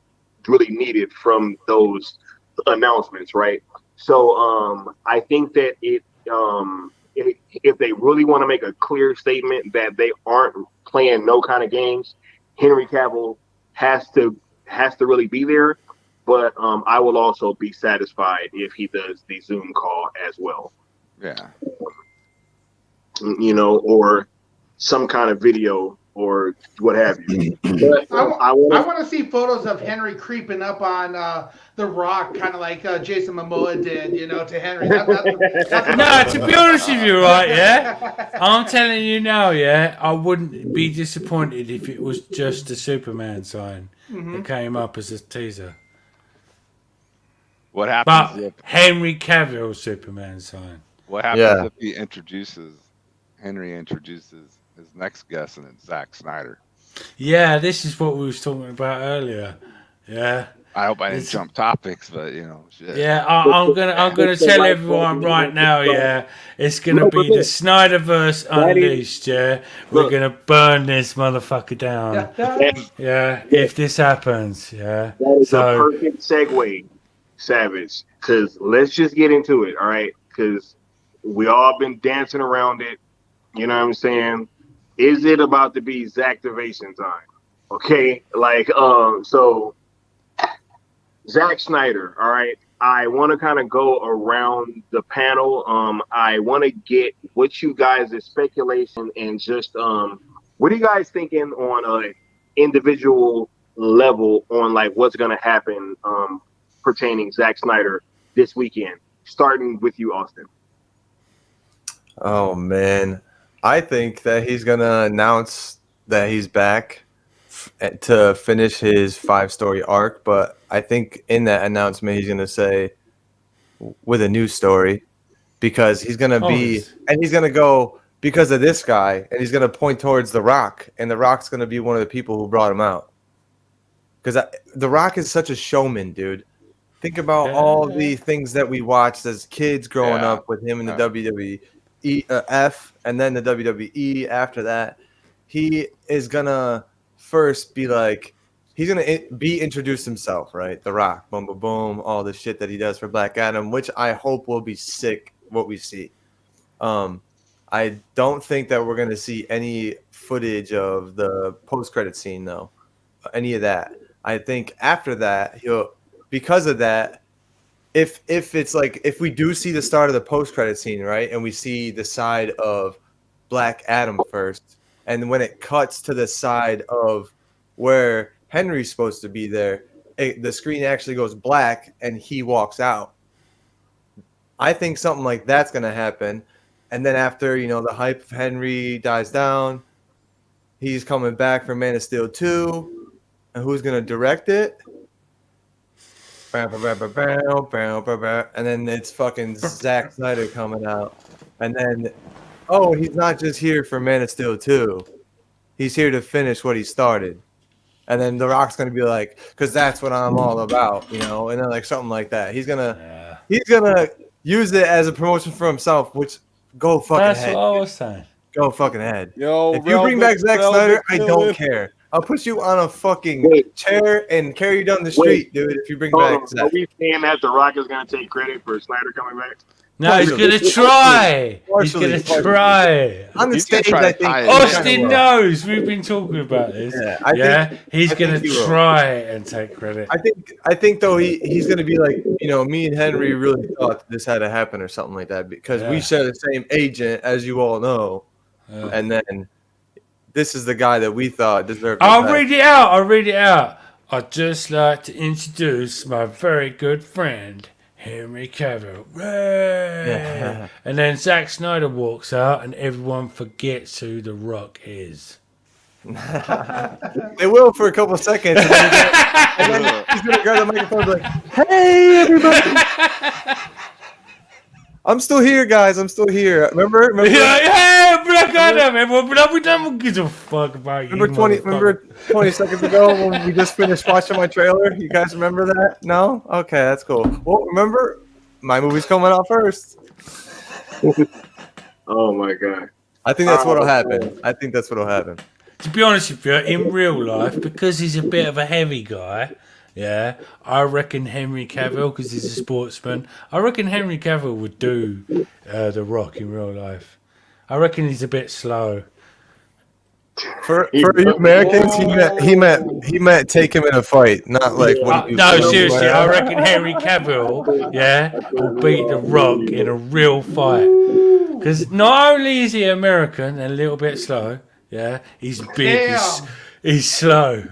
really needed from those announcements, right? So I think that if they really want to make a clear statement that they aren't playing no kind of games, Henry Cavill has to really be there. But I will also be satisfied if he does the Zoom call as well. Yeah. Or some kind of video or what have you. But, I want to see photos of Henry creeping up on The Rock, kind of like Jason Momoa did, to Henry. No, to be honest with you, right, yeah? I'm telling you now, yeah, I wouldn't be disappointed if it was just a Superman sign that came up as a teaser. What happens But if Henry Cavill Superman sign. what happens Yeah. if Henry introduces his next guest and it's Zack Snyder? Yeah, this is what we was talking about earlier. Yeah. I hope I didn't It's- jump topics, but shit. Yeah, I'm gonna tell everyone right now. Yeah, it's gonna be the Snyderverse unleashed. Yeah, we're gonna burn this motherfucker down. Yeah, if this happens. Yeah, That is a so perfect segue, Savage. Because let's just get into it, all right? Because we all been dancing around it. You know what I'm saying? Is it about to be Zactivation time? Okay, so Zack Snyder, all right. I want to kind of go around the panel. I want to get what you guys' speculation and just what are you guys thinking on a individual level on like what's going to happen pertaining Zack Snyder this weekend, starting with you, Austin. Oh man, I think that he's gonna announce that he's back to finish his 5-story arc, but I think in that announcement he's gonna say with a new story because he's gonna be and he's gonna go because of this guy and he's gonna point towards The Rock and The Rock's gonna be one of the people who brought him out because The Rock is such a showman, dude. Think about all the things that we watched as kids growing up with him in the WWF and then the WWE after that. He is gonna first be like, he's gonna be introduced himself, right? The Rock, boom, boom, boom, all the shit that he does for Black Adam, which I hope will be sick. What we see, I don't think that we're gonna see any footage of the post-credit scene though, any of that. I think after that because of that, if it's like if we do see the start of the post-credit scene, right, and we see the side of Black Adam first, and when it cuts to the side of where Henry's supposed to be there, the screen actually goes black and he walks out. I think something like that's going to happen. And then after, the hype of Henry dies down, he's coming back for Man of Steel 2. And who's going to direct it? And then it's fucking Zack Snyder coming out. And then, he's not just here for Man of Steel 2. He's here to finish what he started. And then The Rock's going to be like, because that's what I'm all about, and then like something like that. He's going to use it as a promotion for himself, which go fucking that's ahead. what I was saying. Go fucking ahead. Yo, if you bring back Zack Snyder, I don't care. I'll put you on a fucking chair and carry you down the street, dude, if you bring back Zack. Are we saying that The Rock is going to take credit for Snyder coming back? No, he's going to try. He's going to try. On the stage, I think Austin knows. We've been talking about this. He's going to try and take credit. I think though he's going to be like, me and Henry really thought this had to happen or something like that because we share the same agent, as you all know. And then this is the guy that we thought deserved. I'll read it out. I'd just like to introduce my very good friend, Henry Cavill. Yeah. And then Zack Snyder walks out and everyone forgets who The Rock is. They will for a couple of seconds. And then he's going to grab the microphone and be like, hey, everybody. I'm still here, guys. I'm still here. Remember? Yeah, Black Adam. Everyone gives a fuck about you. Remember 20 seconds ago when we just finished watching my trailer? You guys remember that? No? Okay, that's cool. Well, remember, my movie's coming out first. Oh, my God. I think that's what'll happen. To be honest with you, in real life, because he's a bit of a heavy guy, I reckon Henry Cavill, because he's a sportsman, I reckon Henry Cavill would do The Rock in real life. I reckon he's a bit slow. For you Americans, he meant take him in a fight, not like seriously, I reckon Henry Cavill, will beat The Rock in a real fight. Because not only is he American and a little bit slow, he's big, he's slow.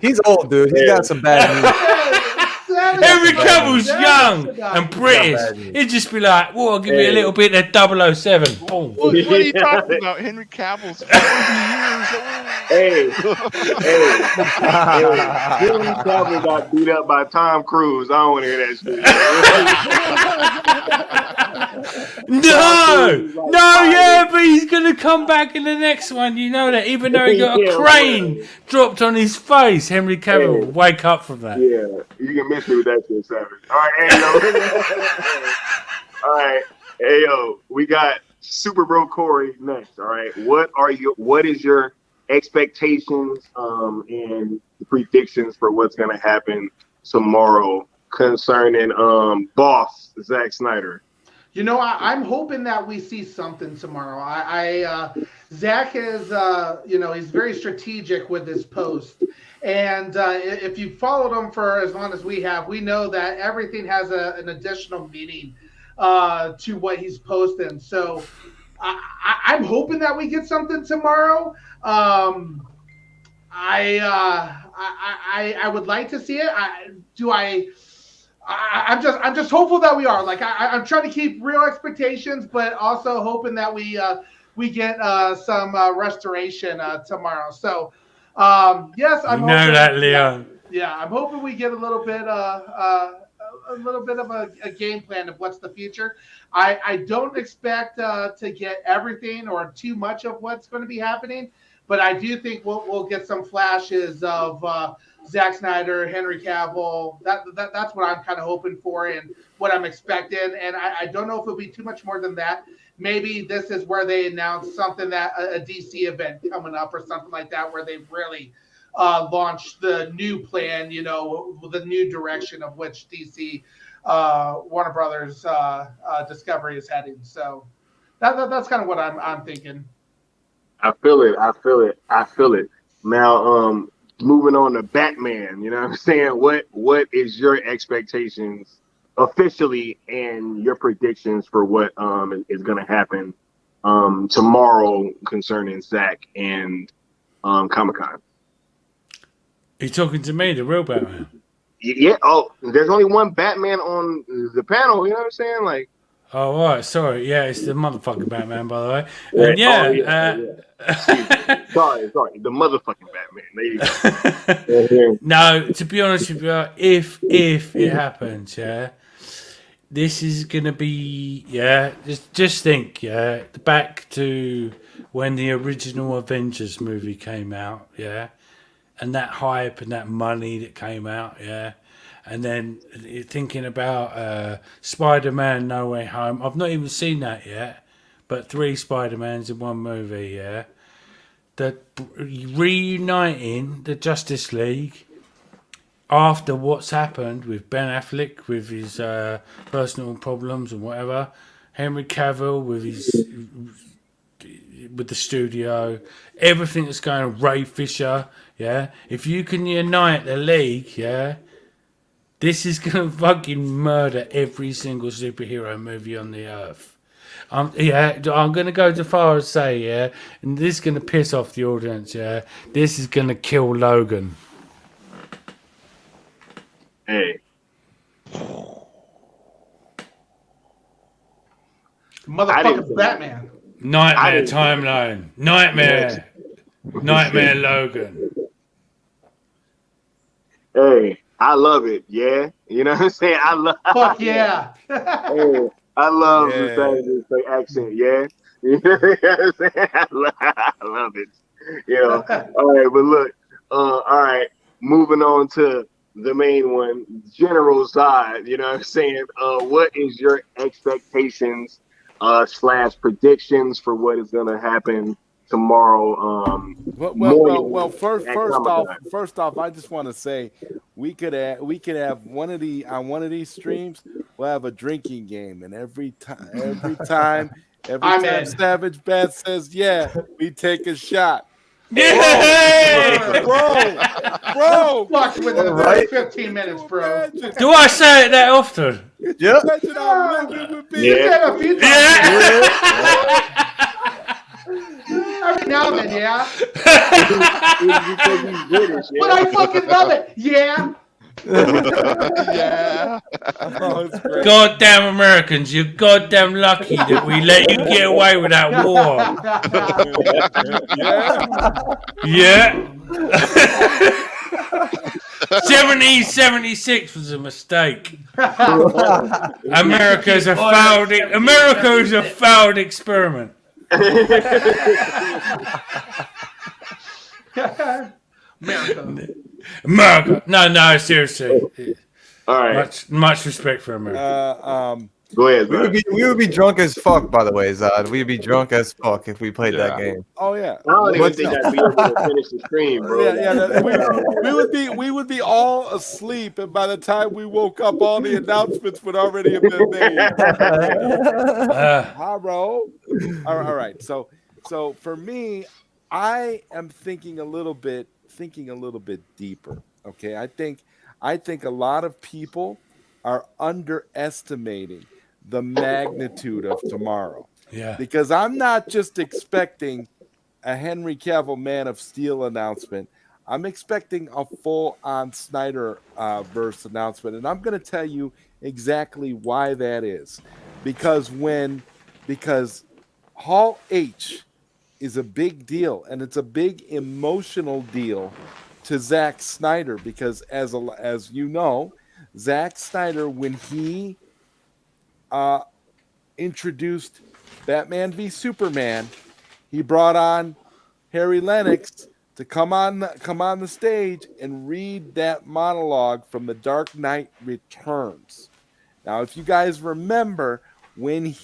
He's old, dude. He's got some bad knees. Henry Cavill's young and British. bad. He'd just be like, well, I'll give you a little bit of 007. Boom. What are you talking about? Henry Cavill's 40 years old. Hey, Henry Cavill got beat up by Tom Cruise. I don't want to hear that shit. Yeah, but he's gonna come back in the next one. You know that, even though he got a crane dropped on his face, Henry Cavill will wake up from that. Yeah, you can miss me with that shit, Savage. All right, all right, hey yo, we got Super Bro Corey next. All right, what is your expectations and predictions for what's gonna happen tomorrow concerning boss Zack Snyder? You know, I'm hoping that we see something tomorrow. Zach is, he's very strategic with his post. And if you've followed him for as long as we have, we know that everything has an additional meaning to what he's posting. So I'm hoping that we get something tomorrow. I would like to see it. I'm just hopeful that we are. Like I'm trying to keep real expectations, but also hoping that we get some restoration tomorrow. So yes, I'm hoping that, Leon. Yeah, I'm hoping we get a little bit of a game plan of what's the future. I don't expect to get everything or too much of what's going to be happening, but I do think we'll get some flashes of Zack Snyder, Henry Cavill. That's what I'm kind of hoping for and what I'm expecting. And I don't know if it'll be too much more than that. Maybe this is where they announce something that a DC event coming up or something like that, where they really launch the new plan, the new direction of which DC Warner Brothers Discovery is heading. So that's kind of what I'm thinking. I feel it. Now, moving on to Batman, you know what I'm saying? What is your expectations officially and your predictions for what is going to happen tomorrow concerning Zach and Comic-Con? You talking to me, the real Batman? Yeah. Oh, there's only one Batman on the panel. You know what I'm saying? Like. Oh, right. Sorry. Yeah, it's the motherfucking Batman, by the way. And Sorry. The motherfucking Batman. There you go. No, to be honest with you, if it happens, this is gonna be, just think, back to when the original Avengers movie came out, and that hype and that money that came out, and then thinking about Spider-Man No Way Home. I've not even seen that yet, but 3 Spider-Mans in one movie, The reuniting the Justice League after what's happened with Ben Affleck with his personal problems and whatever, Henry Cavill with the studio, everything that's going on, Ray Fisher, if you can unite the league, this is going to fucking murder every single superhero movie on the earth. I'm going to go as far as say, and this is going to piss off the audience, this is going to kill Logan. Hey. Motherfucking Batman. Nightmare timeline. Nightmare Logan. Hey, I love it, you know what I'm saying? Fuck yeah. Hey, I love the accent, You know what I'm saying? I love it. All right, but look, all right, moving on to the main one, General Zod, you know what I'm saying? What is your expectations / predictions for what is going to happen tomorrow? First off, I just want to say we could have one of these streams. We'll have a drinking game, and every time Savage Beth says we take a shot. Bro, fuck within the first 15 minutes, bro. Do I say it that often? Yep. Every now and then, but I fucking love it. Yeah. Oh, it's great. Goddamn Americans, you're goddamn lucky that we let you get away with that war. Yeah. Yeah. 1776 was a mistake. America's a failed experiment. America. No, seriously. All right. Much respect for America. Go ahead, We would be drunk as fuck, by the way, Zod. We'd be drunk as fuck if we played that game. Oh yeah. I don't even think I'd be able to finish the stream, bro. We would be all asleep, and by the time we woke up, all the announcements would already have been made. Hi, bro. All right. So for me, I am thinking a little bit deeper. Okay, I think a lot of people are underestimating the magnitude of tomorrow. Yeah. Because I'm not just expecting a Henry Cavill Man of Steel announcement. I'm expecting a full-on Snyderverse announcement, and I'm going to tell you exactly why that is. Because Hall H is a big deal, and it's a big emotional deal to Zack Snyder, because as you know, Zack Snyder, when he introduced Batman v Superman, he brought on Harry Lennox to come on the stage and read that monologue from The Dark Knight Returns. Now, if you guys remember, when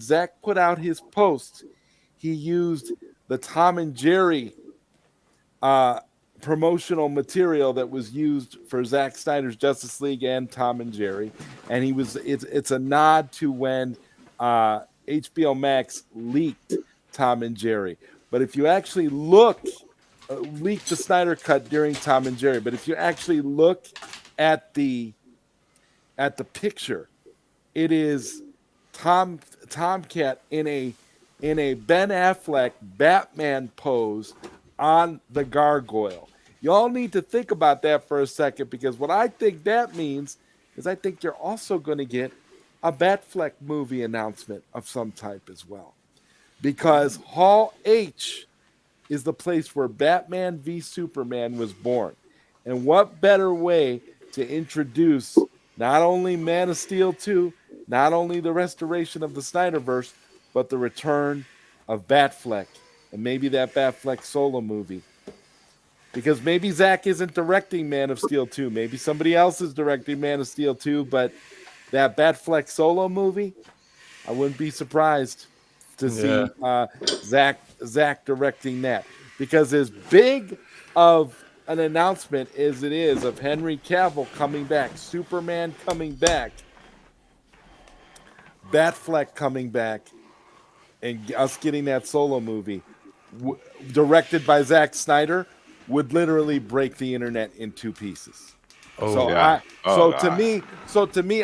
Zack put out his post, he used the Tom and Jerry promotional material that was used for Zack Snyder's Justice League and Tom and Jerry, and it's a nod to when HBO Max leaked Tom and Jerry. But if you actually leaked the Snyder Cut during Tom and Jerry, but if you actually look at the picture, it is Tomcat in a Ben Affleck Batman pose on the gargoyle. Y'all need to think about that for a second, because what I think that means is I think you're also going to get a Batfleck movie announcement of some type as well. Because Hall H is the place where Batman v Superman was born. And what better way to introduce not only Man of Steel 2, not only the restoration of the Snyderverse, but the return of Batfleck, and maybe that Batfleck solo movie. Because maybe Zack isn't directing Man of Steel 2. Maybe somebody else is directing Man of Steel 2, but that Batfleck solo movie, I wouldn't be surprised to see Zack directing that. Because as big of an announcement as it is of Henry Cavill coming back, Superman coming back, Batfleck coming back, and us getting that solo movie directed by Zack Snyder would literally break the internet in two pieces. To me,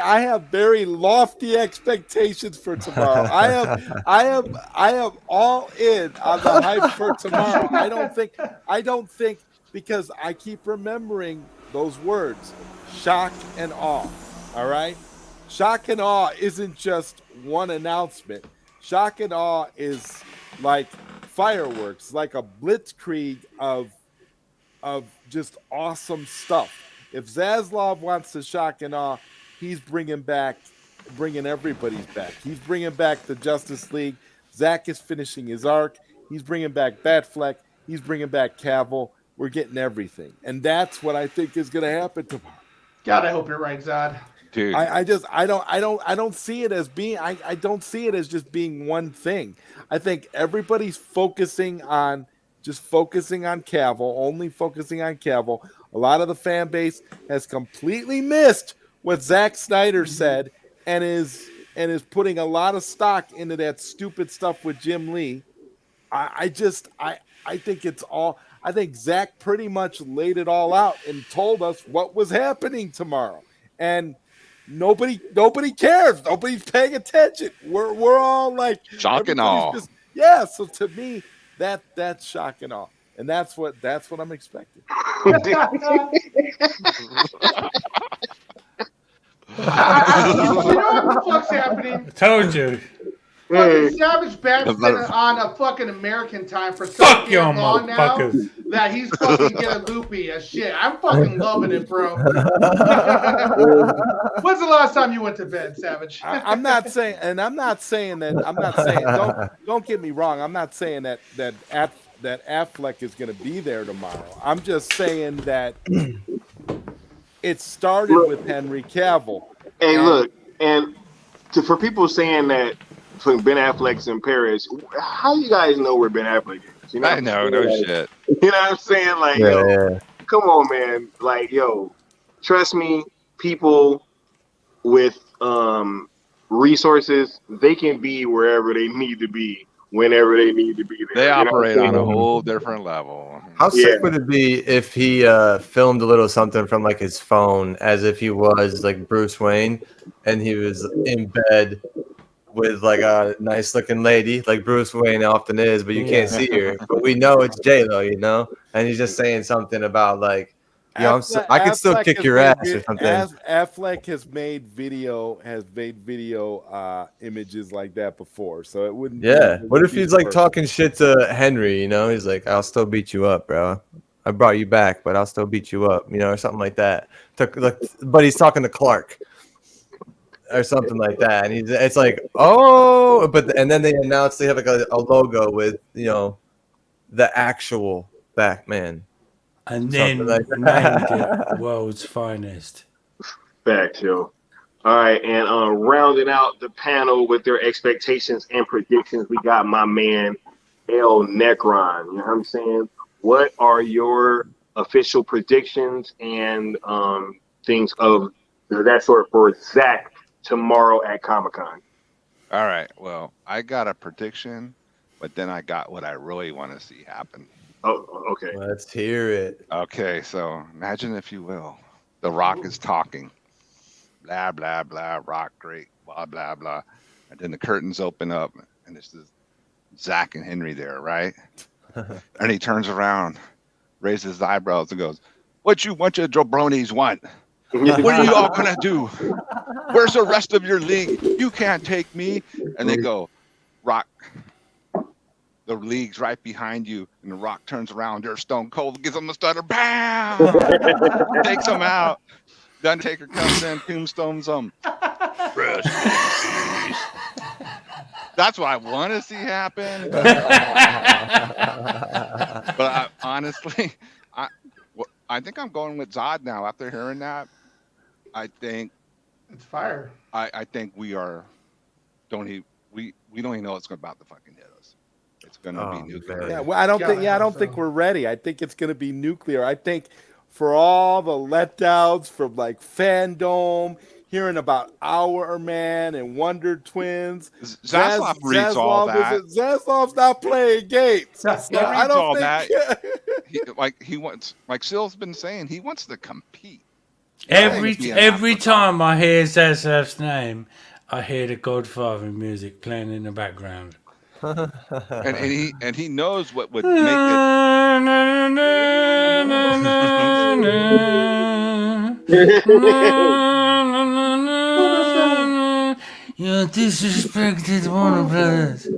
I have very lofty expectations for tomorrow. I am all in on the hype for tomorrow. I don't think because I keep remembering those words, shock and awe. All right, shock and awe isn't just one announcement. Shock and awe is like fireworks, like a blitzkrieg of just awesome stuff. If Zaslav wants to shock and awe, he's bringing everybody's back. He's bringing back the Justice League. Zack is finishing his arc. He's bringing back Batfleck. He's bringing back Cavill. We're getting everything, and that's what I think is going to happen tomorrow. God, I hope you're right, Zod. Dude. I don't see it as being. I don't see it as just being one thing. I think everybody's focusing on Cavill, only focusing on Cavill. A lot of the fan base has completely missed what Zack Snyder said and is putting a lot of stock into that stupid stuff with Jim Lee. I think it's all. I think Zack pretty much laid it all out and told us what was happening tomorrow, and nobody cares. Nobody's paying attention. We're all like shock and awe. So to me, that's shock and awe. and that's what I'm expecting. You know what the fuck's happening? I told you. Fucking Savage Bat's been on a fucking American time for so Fuck you, damn long now motherfuckers. that he's fucking getting loopy as shit. I'm fucking loving it, bro. When's the last time you went to bed, Savage? I'm not saying don't get me wrong. I'm not saying that Affleck is going to be there tomorrow. I'm just saying that it started with Henry Cavill. Hey, look, and for people saying that Ben Affleck's in Paris, how you guys know where Ben Affleck is? You know, I know, no shit. You know what I'm saying? Like, yo, come on, man. Like, yo, trust me, people with resources, they can be wherever they need to be, whenever they need to be there. They operate on a whole different level. How sick would it be if he filmed a little something from like his phone as if he was like Bruce Wayne and he was in bed with like a nice looking lady like Bruce Wayne often is, but you can't see her. But we know it's J-Lo, you know? And he's just saying something about like, yo, I could still kick your ass or something. Affleck has made video images like that before, so it wouldn't. Yeah. What if he's like talking shit to Henry? You know, he's like, "I'll still beat you up, bro. I brought you back, but I'll still beat you up." You know, or something like that. But he's talking to Clark or something like that, and it's like, oh, and then they announce they have like a logo with the actual Batman. And then named it World's Finest. Facts, yo. All right, and rounding out the panel with their expectations and predictions, we got my man El Necron. You know what I'm saying? What are your official predictions and things of that sort for Zach tomorrow at Comic-Con? All right. Well, I got a prediction, but then I got what I really want to see happen. Oh, okay. Let's hear it. Okay, so imagine, if you will, The Rock is talking. Blah, blah, blah, Rock, great, blah, blah, blah. And then the curtains open up, and it's this Zach and Henry there, right? And he turns around, raises his eyebrows, and goes, what you bunch of jabronis want? What are you all going to do? Where's the rest of your league? You can't take me. And they go, Rock, the league's right behind you. And the Rock turns around. There's Stone Cold, gives him a stutter. Bam! Takes him out. The Undertaker comes in, tombstones him. That's what I want to see happen. But honestly, I think I'm going with Zod now. After hearing that, I think it's fire. I think we don't even know what's about to fucking hit us. It's going to be nuclear. Yeah, well, I don't think we're ready. I think it's going to be nuclear. I think for all the letdowns from like Fandom, hearing about Our Man and Wonder Twins, Zaslav reads all that. Zaslav's not playing games. So I don't think he wants, like Sill's been saying, he wants to compete. Every time I hear Zaslav's name, I hear the Godfather music playing in the background. and he knows what would make it. You disrespected Warner Brothers. You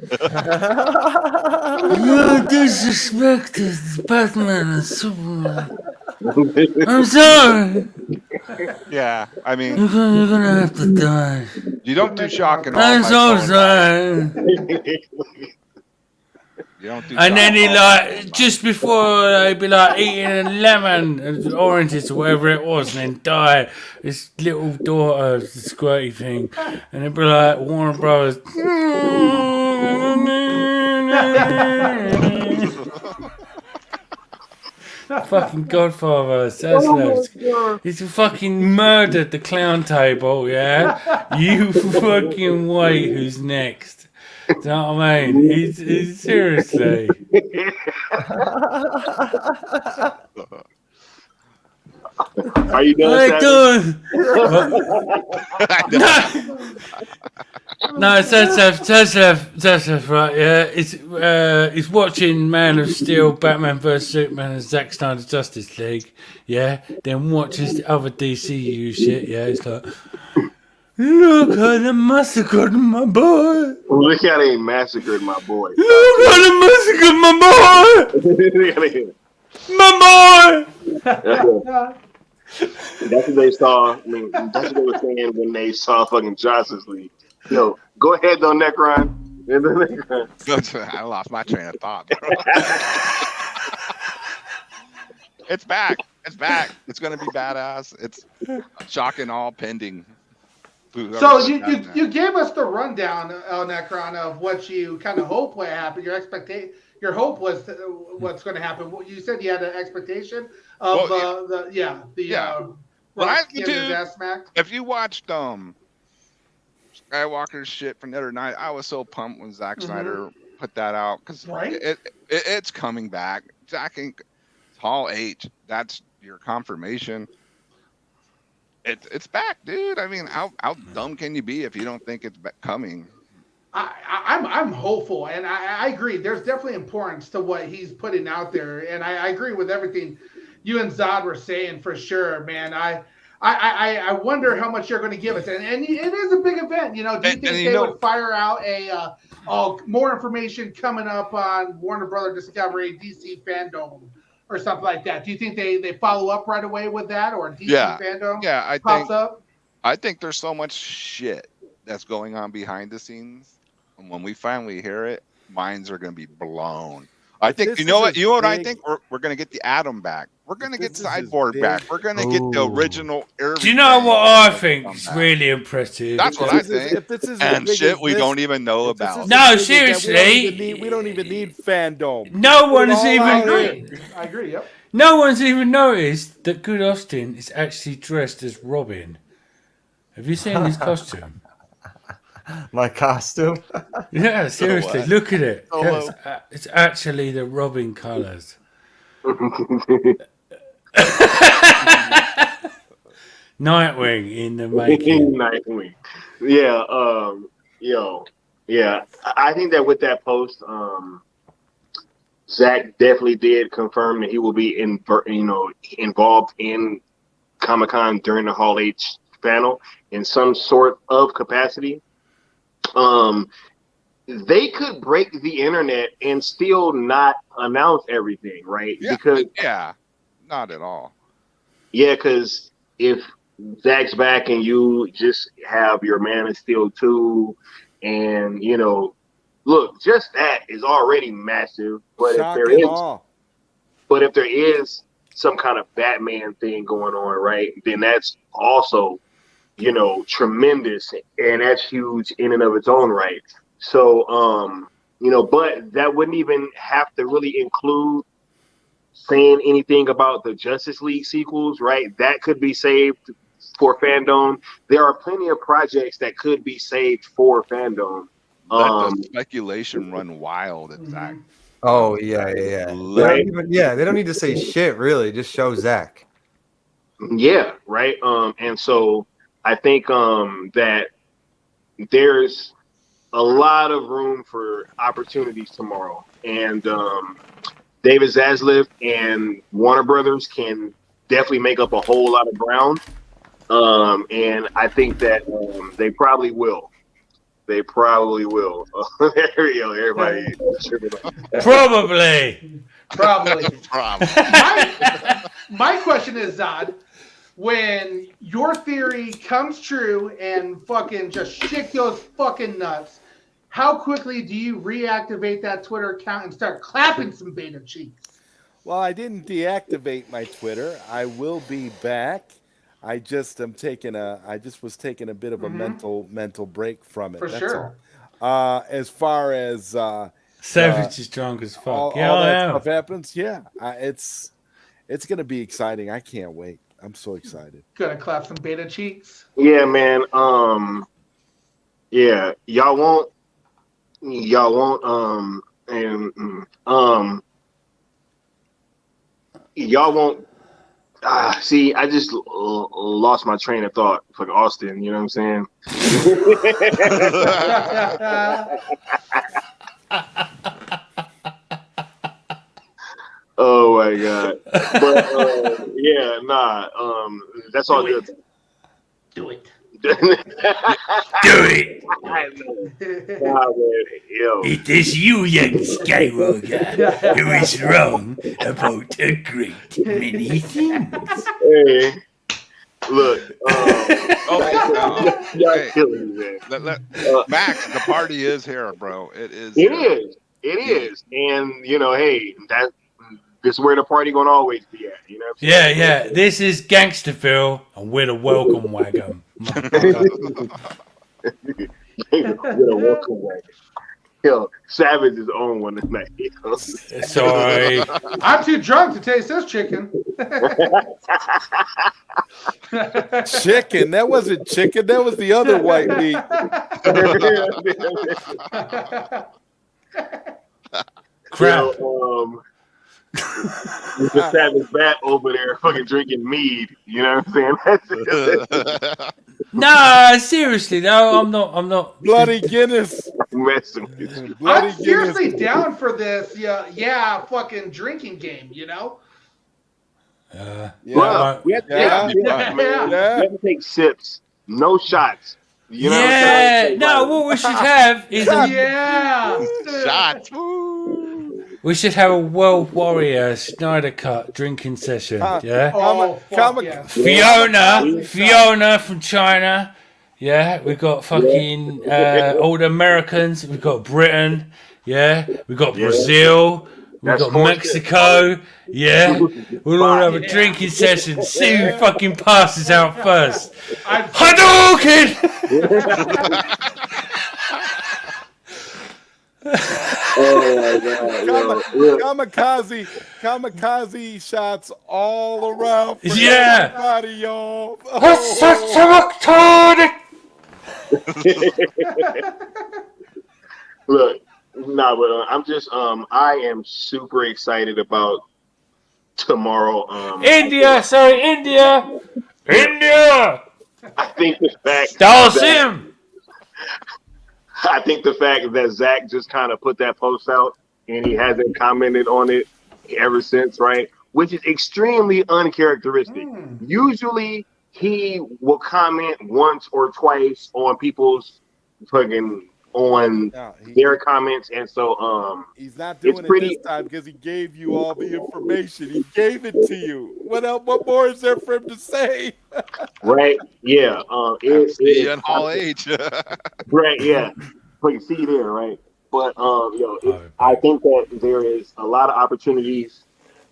disrespected Batman and Superman. I'm sorry. Yeah, I mean, you're gonna have to die. You don't do shock and awe. I'm so sorry. You don't do and then he just before he'd be like eating a lemon and oranges or whatever it was, and then die. This little daughter, the squirty thing, and it'd be like Warner Brothers. Fucking Godfather, he's fucking murdered the clown table, yeah? You fucking wait who's next. Do you know what I mean? He's seriously. Are you doing? How you doing? No, it's that's right. Yeah, it's watching Man of Steel, Batman vs Superman, and Zack Snyder's Justice League. Yeah, then watches the other DCU shit. Yeah, it's like, look how they massacred my boy. Look how they massacred my boy. Look how they massacred my boy. My boy. That's what they saw. I mean, that's what they were saying when they saw fucking Justice League. Yo, go ahead though, Necron. I lost my train of thought. It's back. It's back. It's gonna be badass. It's shock and all pending. So you gave us the rundown, Necron, of what you kind of hope would happen. Your hope was what's going to happen. You said you had an expectation of if you watched Skywalker's shit from the other night, I was so pumped when Zack Snyder put that out because it's coming back. Zack Inc. Hall H. That's your confirmation. It's back, dude. I mean, how dumb can you be if you don't think it's coming? I'm hopeful, and I agree. There's definitely importance to what he's putting out there, and I agree with everything you and Zod were saying for sure, man. I wonder how much you're going to give us, and it is a big event. You know, do you think they would fire out more information coming up on Warner Brother Discovery, DC Fandom, or something like that? Do you think they follow up right away with that, or DC Fandom? Yeah, I think there's so much shit that's going on behind the scenes. And when we finally hear it, minds are going to be blown. I think, you know what I think? We're going to get the Atom back. We're going to get Cyborg back. We're going to get the original everything. Do you know what I think is really impressive? That's what I think. And shit we don't even know about. No, seriously. We don't even need fandom. No one's even... I agree, yep. No one's even noticed that Good Austin is actually dressed as Robin. Have you seen his costume? My costume? Yeah, seriously, look at it. Yeah, it's actually the Robin colours. Nightwing in the making. Nightwing. Yeah, yeah. I think that with that post, Zach definitely did confirm that he will be involved in Comic-Con during the Hall H panel in some sort of capacity. They could break the internet and still not announce everything, right? Yeah, because not at all. Yeah, because if Zach's back and you just have your Man of Steel 2 and look, just that is already massive. But if there is some kind of Batman thing going on, right, then that's also tremendous, and that's huge in and of its own right. So, but that wouldn't even have to really include saying anything about the Justice League sequels, right? That could be saved for fandom. There are plenty of projects that could be saved for fandom. Let the speculation run wild at Zach. Oh, yeah. Right? They don't need to say shit, really. Just show Zach. Yeah, right. And so I think that there's a lot of room for opportunities tomorrow. And David Zaslav and Warner Brothers can definitely make up a whole lot of ground. And I think that they probably will. They probably will. There we go. Everybody. Probably. My question is, Zod, when your theory comes true and fucking just shit goes fucking nuts, how quickly do you reactivate that Twitter account and start clapping some beta cheeks? Well, I didn't deactivate my Twitter. I will be back. I just was taking a bit of a mental break from it. That's sure. All. As far as Savage is drunk as fuck. All that stuff happens. Yeah, it's gonna be exciting. I can't wait. I'm so excited. Gonna clap some beta cheeks. Yeah, man. Yeah, y'all won't. Y'all won't. See, I just lost my train of thought. Like Austin, you know what I'm saying? Oh my god! But yeah, nah. That's all good. Do it. Do it. Nah, man, yo. It is you, young Skywalker, who is wrong about a great many things. Hey, look. Y'all Hey, killing me, man. Max, the party is here, bro. It is. It is. It is. And you know, hey, this is where the party gonna always be at. You know what I'm saying? Yeah. This is Gangsterville, and we're the welcome wagon. Welcome back. Yo, Savage is on one tonight. Sorry. I'm too drunk to taste this chicken. Chicken. That wasn't chicken. That was the other white meat. Crap. With the Savage bat over there fucking drinking mead. You know what I'm saying? Nah, seriously, no, I'm not. Bloody Guinness. Messing with you. Bloody I'm seriously Guinness. down for this. Yeah, fucking drinking game. You know. Well, we have to take sips, no shots. You know what I'm saying? What we should have is Shots. we should have a World Warrior Snyder Cut drinking session. Yeah. Oh, fuck yes. Fiona from China. Yeah, we got fucking all the Americans. We got Britain. Yeah, we got Brazil. We got Mexico. Yeah, we'll all have a drinking session. See who fucking passes out first. Hadouken! Oh my god! Kamikaze shots all around. For Yeah. everybody, y'all. Look, but I'm just I am super excited about tomorrow. India. I think the fact I think the fact that Zach just kind of put that post out and he hasn't commented on it ever since, right? Which is extremely uncharacteristic. Usually he will comment once or twice on people's fucking their comments, and so he's not doing it pretty, this time because he gave you all the information. He gave it to you. What else? What more is there for him to say? Right? Yeah. It's in Hall H. Right? Yeah. But you see there, right? But I think that there is a lot of opportunities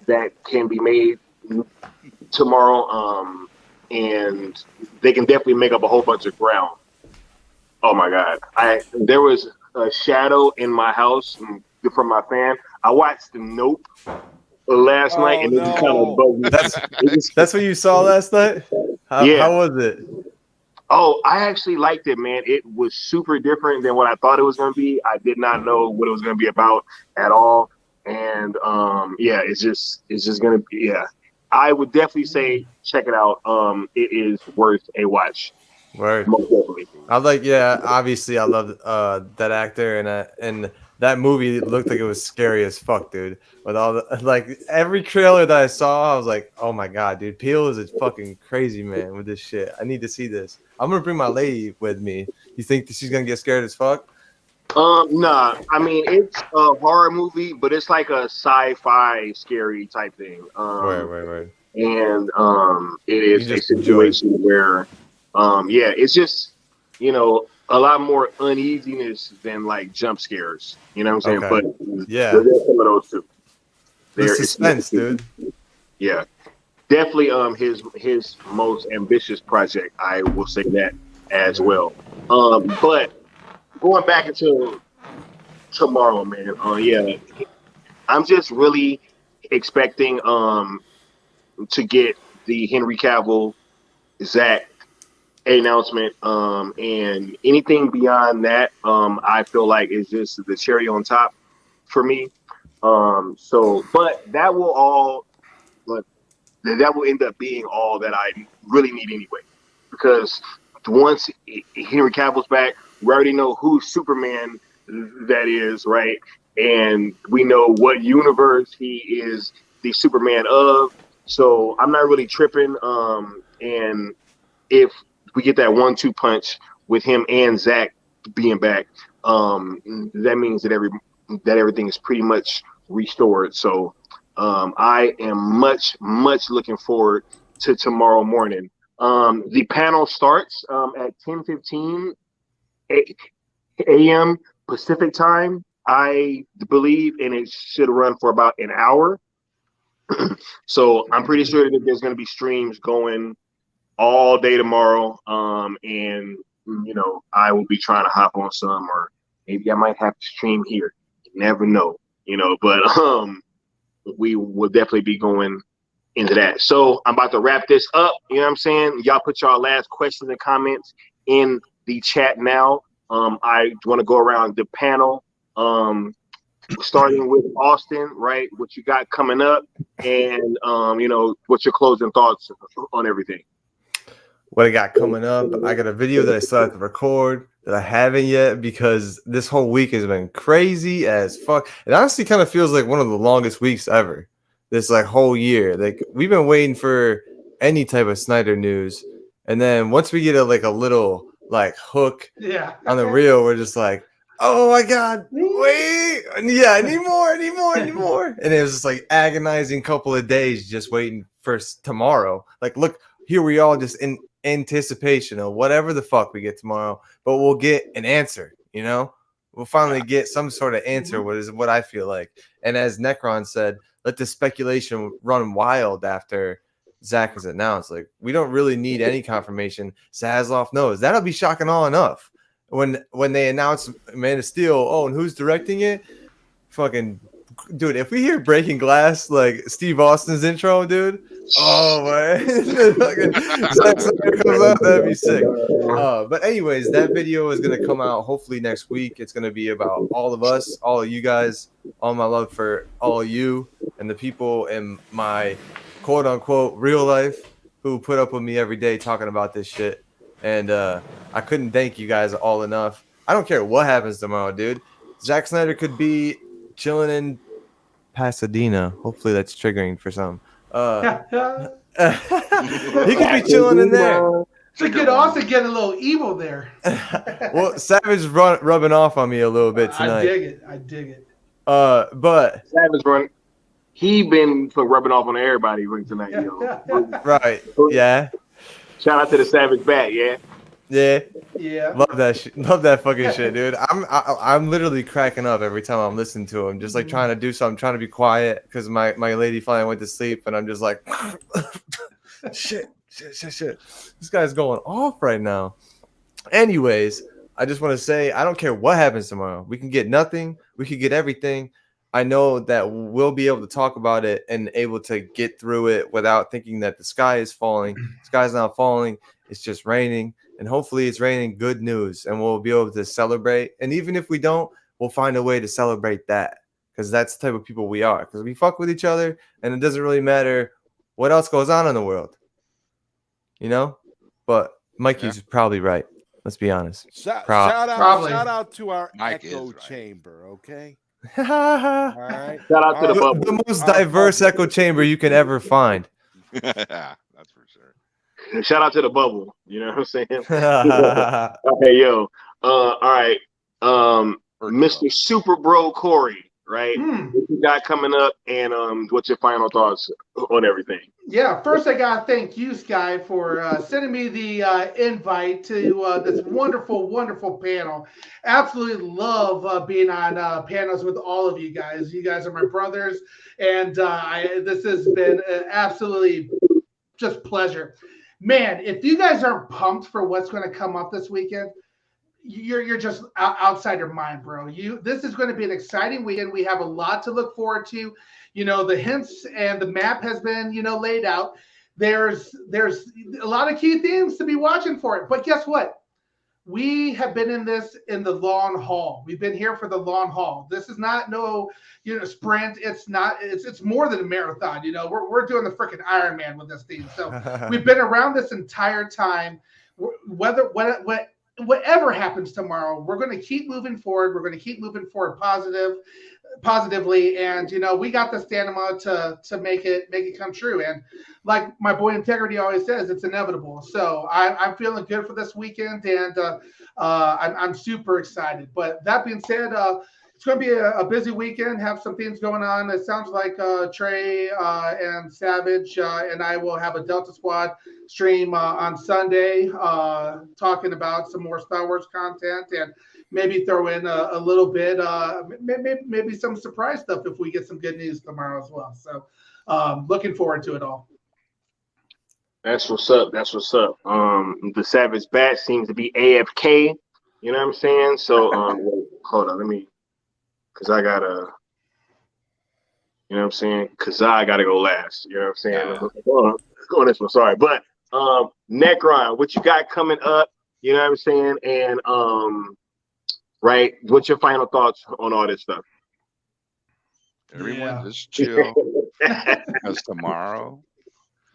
that can be made tomorrow, and they can definitely make up a whole bunch of ground. Oh my God! There was a shadow in my house from my fan. I watched Nope last night, and it just kind of bugged me. That's what you saw last night? How was it? Oh, I actually liked it, man. It was super different than what I thought it was going to be. I did not know what it was going to be about at all, and it's just going to be. Yeah, I would definitely say check it out. It is worth a watch. Word. Most definitely. Obviously I love that actor, and that movie looked like it was scary as fuck, dude. With all the every trailer that I saw, I was like, oh my God, dude, Peele is a fucking crazy man with this shit. I need to see this. I'm gonna bring my lady with me. You think that she's gonna get scared as fuck? Nah. I mean, it's a horror movie, but it's like a sci-fi scary type thing. Right. And it is a situation where it's just, a lot more uneasiness than like jump scares. You know what I'm saying? Okay. But yeah, there's some of those too. The suspense, dude. Yeah, definitely. His most ambitious project. I will say that as well. But going back into tomorrow, man. I'm just really expecting to get the Henry Cavill, Zach announcement, and anything beyond that, I feel like is just the cherry on top for me. But that will all that will end up being all that I really need anyway. Because once Henry Cavill's back, we already know who Superman that is, right? And we know what universe he is the Superman of. So I'm not really tripping. And if we get that 1-2 punch with him and Zach being back, that means that everything is pretty much restored. So I am much looking forward to tomorrow morning. The panel starts at 10:15 a.m. Pacific time, I believe, and it should run for about an hour. So I'm pretty sure that there's going to be streams going all day tomorrow. And I will be trying to hop on some, or maybe I might have to stream here. You never know, but we will definitely be going into that. So I'm about to wrap this up. You know what I'm saying? Y'all put y'all last questions and comments in the chat now. I want to go around the panel. Starting with Austin, right? What you got coming up, and what's your closing thoughts on everything? What I got coming up, I got a video that I still have to record that I haven't yet because this whole week has been crazy as fuck. It honestly kind of feels like one of the longest weeks ever. This whole year, we've been waiting for any type of Snyder news, and then once we get a little hook on the reel, we're just like, oh my god, wait, yeah, I need more. And it was just agonizing couple of days just waiting for tomorrow. Look, here we all just in anticipation of whatever the fuck we get tomorrow, but we'll get an answer. We'll finally get some sort of answer. What I feel like. And as Necron said, let the speculation run wild after Zach is announced. We don't really need any confirmation. Zaslav knows that'll be shocking all enough. When they announce Man of Steel, and who's directing it? Fucking dude, if we hear Breaking Glass Steve Austin's intro, dude, oh man, Zack Snyder comes out, that'd be sick. But anyways, that video is gonna come out hopefully next week. It's gonna be about all of us, all of you guys, all my love for all of you and the people in my quote unquote real life who put up with me every day talking about this shit. And I couldn't thank you guys all enough. I don't care what happens tomorrow, dude. Zack Snyder could be chilling in Pasadena. Hopefully that's triggering for some. He could be chilling in there. So could also get a little evil there. Well, Savage rubbing off on me a little bit tonight. I dig it. But Savage he been rubbing off on everybody tonight, Right. Yeah. Shout out to the Savage Bat, yeah. Yeah. Love that shit. Love that fucking shit, dude. I'm literally cracking up every time I'm listening to him. Just trying to do something, trying to be quiet because my lady finally went to sleep, and I'm just like, shit. This guy's going off right now. Anyways, I just want to say I don't care what happens tomorrow. We can get nothing. We can get everything. I know that we'll be able to talk about it and able to get through it without thinking that the sky is falling. The sky's not falling. It's just raining. And hopefully it's raining good news. And we'll be able to celebrate. And even if we don't, we'll find a way to celebrate that. Because that's the type of people we are. Because we fuck with each other. And it doesn't really matter what else goes on in the world. But Mikey's probably right. Let's be honest. Shout out to our Mike echo right. chamber, okay? All right. Shout out to the bubble. The most diverse echo chamber you can ever find. That's for sure. Shout out to the bubble. You know what I'm saying? Okay, yo. All right. Mr. Super Bro Corey, right? What you got coming up, and what's your final thoughts on everything? Yeah, first I gotta thank you, Sky, for sending me the invite to this wonderful panel. Absolutely love being on panels with all of you guys. You guys are my brothers, and this has been absolutely just pleasure. Man, if you guys aren't pumped for what's going to come up this weekend, you're just outside your mind, bro. This is going to be an exciting weekend. We have a lot to look forward to. The hints and the map has been, laid out. There's a lot of key themes to be watching for it. But guess what? we have been in this in the long haul. We've been here for the long haul. This is not no, sprint. It's not. It's more than a marathon. We're doing the freaking Ironman with this thing. So we've been around this entire time. Whatever happens tomorrow, we're going to keep moving forward. We're going to keep moving forward positively, and we got the stamina to make it come true. And like my boy Integrity always says, it's inevitable. So I'm feeling good for this weekend, and I'm super excited. But that being said, it's going to be a busy weekend. Have some things going on. It sounds like Trey and Savage and I will have a Delta Squad stream on Sunday, talking about some more Star Wars content, and maybe throw in a little bit, maybe some surprise stuff if we get some good news tomorrow as well. So looking forward to it all. That's what's up. The Savage Bat seems to be AFK. You know what I'm saying? So hold on, because I gotta, you know what I'm saying? Because I gotta go last. You know what I'm saying? Yeah. Hold on, let's go on this one. Sorry, but Necron, what you got coming up? You know what I'm saying? And right, what's your final thoughts on all this stuff? Everyone just chill. Because tomorrow,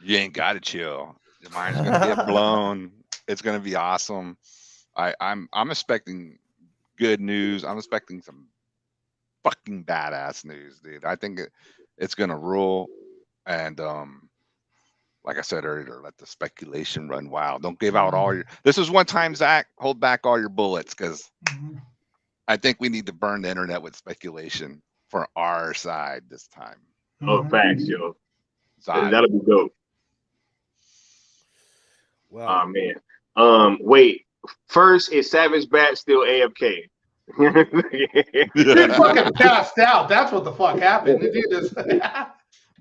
you ain't got to chill. Your mind's going to get blown. It's going to be awesome. I'm expecting good news. I'm expecting some fucking badass news, dude. I think it's going to rule. And like I said earlier, let the speculation run wild. Don't give out all your... This is one time, Zach. Hold back all your bullets, because I think we need to burn the internet with speculation for our side this time. Oh, facts, yo. Side. That'll be dope. Wow. Oh, man. Wait. First, is Savage Bat still AFK? He fucking passed out. That's what the fuck happened. He did this.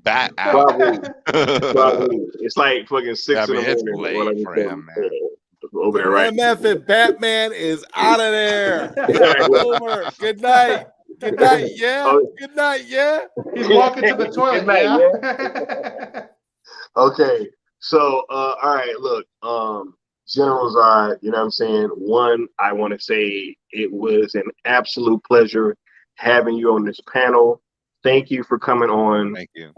Bat out. Probably. It's like fucking 6 in the It's morning. late for him, man. Over there, right? MF and Batman is out of there. It's over. Good night. Good night, yeah. Good night, yeah. He's walking to the toilet, yeah. Okay. So, all right, look, General Zod, you know what I'm saying? One, I want to say it was an absolute pleasure having you on this panel. Thank you for coming on. Thank you.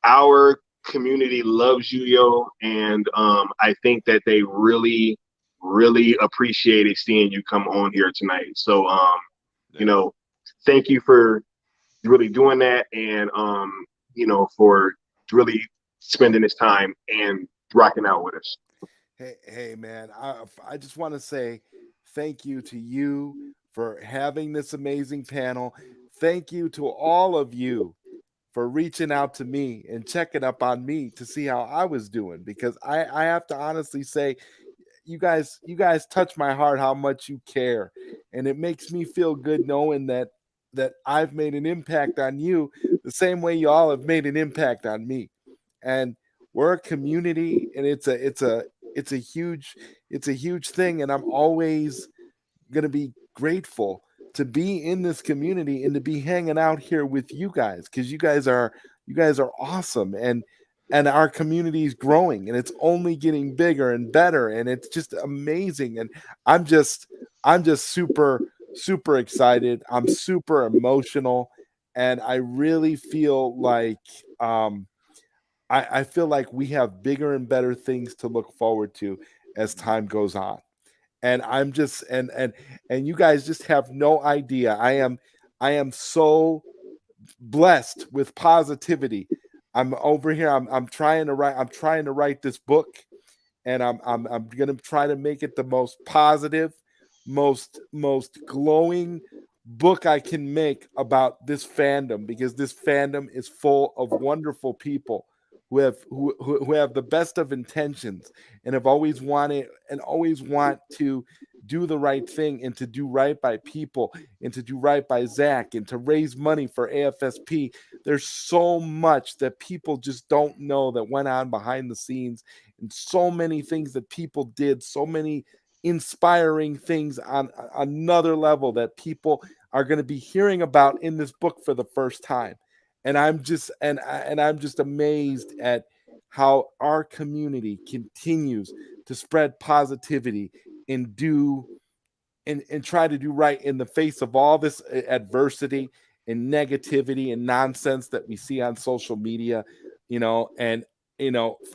Our community loves you, yo, and I think that they really, really appreciated seeing you come on here tonight. So, thank you for really doing that, and for really spending this time and rocking out with us. Hey, man, I just want to say thank you to you for having this amazing panel. Thank you to all of you for reaching out to me and checking up on me to see how I was doing, because I have to honestly say, you guys touch my heart how much you care, and it makes me feel good knowing that I've made an impact on you the same way y'all have made an impact on me. And we're a community, and it's a huge thing, and I'm always gonna be grateful to be in this community and to be hanging out here with you guys, because you guys are awesome, and our community is growing, and it's only getting bigger and better, and it's just amazing. And I'm just super excited. I'm super emotional, and I really feel like I feel like we have bigger and better things to look forward to as time goes on. And I'm just and you guys just have no idea. I am so blessed with positivity. I'm over here. I'm trying to write this book, and I'm gonna try to make it the most positive, most glowing book I can make about this fandom, because this fandom is full of wonderful people who have the best of intentions, and have always wanted and always want to do the right thing, and to do right by people, and to do right by Zach, and to raise money for AFSP. There's so much that people just don't know that went on behind the scenes, and so many things that people did, so many inspiring things on another level that people are going to be hearing about in this book for the first time. And I'm just amazed at how our community continues to spread positivity and do and try to do right in the face of all this adversity and negativity and nonsense that we see on social media, and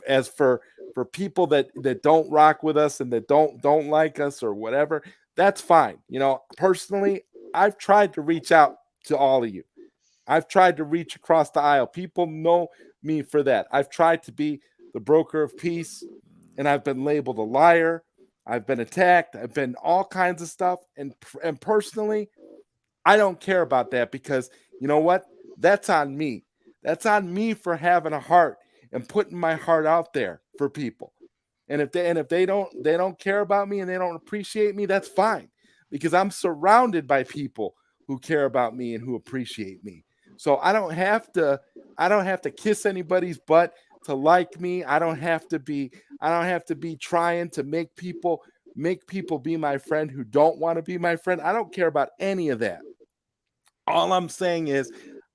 as for people that don't rock with us and that don't like us or whatever, that's fine. Personally, I've tried to reach out to all of you. I've tried to reach across the aisle. People know me for that. I've tried to be the broker of peace, and I've been labeled a liar. I've been attacked. I've been all kinds of stuff. And personally, I don't care about that, because you know what? That's on me. That's on me for having a heart and putting my heart out there for people. And if they don't care about me and they don't appreciate me, that's fine, because I'm surrounded by people who care about me and who appreciate me. So I don't have to kiss anybody's butt to like me. I don't have to be trying to make people be my friend who don't want to be my friend. I don't care about any of that. All I'm saying is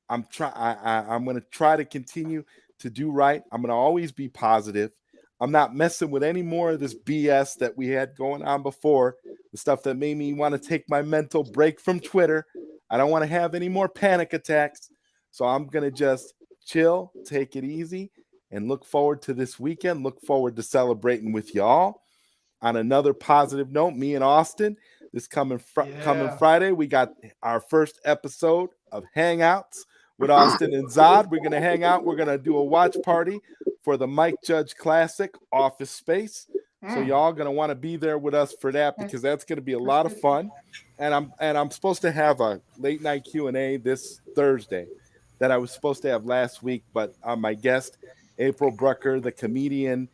I'm going to try to continue to do right. I'm going to always be positive. I'm not messing with any more of this BS that we had going on before, the stuff that made me want to take my mental break from Twitter. I don't want to have any more panic attacks. So I'm going to just chill, take it easy, and look forward to this weekend. Look forward to celebrating with y'all. On another positive note, me and Austin, this coming Friday, we got our first episode of Hangouts with Austin and Zod. We're going to hang out. We're going to do a watch party for the Mike Judge Classic Office Space. So y'all going to want to be there with us for that, because that's going to be a lot of fun. And I'm supposed to have a late night Q&A this Thursday that I was supposed to have last week, but my guest, April Brucker, the comedian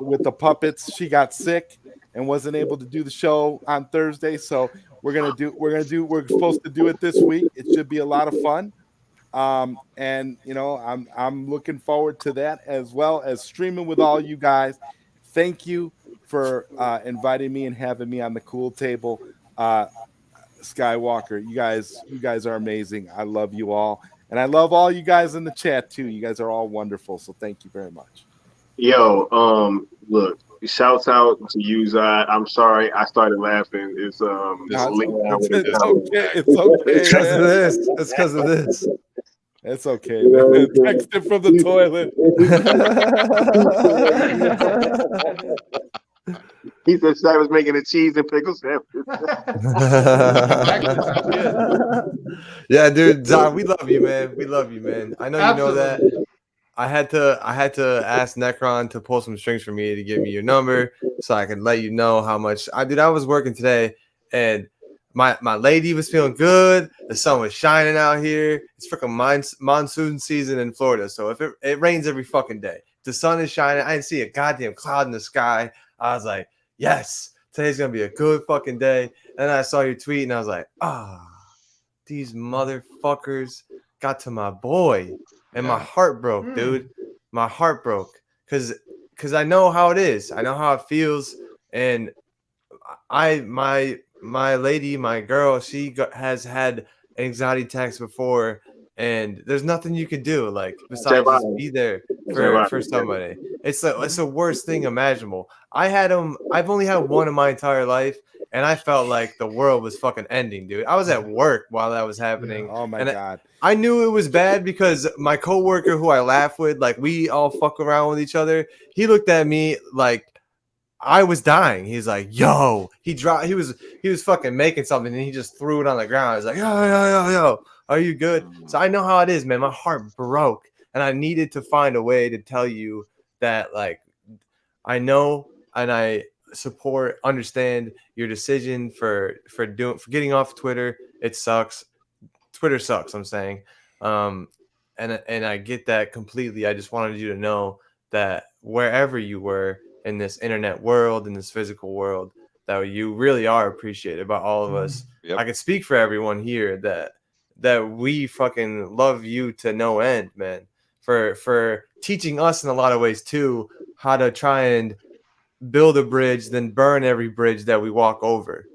with the puppets, she got sick and wasn't able to do the show on Thursday. So we're supposed to do it this week. It should be a lot of fun. And I'm looking forward to that, as well as streaming with all you guys. Thank you for inviting me and having me on the cool table. Skywalker, you guys are amazing. I love you all. And I love all you guys in the chat too. You guys are all wonderful. So thank you very much. Yo, look, shouts out to you, Zod. I'm sorry, I started laughing. It's okay. It's okay. It's because of this. It's because of this. It's okay, man. Text it from the toilet. He said I was making a cheese and pickle sandwich. Yeah, dude, Zod, we love you, man. We love you, man. I know you know that. I had to ask Necron to pull some strings for me to give me your number so I could let you know how much I was working today, and my lady was feeling good. The sun was shining out here. It's freaking monsoon season in Florida, so if it rains every fucking day. The sun is shining. I didn't see a goddamn cloud in the sky. I was like, yes, today's gonna be a good fucking day. And then I saw your tweet and I was like, these motherfuckers got to my boy. And my heart broke, dude. My heart broke. Cause I know how it is. I know how it feels. And my lady, my girl, she has had anxiety attacks before, and there's nothing you can do, like, besides just be there for somebody. It's the worst thing imaginable. I've only had one in my entire life, and I felt like the world was fucking ending, dude. I was at work while that was happening. Oh my God. I knew it was bad because my coworker who I laugh with, like, we all fuck around with each other. He looked at me like I was dying. He's like, yo, he was fucking making something and he just threw it on the ground. I was like, yo, are you good? So I know how it is, man. My heart broke, and I needed to find a way to tell you that, like, I know and I understand your decision for getting off Twitter. It sucks. Twitter sucks, I'm saying. And I get that completely. I just wanted you to know that wherever you were in this internet world, in this physical world, that you really are appreciated by all of us. Yep. I can speak for everyone here that we fucking love you to no end, man, for teaching us in a lot of ways too how to try and build a bridge, then burn every bridge that we walk over.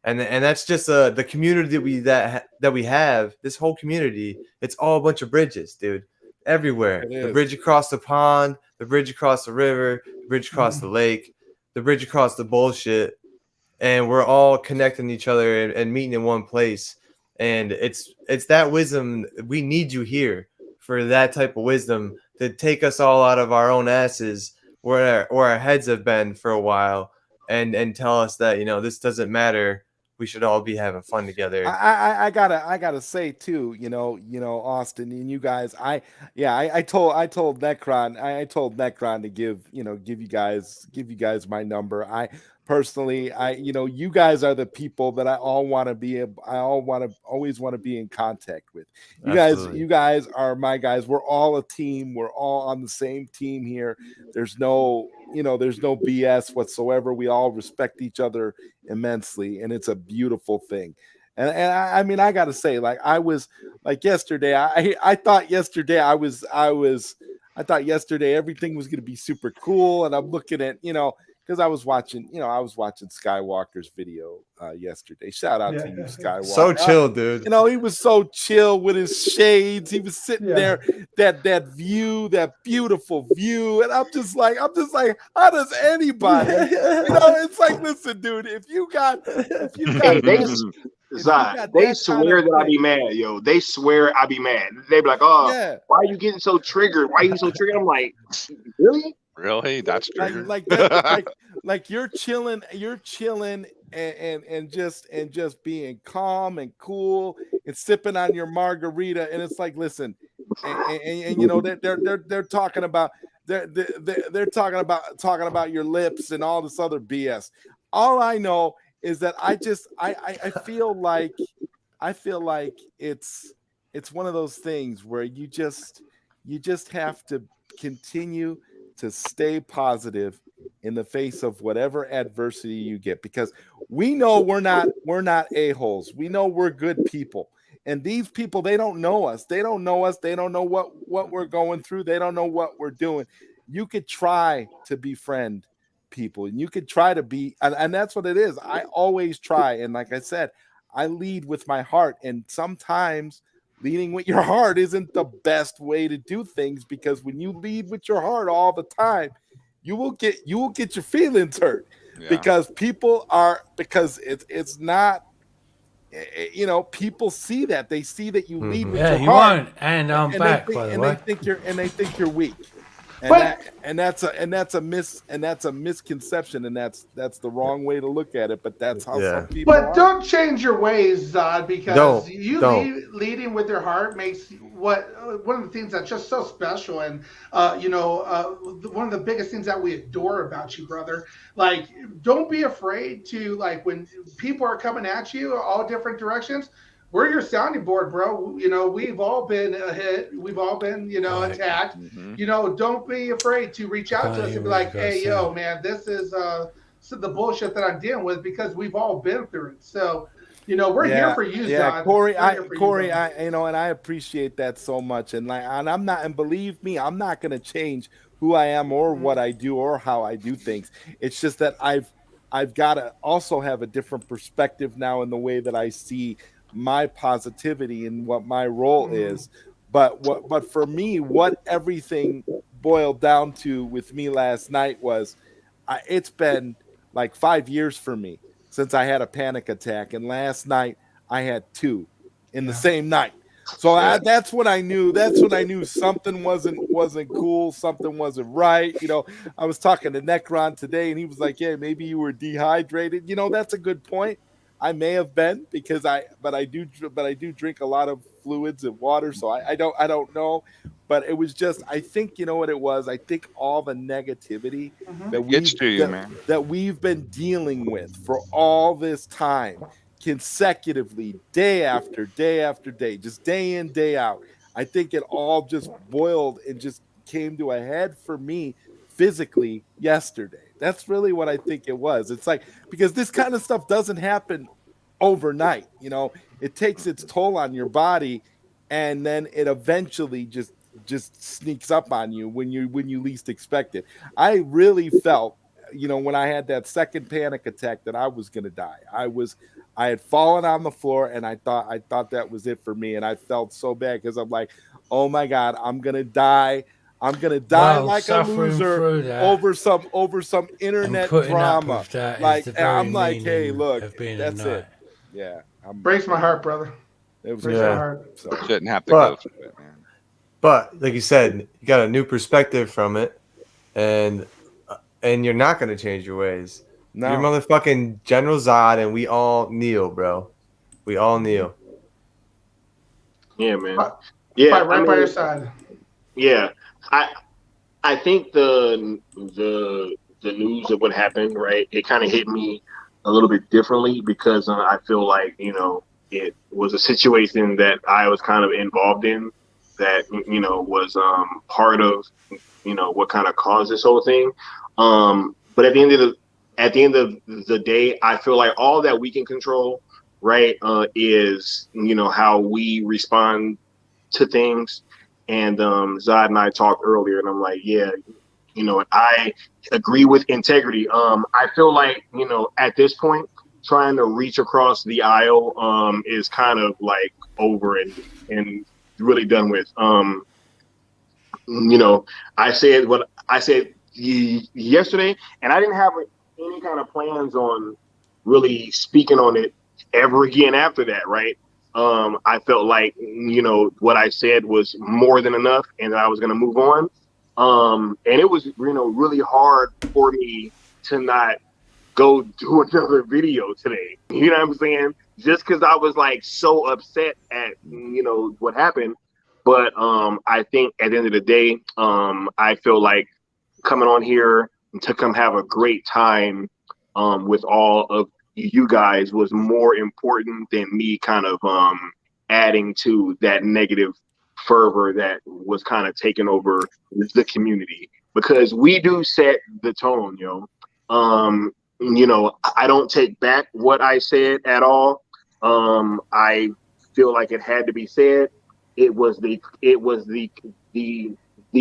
And that's just the community that we have. This whole community, it's all a bunch of bridges, dude, everywhere. The bridge across the pond, the bridge across the river, the bridge across the lake, the bridge across the bullshit. and we're all connecting each other and meeting in one place. And it's that wisdom. We need you here for that type of wisdom to take us all out of our own asses where our heads have been for a while, and tell us that, this doesn't matter. We should all be having fun together. I gotta say too, Austin and you guys, I told Necron, I told Necron to give you guys my number. I personally, you guys are the people that I always want to be in contact with. Absolutely. You guys are my guys. We're all a team. We're all on the same team here. There's no BS whatsoever. We all respect each other immensely, and it's a beautiful thing. And I mean, I gotta say, like, I was like yesterday, I thought yesterday I thought yesterday everything was gonna be super cool, and I'm looking at, because I was watching Skywalker's video yesterday. Shout out to you, Skywalker. So chill, dude. He was so chill with his shades. He was sitting there, that view, that beautiful view, and I'm just like, how does anybody? It's like, listen, dude, if you got they swear that I be mad, yo. They swear I be mad. They be like, "Oh, yeah. Why are you getting so triggered? Why are you so triggered?" I'm like, really? Really? That's true. Like you're chilling and just being calm and cool and sipping on your margarita, and it's like, listen, and they're talking about they're talking about your lips and all this other BS. All I know is that I feel like it's one of those things where you just have to continue to stay positive in the face of whatever adversity you get, because we know we're not a-holes. We know we're good people, and these people, they don't know us. They don't know what we're going through. They don't know what we're doing. You could try to befriend people, and you could try to be, and that's what it is. I always try, and like I said, I lead with my heart, and sometimes leading with your heart isn't the best way to do things, because when you lead with your heart all the time, you will get your feelings hurt. Yeah. Because it's not, people see that. They see that you lead with your heart. Won't. And I'm back, by the way. They think you're weak. And that's a misconception, and that's the wrong way to look at it. But that's how some people. But don't change your ways, Zod, because leading with your heart makes one of the things that's just so special, and one of the biggest things that we adore about you, brother. Like, don't be afraid to, like, when people are coming at you all different directions. We're your sounding board, bro. We've all been hit. We've all been, attacked. Mm-hmm. Don't be afraid to reach out to us and be like, hey, yo, man, this is the bullshit that I'm dealing with, because we've all been through it. So, we're here for you, Zod. Corey, and I appreciate that so much. And I'm not, and believe me, I'm not going to change who I am or what I do or how I do things. It's just that I've got to also have a different perspective now in the way that I see my positivity and what my role is. But for me, what everything boiled down to with me last night was, it's been like 5 years for me since I had a panic attack, and last night I had 2 in the same night. So that's when I knew. That's when I knew something wasn't cool. Something wasn't right. I was talking to Necron today, and he was like, "Yeah, maybe you were dehydrated." That's a good point. I may have been, because I do drink a lot of fluids and water, so I don't know, but it was just, I think, what it was. I think all the negativity that we've been dealing with for all this time, consecutively, day after day after day, just day in, day out. I think it all just boiled and just came to a head for me physically yesterday. That's really what I think it was. It's like, because this kind of stuff doesn't happen overnight. It takes its toll on your body, and then it eventually just sneaks up on you when you least expect it. I really felt, when I had that second panic attack, that I was going to die. I had fallen on the floor, and I thought that was it for me, and I felt so bad, because I'm like, oh my God, I'm going to die. I'm gonna die Well, like a suffering loser through that over some and internet putting up drama. with that is Like the very I'm like, hey, meaning look, of being a that's knight. it. Yeah, Breaks my heart, brother. it was Breaks Yeah. my heart. so. Shouldn't have to go But- through it, man. But like you said, you got a new perspective from it, and you're not gonna change your ways. No. You're motherfucking General Zod, and we all kneel, bro. We all kneel. Yeah, man. Fight Yeah, right by your side. Yeah, I think the news of what happened, right? It kind of hit me a little bit differently because I feel like it was a situation that I was kind of involved in that was part of what kind of caused this whole thing. But at the end of the day, I feel like all that we can control, right, is how we respond to things. And Zod and I talked earlier, and I'm like, yeah, I agree with integrity. I feel like at this point, trying to reach across the aisle is kind of like over and really done with. I said what I said yesterday, and I didn't have any kind of plans on really speaking on it ever again after that, right? I felt like what I said was more than enough, and I was going to move on. And it was really hard for me to not go do another video today. You know what I'm saying? Just because I was like so upset at what happened. But I think at the end of the day, I feel like coming on here to come have a great time with all of you guys was more important than me kind of adding to that negative fervor that was kind of taking over the community, because we do set the tone, I don't take back what I said at all. I feel like it had to be said. It was the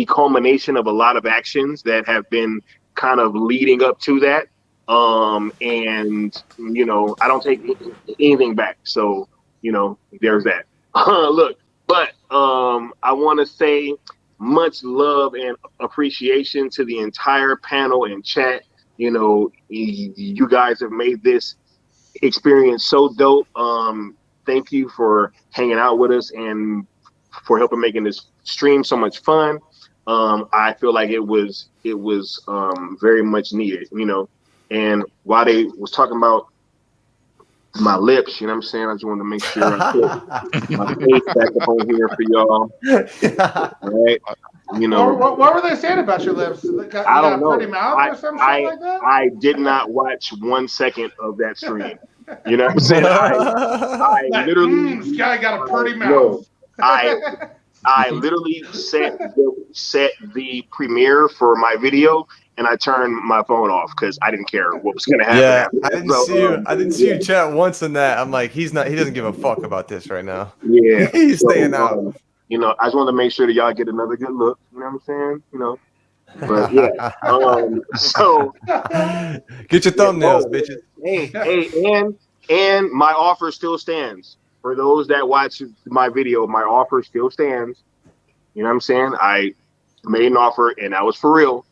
culmination of a lot of actions that have been kind of leading up to that. And I don't take anything back. So, there's that. Look, but I want to say much love and appreciation to the entire panel and chat. You guys have made this experience so dope. Thank you for hanging out with us and for helping making this stream so much fun. I feel like it was very much needed, and while they was talking about my lips, you know what I'm saying, I just wanted to make sure I put my face back up on here for y'all. Right? What were they saying about your lips? I don't know. Pretty mouth or some shit like that? I did not watch 1 second of that stream. You know what I'm saying? I literally this guy got a pretty mouth. I literally set the premiere for my video, and I turned my phone off because I didn't care what was going to happen. Yeah, after that. I didn't see you chat once in that. I'm like, he doesn't give a fuck about this right now. Yeah, He's staying out. I just wanted to make sure that y'all get another good look. You know what I'm saying? But yeah, so get your thumbnails, bitches. Hey, and my offer still stands. For those that watch my video, my offer still stands. You know what I'm saying? I made an offer, and that was for real.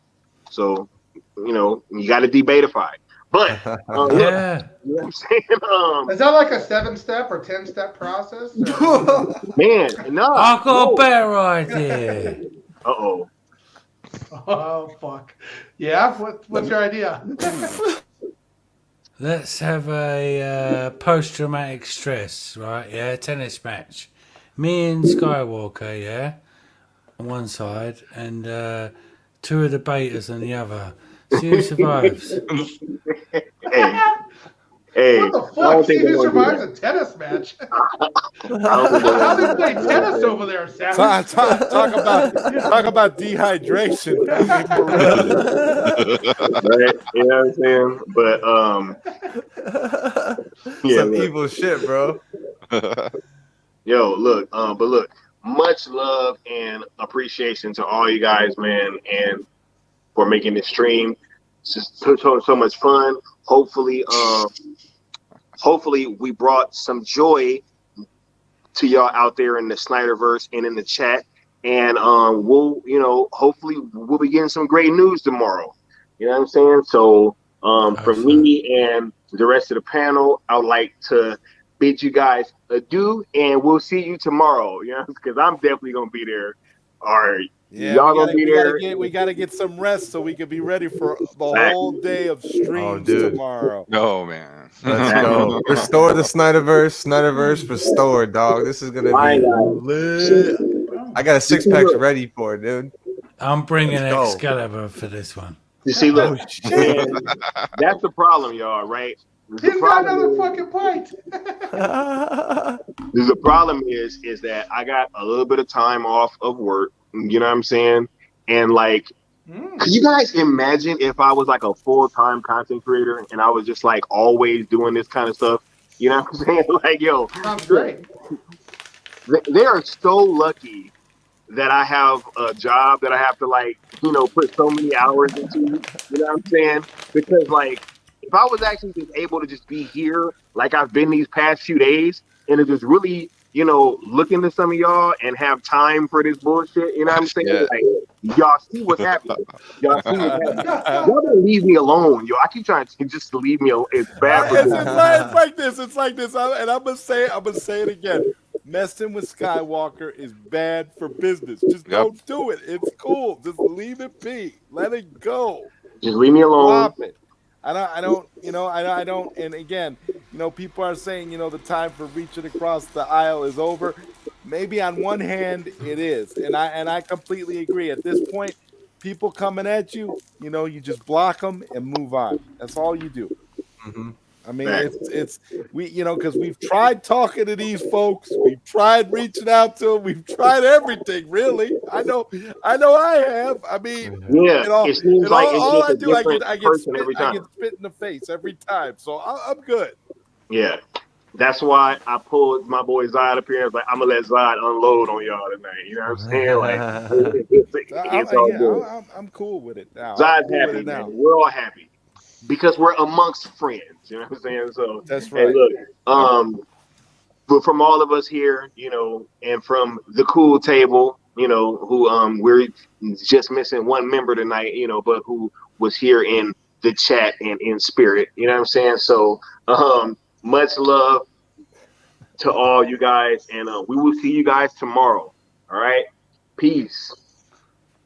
So, you got to debatify. But Yeah. look, you know what I'm saying? Is that like a 7-step or 10-step process? Man, no. I got a better idea. Uh-oh. Oh, fuck. Yeah? What's your idea? Let's have a post-traumatic stress, right? Yeah, tennis match. Me and Skywalker, yeah, on one side, and two of the betas on the other. See who survives. Hey, What the fuck? See who survives a tennis match? How do they play tennis over there, Sam? Talk about dehydration. Right? You know what I'm saying? But Some evil shit, bro. Yo, look, but look, much love and appreciation to all you guys, man, and for making this stream. It's just so much fun. Hopefully we brought some joy to y'all out there in the Snyderverse and in the chat. and we'll, hopefully we'll be getting some great news tomorrow. You know what I'm saying? So from me and the rest of the panel, I would like to bid you guys adieu, and we'll see you tomorrow. Because I'm definitely gonna be there. All right. Yeah, Y'all gonna be there. we gotta get some rest so we can be ready for the whole day of streams tomorrow. No, man. Let's go. Restore the Snyderverse. Snyderverse restored, dog. This is gonna be lit. I got a 6-pack ready for it, dude. I'm bringing Excalibur for this one. You see, look, man, that's the problem, y'all, right? He's got another fucking pint. The problem is that I got a little bit of time off of work. You know what I'm saying? And like, could you guys imagine if I was like a full-time content creator and I was just like always doing this kind of stuff? You know what I'm saying? Like, yo, sounds great. They are so lucky that I have a job that I have to like, put so many hours into. You know what I'm saying? Because like, if I was actually just able to just be here like I've been these past few days and to just really, look into some of y'all and have time for this bullshit, you know what I'm saying? Yeah. Like, y'all see what's happening. Y'all don't leave me alone, yo. I keep trying to just leave me alone. It's bad for me. It's like this. And I'm gonna say it again. Messing with Skywalker is bad for business. Just don't do it. It's cool. Just leave it be. Let it go. Just leave me alone. Stop it. I don't. And again, people are saying, the time for reaching across the aisle is over. Maybe on one hand it is, and I completely agree. At this point, people coming at you, you just block them and move on. That's all you do. Mm-hmm. I mean, it's because we've tried talking to these folks, we've tried reaching out to them, we've tried everything. Really, I know, I have. I mean, it seems like all I it's do, I get spit in the face every time. So I'm good. Yeah, that's why I pulled my boy Zod up here. I was like, I'm gonna let Zod unload on y'all tonight. You know what I'm saying? Like, I'm cool with it now. Zod's happy, man. We're all happy. Because we're amongst friends, you know what I'm saying? So that's right. Hey, look, but from all of us here, and from the cool table, who we're just missing one member tonight, but who was here in the chat and in spirit, you know what I'm saying? So much love to all you guys, and we will see you guys tomorrow. All right, peace.